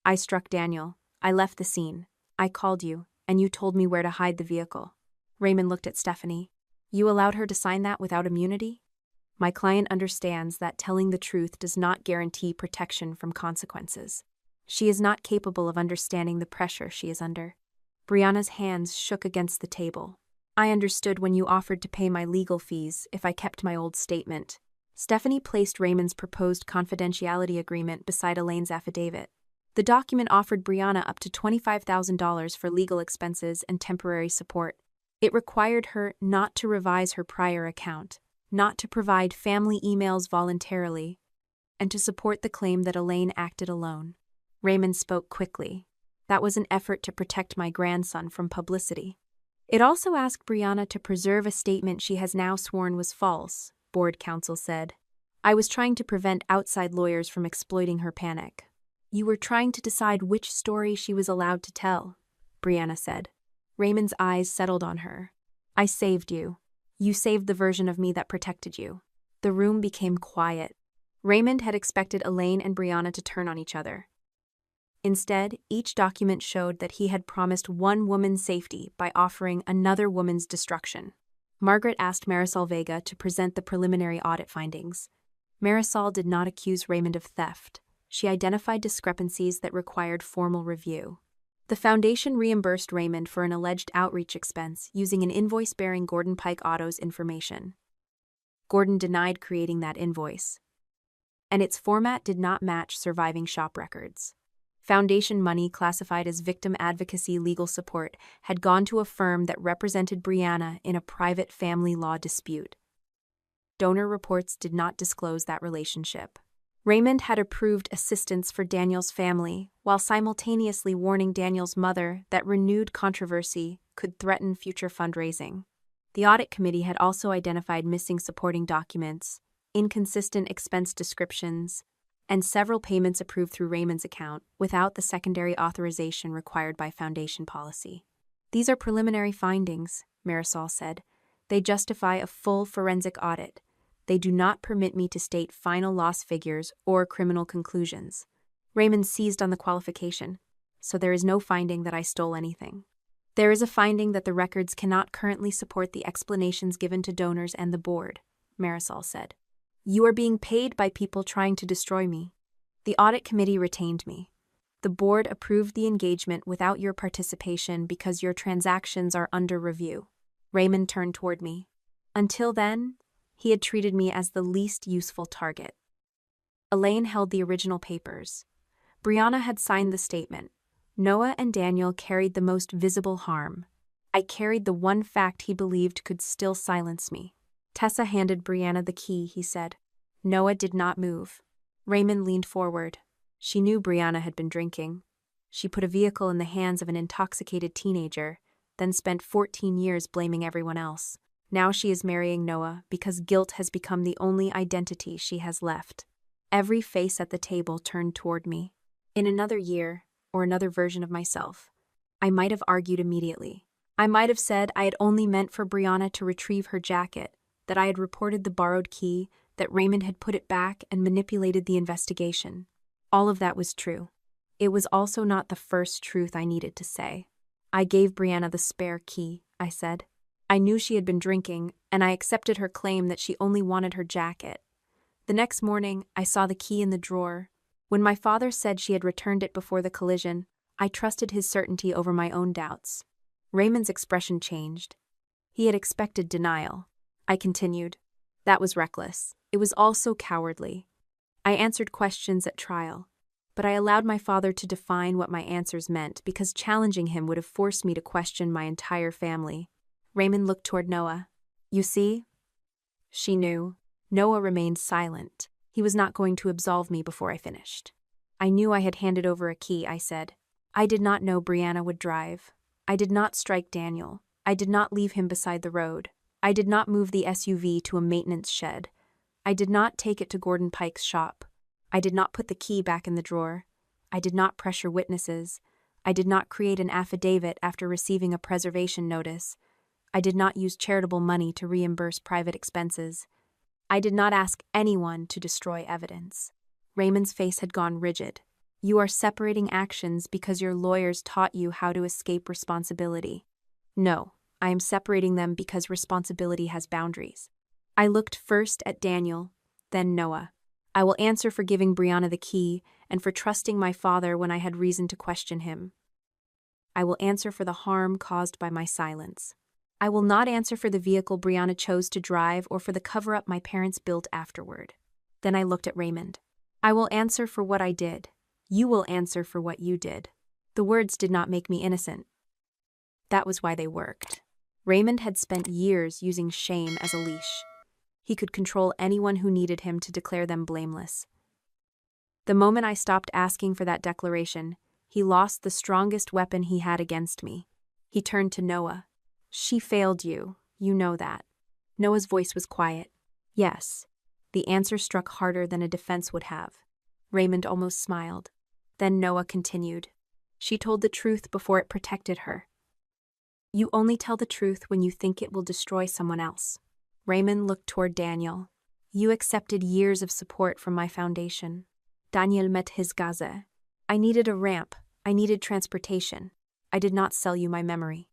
I struck Daniel. I left the scene. I called you, and you told me where to hide the vehicle. Raymond looked at Stephanie. You allowed her to sign that without immunity? My client understands that telling the truth does not guarantee protection from consequences. She is not capable of understanding the pressure she is under. Brianna's hands shook against the table. I understood when you offered to pay my legal fees if I kept my old statement. Stephanie placed Raymond's proposed confidentiality agreement beside Elaine's affidavit. The document offered Brianna up to $25,000 for legal expenses and temporary support. It required her not to revise her prior account, not to provide family emails voluntarily, and to support the claim that Elaine acted alone. Raymond spoke quickly. That was an effort to protect my grandson from publicity. It also asked Brianna to preserve a statement she has now sworn was false, board counsel said. I was trying to prevent outside lawyers from exploiting her panic. You were trying to decide which story she was allowed to tell, Brianna said. Raymond's eyes settled on her. I saved you. You saved the version of me that protected you. The room became quiet. Raymond had expected Elaine and Brianna to turn on each other. Instead, each document showed that he had promised one woman's safety by offering another woman's destruction. Margaret asked Marisol Vega to present the preliminary audit findings. Marisol did not accuse Raymond of theft. She identified discrepancies that required formal review. The foundation reimbursed Raymond for an alleged outreach expense using an invoice bearing Gordon Pike Auto's information. Gordon denied creating that invoice, and its format did not match surviving shop records. Foundation money, classified as victim advocacy legal support, had gone to a firm that represented Brianna in a private family law dispute. Donor reports did not disclose that relationship. Raymond had approved assistance for Daniel's family, while simultaneously warning Daniel's mother that renewed controversy could threaten future fundraising. The audit committee had also identified missing supporting documents, inconsistent expense descriptions, and several payments approved through Raymond's account without the secondary authorization required by Foundation policy. "These are preliminary findings," Marisol said. "They justify a full forensic audit. They do not permit me to state final loss figures or criminal conclusions." Raymond seized on the qualification. "So there is no finding that I stole anything." "There is a finding that the records cannot currently support the explanations given to donors and the board," Marisol said. "You are being paid by people trying to destroy me." "The audit committee retained me. The board approved the engagement without your participation because your transactions are under review." Raymond turned toward me. Until then, he had treated me as the least useful target. Elaine held the original papers. Brianna had signed the statement. Noah and Daniel carried the most visible harm. I carried the one fact he believed could still silence me. Tessa handed Brianna the key, he said. Noah did not move. Raymond leaned forward. She knew Brianna had been drinking. She put a vehicle in the hands of an intoxicated teenager, then spent 14 years blaming everyone else. Now she is marrying Noah because guilt has become the only identity she has left. Every face at the table turned toward me. In another year, or another version of myself, I might have argued immediately. I might have said I had only meant for Brianna to retrieve her jacket, that I had reported the borrowed key, that Raymond had put it back and manipulated the investigation. All of that was true. It was also not the first truth I needed to say. "I gave Brianna the spare key," I said. I knew she had been drinking, and I accepted her claim that she only wanted her jacket. The next morning, I saw the key in the drawer. When my father said she had returned it before the collision, I trusted his certainty over my own doubts. Raymond's expression changed. He had expected denial. I continued. "That was reckless. It was also cowardly. I answered questions at trial, but I allowed my father to define what my answers meant because challenging him would have forced me to question my entire family." Raymond looked toward Noah. "You see?" She knew. Noah remained silent. He was not going to absolve me before I finished. "I knew I had handed over a key," I said. "I did not know Brianna would drive. I did not strike Daniel. I did not leave him beside the road. I did not move the SUV to a maintenance shed. I did not take it to Gordon Pike's shop. I did not put the key back in the drawer. I did not pressure witnesses. I did not create an affidavit after receiving a preservation notice. I did not use charitable money to reimburse private expenses. I did not ask anyone to destroy evidence." Raymond's face had gone rigid. "You are separating actions because your lawyers taught you how to escape responsibility." "No, I am separating them because responsibility has boundaries." I looked first at Daniel, then Noah. "I will answer for giving Brianna the key and for trusting my father when I had reason to question him. I will answer for the harm caused by my silence. I will not answer for the vehicle Brianna chose to drive or for the cover-up my parents built afterward." Then I looked at Raymond. "I will answer for what I did. You will answer for what you did." The words did not make me innocent. That was why they worked. Raymond had spent years using shame as a leash. He could control anyone who needed him to declare them blameless. The moment I stopped asking for that declaration, he lost the strongest weapon he had against me. He turned to Noah. "She failed you. You know that." Noah's voice was quiet. "Yes." The answer struck harder than a defense would have. Raymond almost smiled. Then Noah continued. "She told the truth before it protected her. You only tell the truth when you think it will destroy someone else." Raymond looked toward Daniel. "You accepted years of support from my foundation." Daniel met his gaze. "I needed a ramp. I needed transportation. I did not sell you my memory."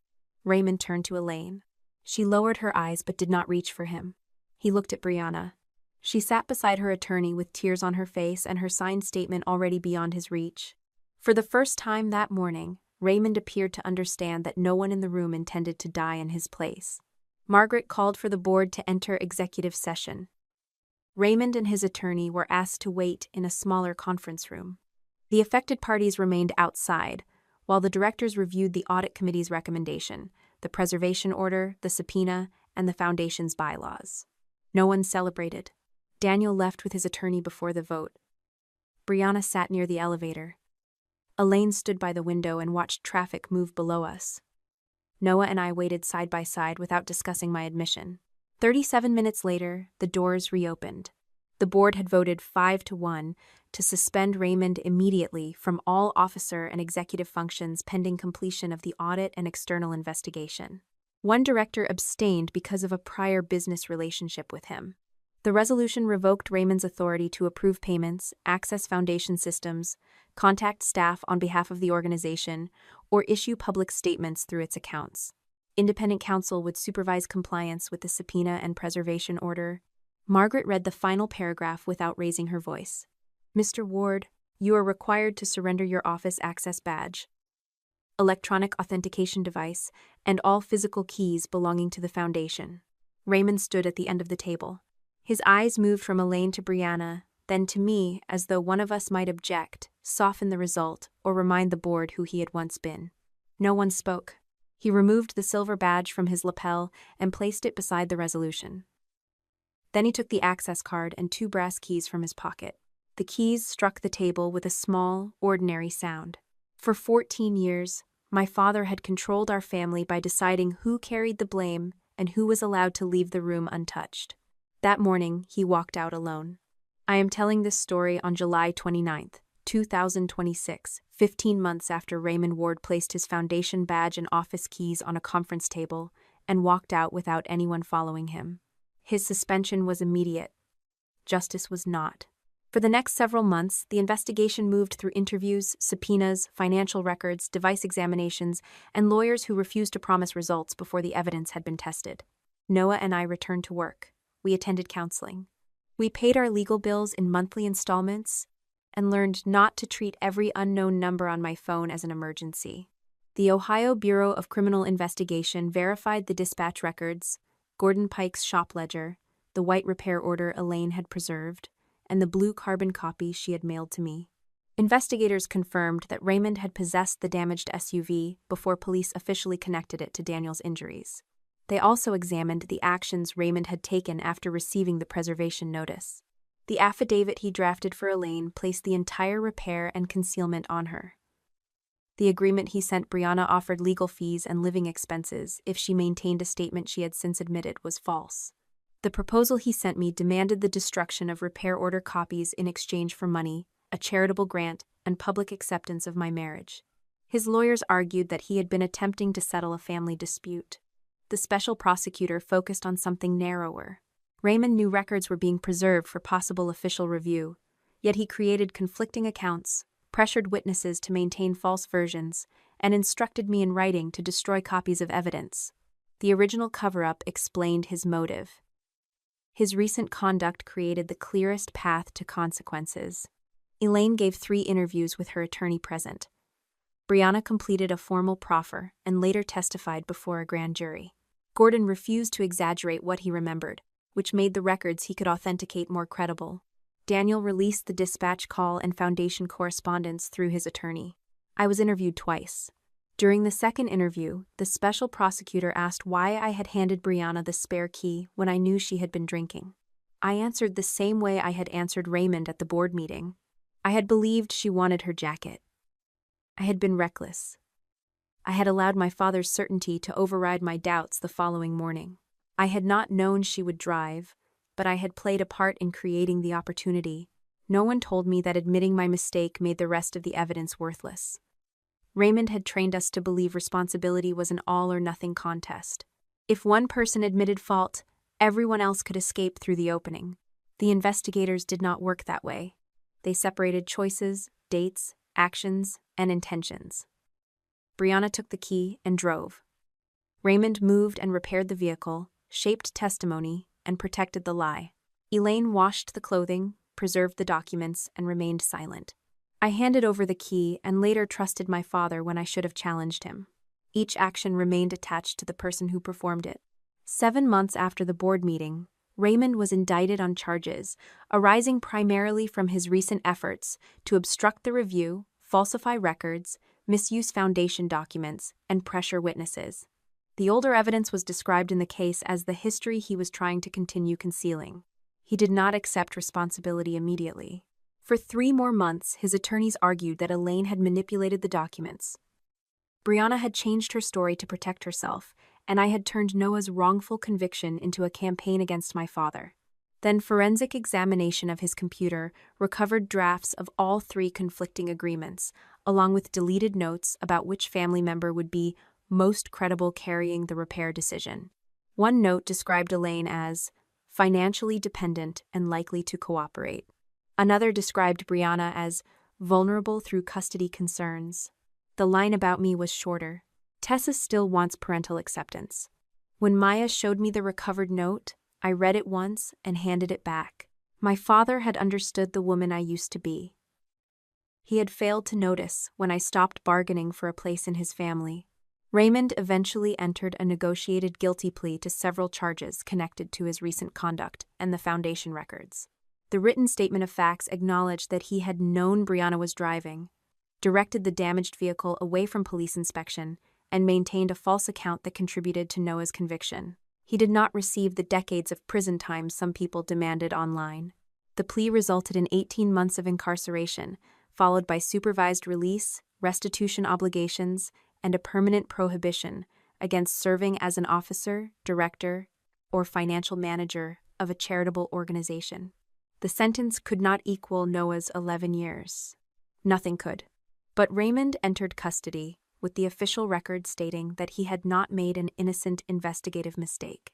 Raymond turned to Elaine. She lowered her eyes but did not reach for him. He looked at Brianna. She sat beside her attorney with tears on her face and her signed statement already beyond his reach. For the first time that morning, Raymond appeared to understand that no one in the room intended to die in his place. Margaret called for the board to enter executive session. Raymond and his attorney were asked to wait in a smaller conference room. The affected parties remained outside, while the directors reviewed the audit committee's recommendation, the preservation order, the subpoena, and the foundation's bylaws. No one celebrated. Daniel left with his attorney before the vote. Brianna sat near the elevator. Elaine stood by the window and watched traffic move below us. Noah and I waited side by side without discussing my admission. 37 minutes later, the doors reopened. The board had voted 5-1 to suspend Raymond immediately from all officer and executive functions pending completion of the audit and external investigation. One director abstained because of a prior business relationship with him. The resolution revoked Raymond's authority to approve payments, access foundation systems, contact staff on behalf of the organization, or issue public statements through its accounts. Independent counsel would supervise compliance with the subpoena and preservation order. Margaret read the final paragraph without raising her voice. Mr. Ward, you are required to surrender your office access badge, electronic authentication device, and all physical keys belonging to the foundation. Raymond stood at the end of the table. His eyes moved from Elaine to Brianna, then to me, as though one of us might object, soften the result, or remind the board who he had once been. No one spoke. He removed the silver badge from his lapel and placed it beside the resolution. Then he took the access card and 2 brass keys from his pocket. The keys struck the table with a small, ordinary sound. For 14 years, my father had controlled our family by deciding who carried the blame and who was allowed to leave the room untouched. That morning, he walked out alone. I am telling this story on July 29, 2026, 15 months after Raymond Ward placed his foundation badge and office keys on a conference table and walked out without anyone following him. His suspension was immediate. Justice was not. For the next several months, the investigation moved through interviews, subpoenas, financial records, device examinations, and lawyers who refused to promise results before the evidence had been tested. Noah and I returned to work. We attended counseling. We paid our legal bills in monthly installments and learned not to treat every unknown number on my phone as an emergency. The Ohio Bureau of Criminal Investigation verified the dispatch records, Gordon Pike's shop ledger, the white repair order Elaine had preserved, and the blue carbon copy she had mailed to me. Investigators confirmed that Raymond had possessed the damaged SUV before police officially connected it to Daniel's injuries. They also examined the actions Raymond had taken after receiving the preservation notice. The affidavit he drafted for Elaine placed the entire repair and concealment on her. The agreement he sent Brianna offered legal fees and living expenses if she maintained a statement she had since admitted was false. The proposal he sent me demanded the destruction of repair order copies in exchange for money, a charitable grant, and public acceptance of my marriage. His lawyers argued that he had been attempting to settle a family dispute. The special prosecutor focused on something narrower. Raymond knew records were being preserved for possible official review, yet he created conflicting accounts, pressured witnesses to maintain false versions, and instructed me in writing to destroy copies of evidence. The original cover-up explained his motive. His recent conduct created the clearest path to consequences. Elaine gave 3 interviews with her attorney present. Brianna completed a formal proffer and later testified before a grand jury. Gordon refused to exaggerate what he remembered, which made the records he could authenticate more credible. Daniel released the dispatch call and foundation correspondence through his attorney. I was interviewed twice. During the second interview, the special prosecutor asked why I had handed Brianna the spare key when I knew she had been drinking. I answered the same way I had answered Raymond at the board meeting. I had believed she wanted her jacket. I had been reckless. I had allowed my father's certainty to override my doubts the following morning. I had not known she would drive, but I had played a part in creating the opportunity. No one told me that admitting my mistake made the rest of the evidence worthless. Raymond had trained us to believe responsibility was an all-or-nothing contest. If one person admitted fault, everyone else could escape through the opening. The investigators did not work that way. They separated choices, dates, actions, and intentions. Brianna took the key and drove. Raymond moved and repaired the vehicle, shaped testimony, and protected the lie. Elaine washed the clothing, preserved the documents, and remained silent. I handed over the key and later trusted my father when I should have challenged him. Each action remained attached to the person who performed it. 7 months after the board meeting, Raymond was indicted on charges arising primarily from his recent efforts to obstruct the review, falsify records, misuse foundation documents, and pressure witnesses. The older evidence was described in the case as the history he was trying to continue concealing. He did not accept responsibility immediately. For 3 more months, his attorneys argued that Elaine had manipulated the documents. Brianna had changed her story to protect herself, and I had turned Noah's wrongful conviction into a campaign against my father. Then forensic examination of his computer recovered drafts of all 3 conflicting agreements, along with deleted notes about which family member would be most credible carrying the repair decision. One note described Elaine as financially dependent and likely to cooperate. Another described Brianna as vulnerable through custody concerns. The line about me was shorter. Tessa still wants parental acceptance. When Maya showed me the recovered note, I read it once and handed it back. My father had understood the woman I used to be. He had failed to notice when I stopped bargaining for a place in his family. Raymond eventually entered a negotiated guilty plea to several charges connected to his recent conduct and the foundation records. The written statement of facts acknowledged that he had known Brianna was driving, directed the damaged vehicle away from police inspection, and maintained a false account that contributed to Noah's conviction. He did not receive the decades of prison time some people demanded online. The plea resulted in 18 months of incarceration, followed by supervised release, restitution obligations, and a permanent prohibition against serving as an officer, director, or financial manager of a charitable organization. The sentence could not equal Noah's 11 years. Nothing could. But Raymond entered custody, with the official record stating that he had not made an innocent investigative mistake.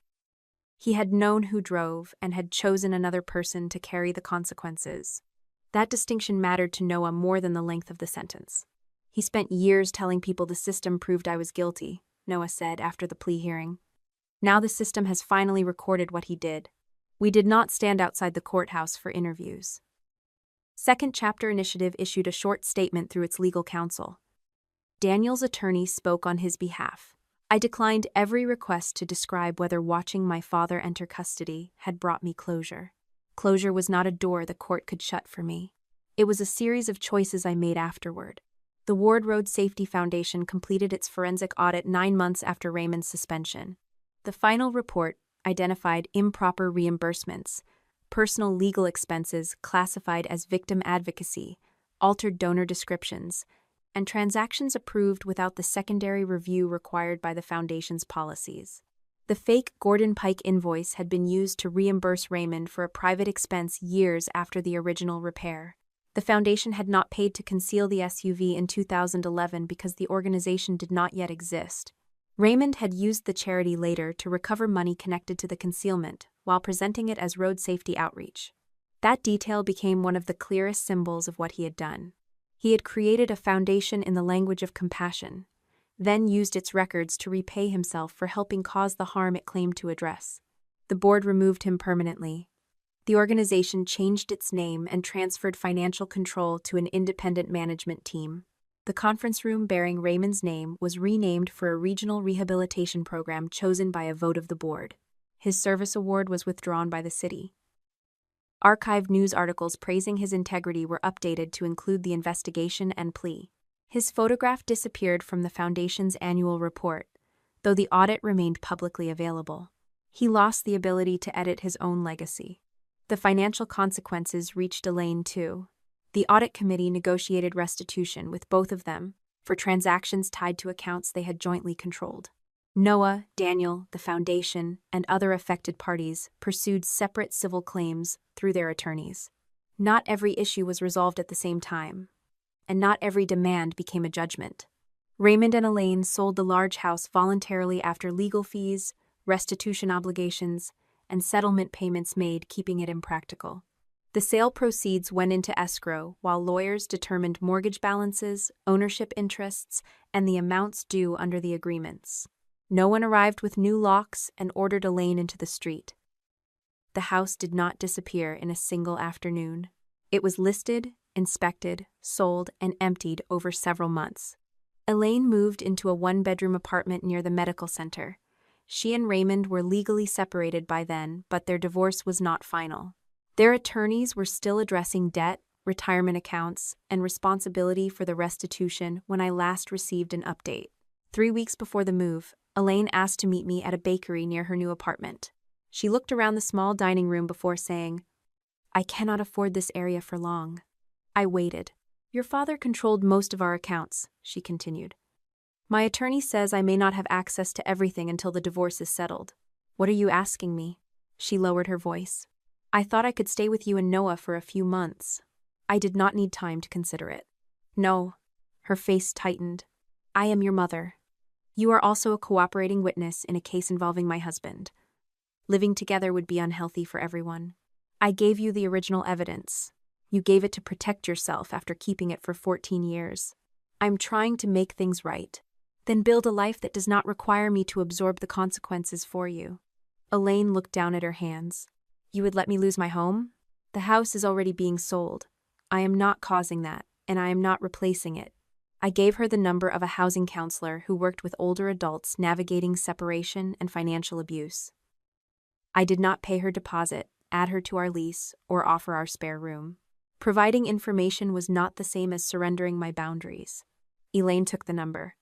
He had known who drove and had chosen another person to carry the consequences. That distinction mattered to Noah more than the length of the sentence. He spent years telling people the system proved I was guilty, Noah said after the plea hearing. Now the system has finally recorded what he did. We did not stand outside the courthouse for interviews. Second Chapter Initiative issued a short statement through its legal counsel. Daniel's attorney spoke on his behalf. I declined every request to describe whether watching my father enter custody had brought me closure. Closure was not a door the court could shut for me. It was a series of choices I made afterward. The Ward Road Safety Foundation completed its forensic audit 9 months after Raymond's suspension. The final report identified improper reimbursements, personal legal expenses classified as victim advocacy, altered donor descriptions, and transactions approved without the secondary review required by the Foundation's policies. The fake Gordon Pike invoice had been used to reimburse Raymond for a private expense years after the original repair. The Foundation had not paid to conceal the SUV in 2011 because the organization did not yet exist. Raymond had used the charity later to recover money connected to the concealment, while presenting it as road safety outreach. That detail became one of the clearest symbols of what he had done. He had created a foundation in the language of compassion, then used its records to repay himself for helping cause the harm it claimed to address. The board removed him permanently. The organization changed its name and transferred financial control to an independent management team. The conference room bearing Raymond's name was renamed for a regional rehabilitation program chosen by a vote of the board. His service award was withdrawn by the city. Archived news articles praising his integrity were updated to include the investigation and plea. His photograph disappeared from the Foundation's annual report, though the audit remained publicly available. He lost the ability to edit his own legacy. The financial consequences reached Elaine too. The audit committee negotiated restitution with both of them for transactions tied to accounts they had jointly controlled. Noah, Daniel, the Foundation, and other affected parties pursued separate civil claims through their attorneys. Not every issue was resolved at the same time, and not every demand became a judgment. Raymond and Elaine sold the large house voluntarily after legal fees, restitution obligations, and settlement payments made, keeping it impractical. The sale proceeds went into escrow while lawyers determined mortgage balances, ownership interests, and the amounts due under the agreements. No one arrived with new locks and ordered Elaine into the street. The house did not disappear in a single afternoon. It was listed, inspected, sold, and emptied over several months. Elaine moved into a 1-bedroom apartment near the medical center, She and Raymond were legally separated by then, but their divorce was not final. Their attorneys were still addressing debt, retirement accounts, and responsibility for the restitution when I last received an update. 3 weeks before the move, Elaine asked to meet me at a bakery near her new apartment. She looked around the small dining room before saying, "I cannot afford this area for long." I waited. "Your father controlled most of our accounts," she continued. "My attorney says I may not have access to everything until the divorce is settled. What are you asking me?" She lowered her voice. "I thought I could stay with you and Noah for a few months." I did not need time to consider it. "No." Her face tightened. "I am your mother. You are also a cooperating witness in a case involving my husband. Living together would be unhealthy for everyone. I gave you the original evidence. You gave it to protect yourself after keeping it for 14 years. I'm trying to make things right. Then build a life that does not require me to absorb the consequences for you." Elaine looked down at her hands. "You would let me lose my home? The house is already being sold. I am not causing that, and I am not replacing it." I gave her the number of a housing counselor who worked with older adults navigating separation and financial abuse. I did not pay her deposit, add her to our lease, or offer our spare room. Providing information was not the same as surrendering my boundaries. Elaine took the number.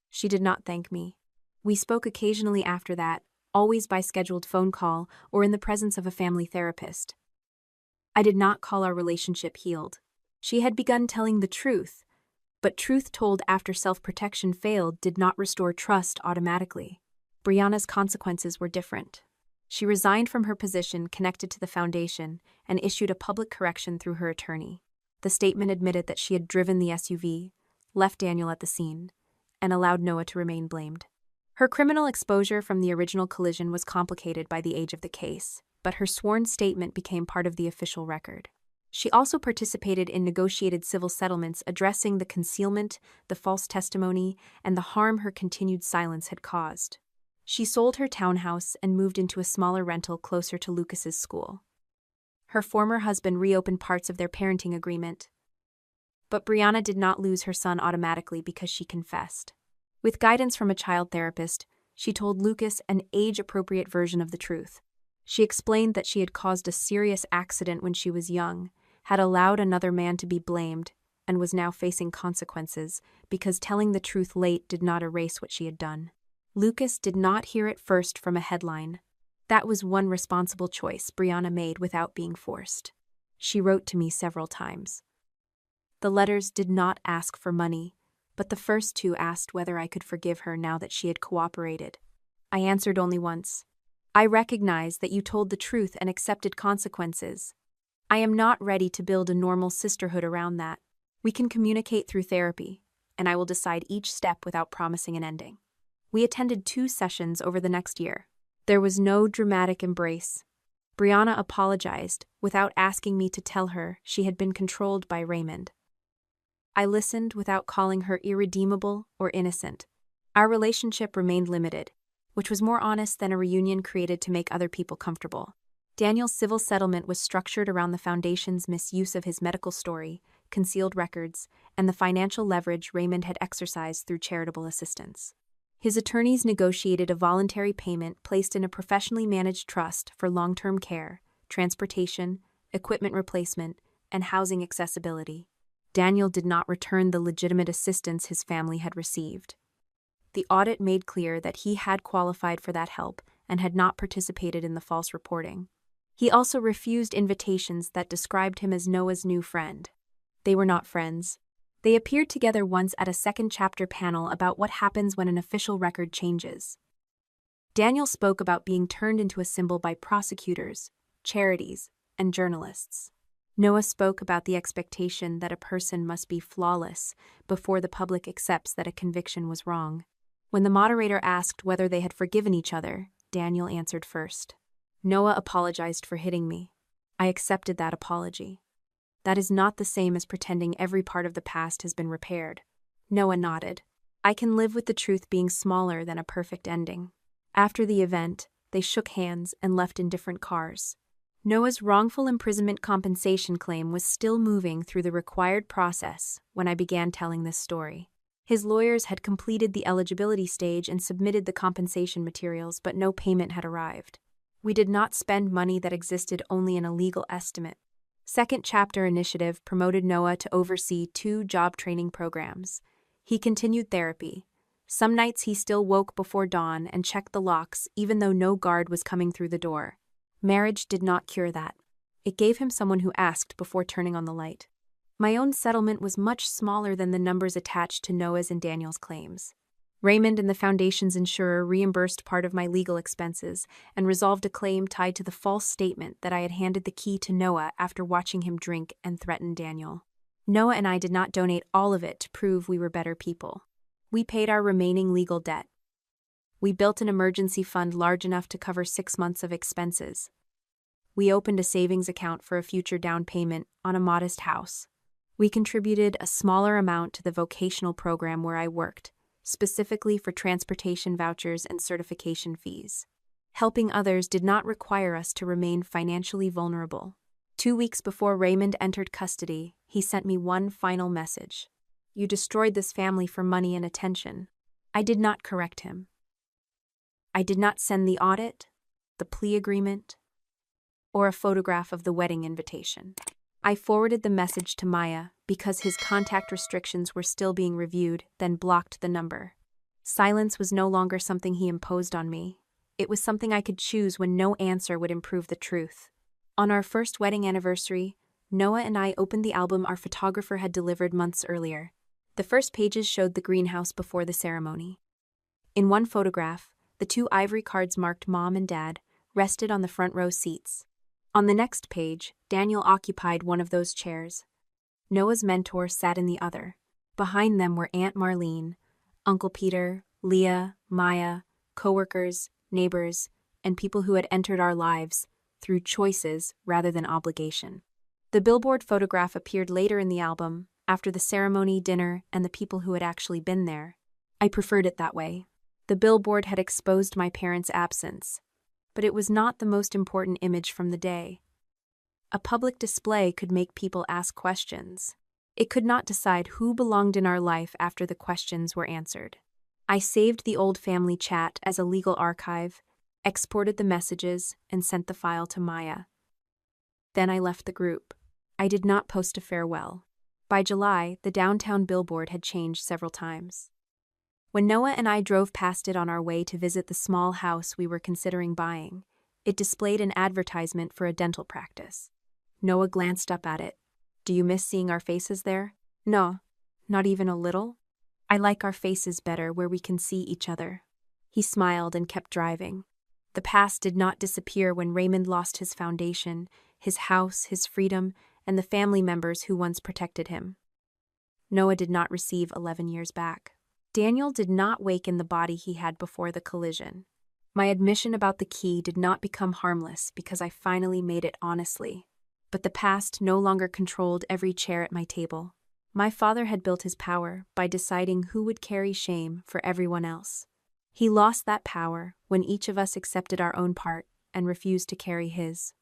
She did not thank me. We spoke occasionally after that, always by scheduled phone call or in the presence of a family therapist. I did not call our relationship healed. She had begun telling the truth, but truth told after self-protection failed did not restore trust automatically. Brianna's consequences were different. She resigned from her position connected to the foundation and issued a public correction through her attorney. The statement admitted that she had driven the SUV, left Daniel at the scene, and allowed Noah to remain blamed. Her criminal exposure from the original collision was complicated by the age of the case, but her sworn statement became part of the official record. She also participated in negotiated civil settlements addressing the concealment, the false testimony, and the harm her continued silence had caused. She sold her townhouse and moved into a smaller rental closer to Lucas's school. Her former husband reopened parts of their parenting agreement. But Brianna did not lose her son automatically because she confessed. With guidance from a child therapist, she told Lucas an age-appropriate version of the truth. She explained that she had caused a serious accident when she was young, had allowed another man to be blamed, and was now facing consequences because telling the truth late did not erase what she had done. Lucas did not hear it first from a headline. That was one responsible choice Brianna made without being forced. She wrote to me several times. The letters did not ask for money, but the first two asked whether I could forgive her now that she had cooperated. I answered only once. "I recognize that you told the truth and accepted consequences. I am not ready to build a normal sisterhood around that. We can communicate through therapy, and I will decide each step without promising an ending." We attended 2 sessions over the next year. There was no dramatic embrace. Brianna apologized without asking me to tell her she had been controlled by Raymond. I listened without calling her irredeemable or innocent. Our relationship remained limited, which was more honest than a reunion created to make other people comfortable. Daniel's civil settlement was structured around the foundation's misuse of his medical story, concealed records, and the financial leverage Raymond had exercised through charitable assistance. His attorneys negotiated a voluntary payment placed in a professionally managed trust for long-term care, transportation, equipment replacement, and housing accessibility. Daniel did not return the legitimate assistance his family had received. The audit made clear that he had qualified for that help and had not participated in the false reporting. He also refused invitations that described him as Noah's new friend. They were not friends. They appeared together once at a second chapter panel about what happens when an official record changes. Daniel spoke about being turned into a symbol by prosecutors, charities, and journalists. Noah spoke about the expectation that a person must be flawless before the public accepts that a conviction was wrong. When the moderator asked whether they had forgiven each other, Daniel answered first. "Noah apologized for hitting me. I accepted that apology. That is not the same as pretending every part of the past has been repaired." Noah nodded. "I can live with the truth being smaller than a perfect ending." After the event, they shook hands and left in different cars. Noah's wrongful imprisonment compensation claim was still moving through the required process when I began telling this story. His lawyers had completed the eligibility stage and submitted the compensation materials, but no payment had arrived. We did not spend money that existed only in a legal estimate. Second Chapter Initiative promoted Noah to oversee 2 job training programs. He continued therapy. Some nights he still woke before dawn and checked the locks even though no guard was coming through the door. Marriage did not cure that. It gave him someone who asked before turning on the light. My own settlement was much smaller than the numbers attached to Noah's and Daniel's claims. Raymond and the foundation's insurer reimbursed part of my legal expenses and resolved a claim tied to the false statement that I had handed the key to Noah after watching him drink and threaten Daniel. Noah and I did not donate all of it to prove we were better people. We paid our remaining legal debt. We built an emergency fund large enough to cover 6 months of expenses. We opened a savings account for a future down payment on a modest house. We contributed a smaller amount to the vocational program where I worked, specifically for transportation vouchers and certification fees. Helping others did not require us to remain financially vulnerable. 2 weeks before Raymond entered custody, he sent me one final message. "You destroyed this family for money and attention." I did not correct him. I did not send the audit, the plea agreement, or a photograph of the wedding invitation. I forwarded the message to Maya because his contact restrictions were still being reviewed, then blocked the number. Silence was no longer something he imposed on me. It was something I could choose when no answer would improve the truth. On our first wedding anniversary, Noah and I opened the album our photographer had delivered months earlier. The first pages showed the greenhouse before the ceremony. In one photograph, the 2 ivory cards marked Mom and Dad rested on the front row seats. On the next page, Daniel occupied one of those chairs. Noah's mentor sat in the other. Behind them were Aunt Marlene, Uncle Peter, Leah, Maya, coworkers, neighbors, and people who had entered our lives through choices rather than obligation. The Billboard photograph appeared later in the album, after the ceremony, dinner, and the people who had actually been there. I preferred it that way. The Billboard had exposed my parents' absence, but it was not the most important image from the day. A public display could make people ask questions. It could not decide who belonged in our life after the questions were answered. I saved the old family chat as a legal archive, exported the messages, and sent the file to Maya. Then I left the group. I did not post a farewell. By July, the downtown Billboard had changed several times. When Noah and I drove past it on our way to visit the small house we were considering buying, it displayed an advertisement for a dental practice. Noah glanced up at it. "Do you miss seeing our faces there?" "No, not even a little. I like our faces better where we can see each other." He smiled and kept driving. The past did not disappear when Raymond lost his foundation, his house, his freedom, and the family members who once protected him. Noah did not receive 11 years back. Daniel did not wake in the body he had before the collision. My admission about the key did not become harmless because I finally made it honestly. But the past no longer controlled every chair at my table. My father had built his power by deciding who would carry shame for everyone else. He lost that power when each of us accepted our own part and refused to carry his.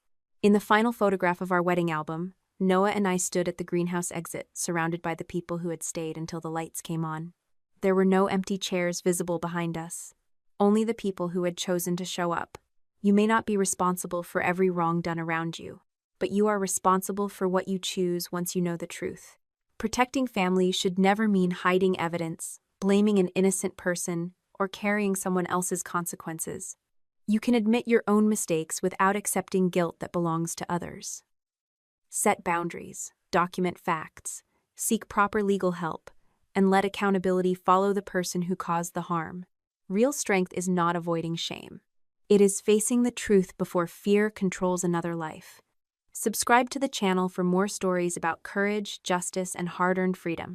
In the final photograph of our wedding album, Noah and I stood at the greenhouse exit, surrounded by the people who had stayed until the lights came on. There were no empty chairs visible behind us, only the people who had chosen to show up. You may not be responsible for every wrong done around you, but you are responsible for what you choose once you know the truth. Protecting family should never mean hiding evidence, blaming an innocent person, or carrying someone else's consequences. You can admit your own mistakes without accepting guilt that belongs to others. Set boundaries, document facts, seek proper legal help, and let accountability follow the person who caused the harm. Real strength is not avoiding shame. It is facing the truth before fear controls another life. Subscribe to the channel for more stories about courage, justice, and hard-earned freedom.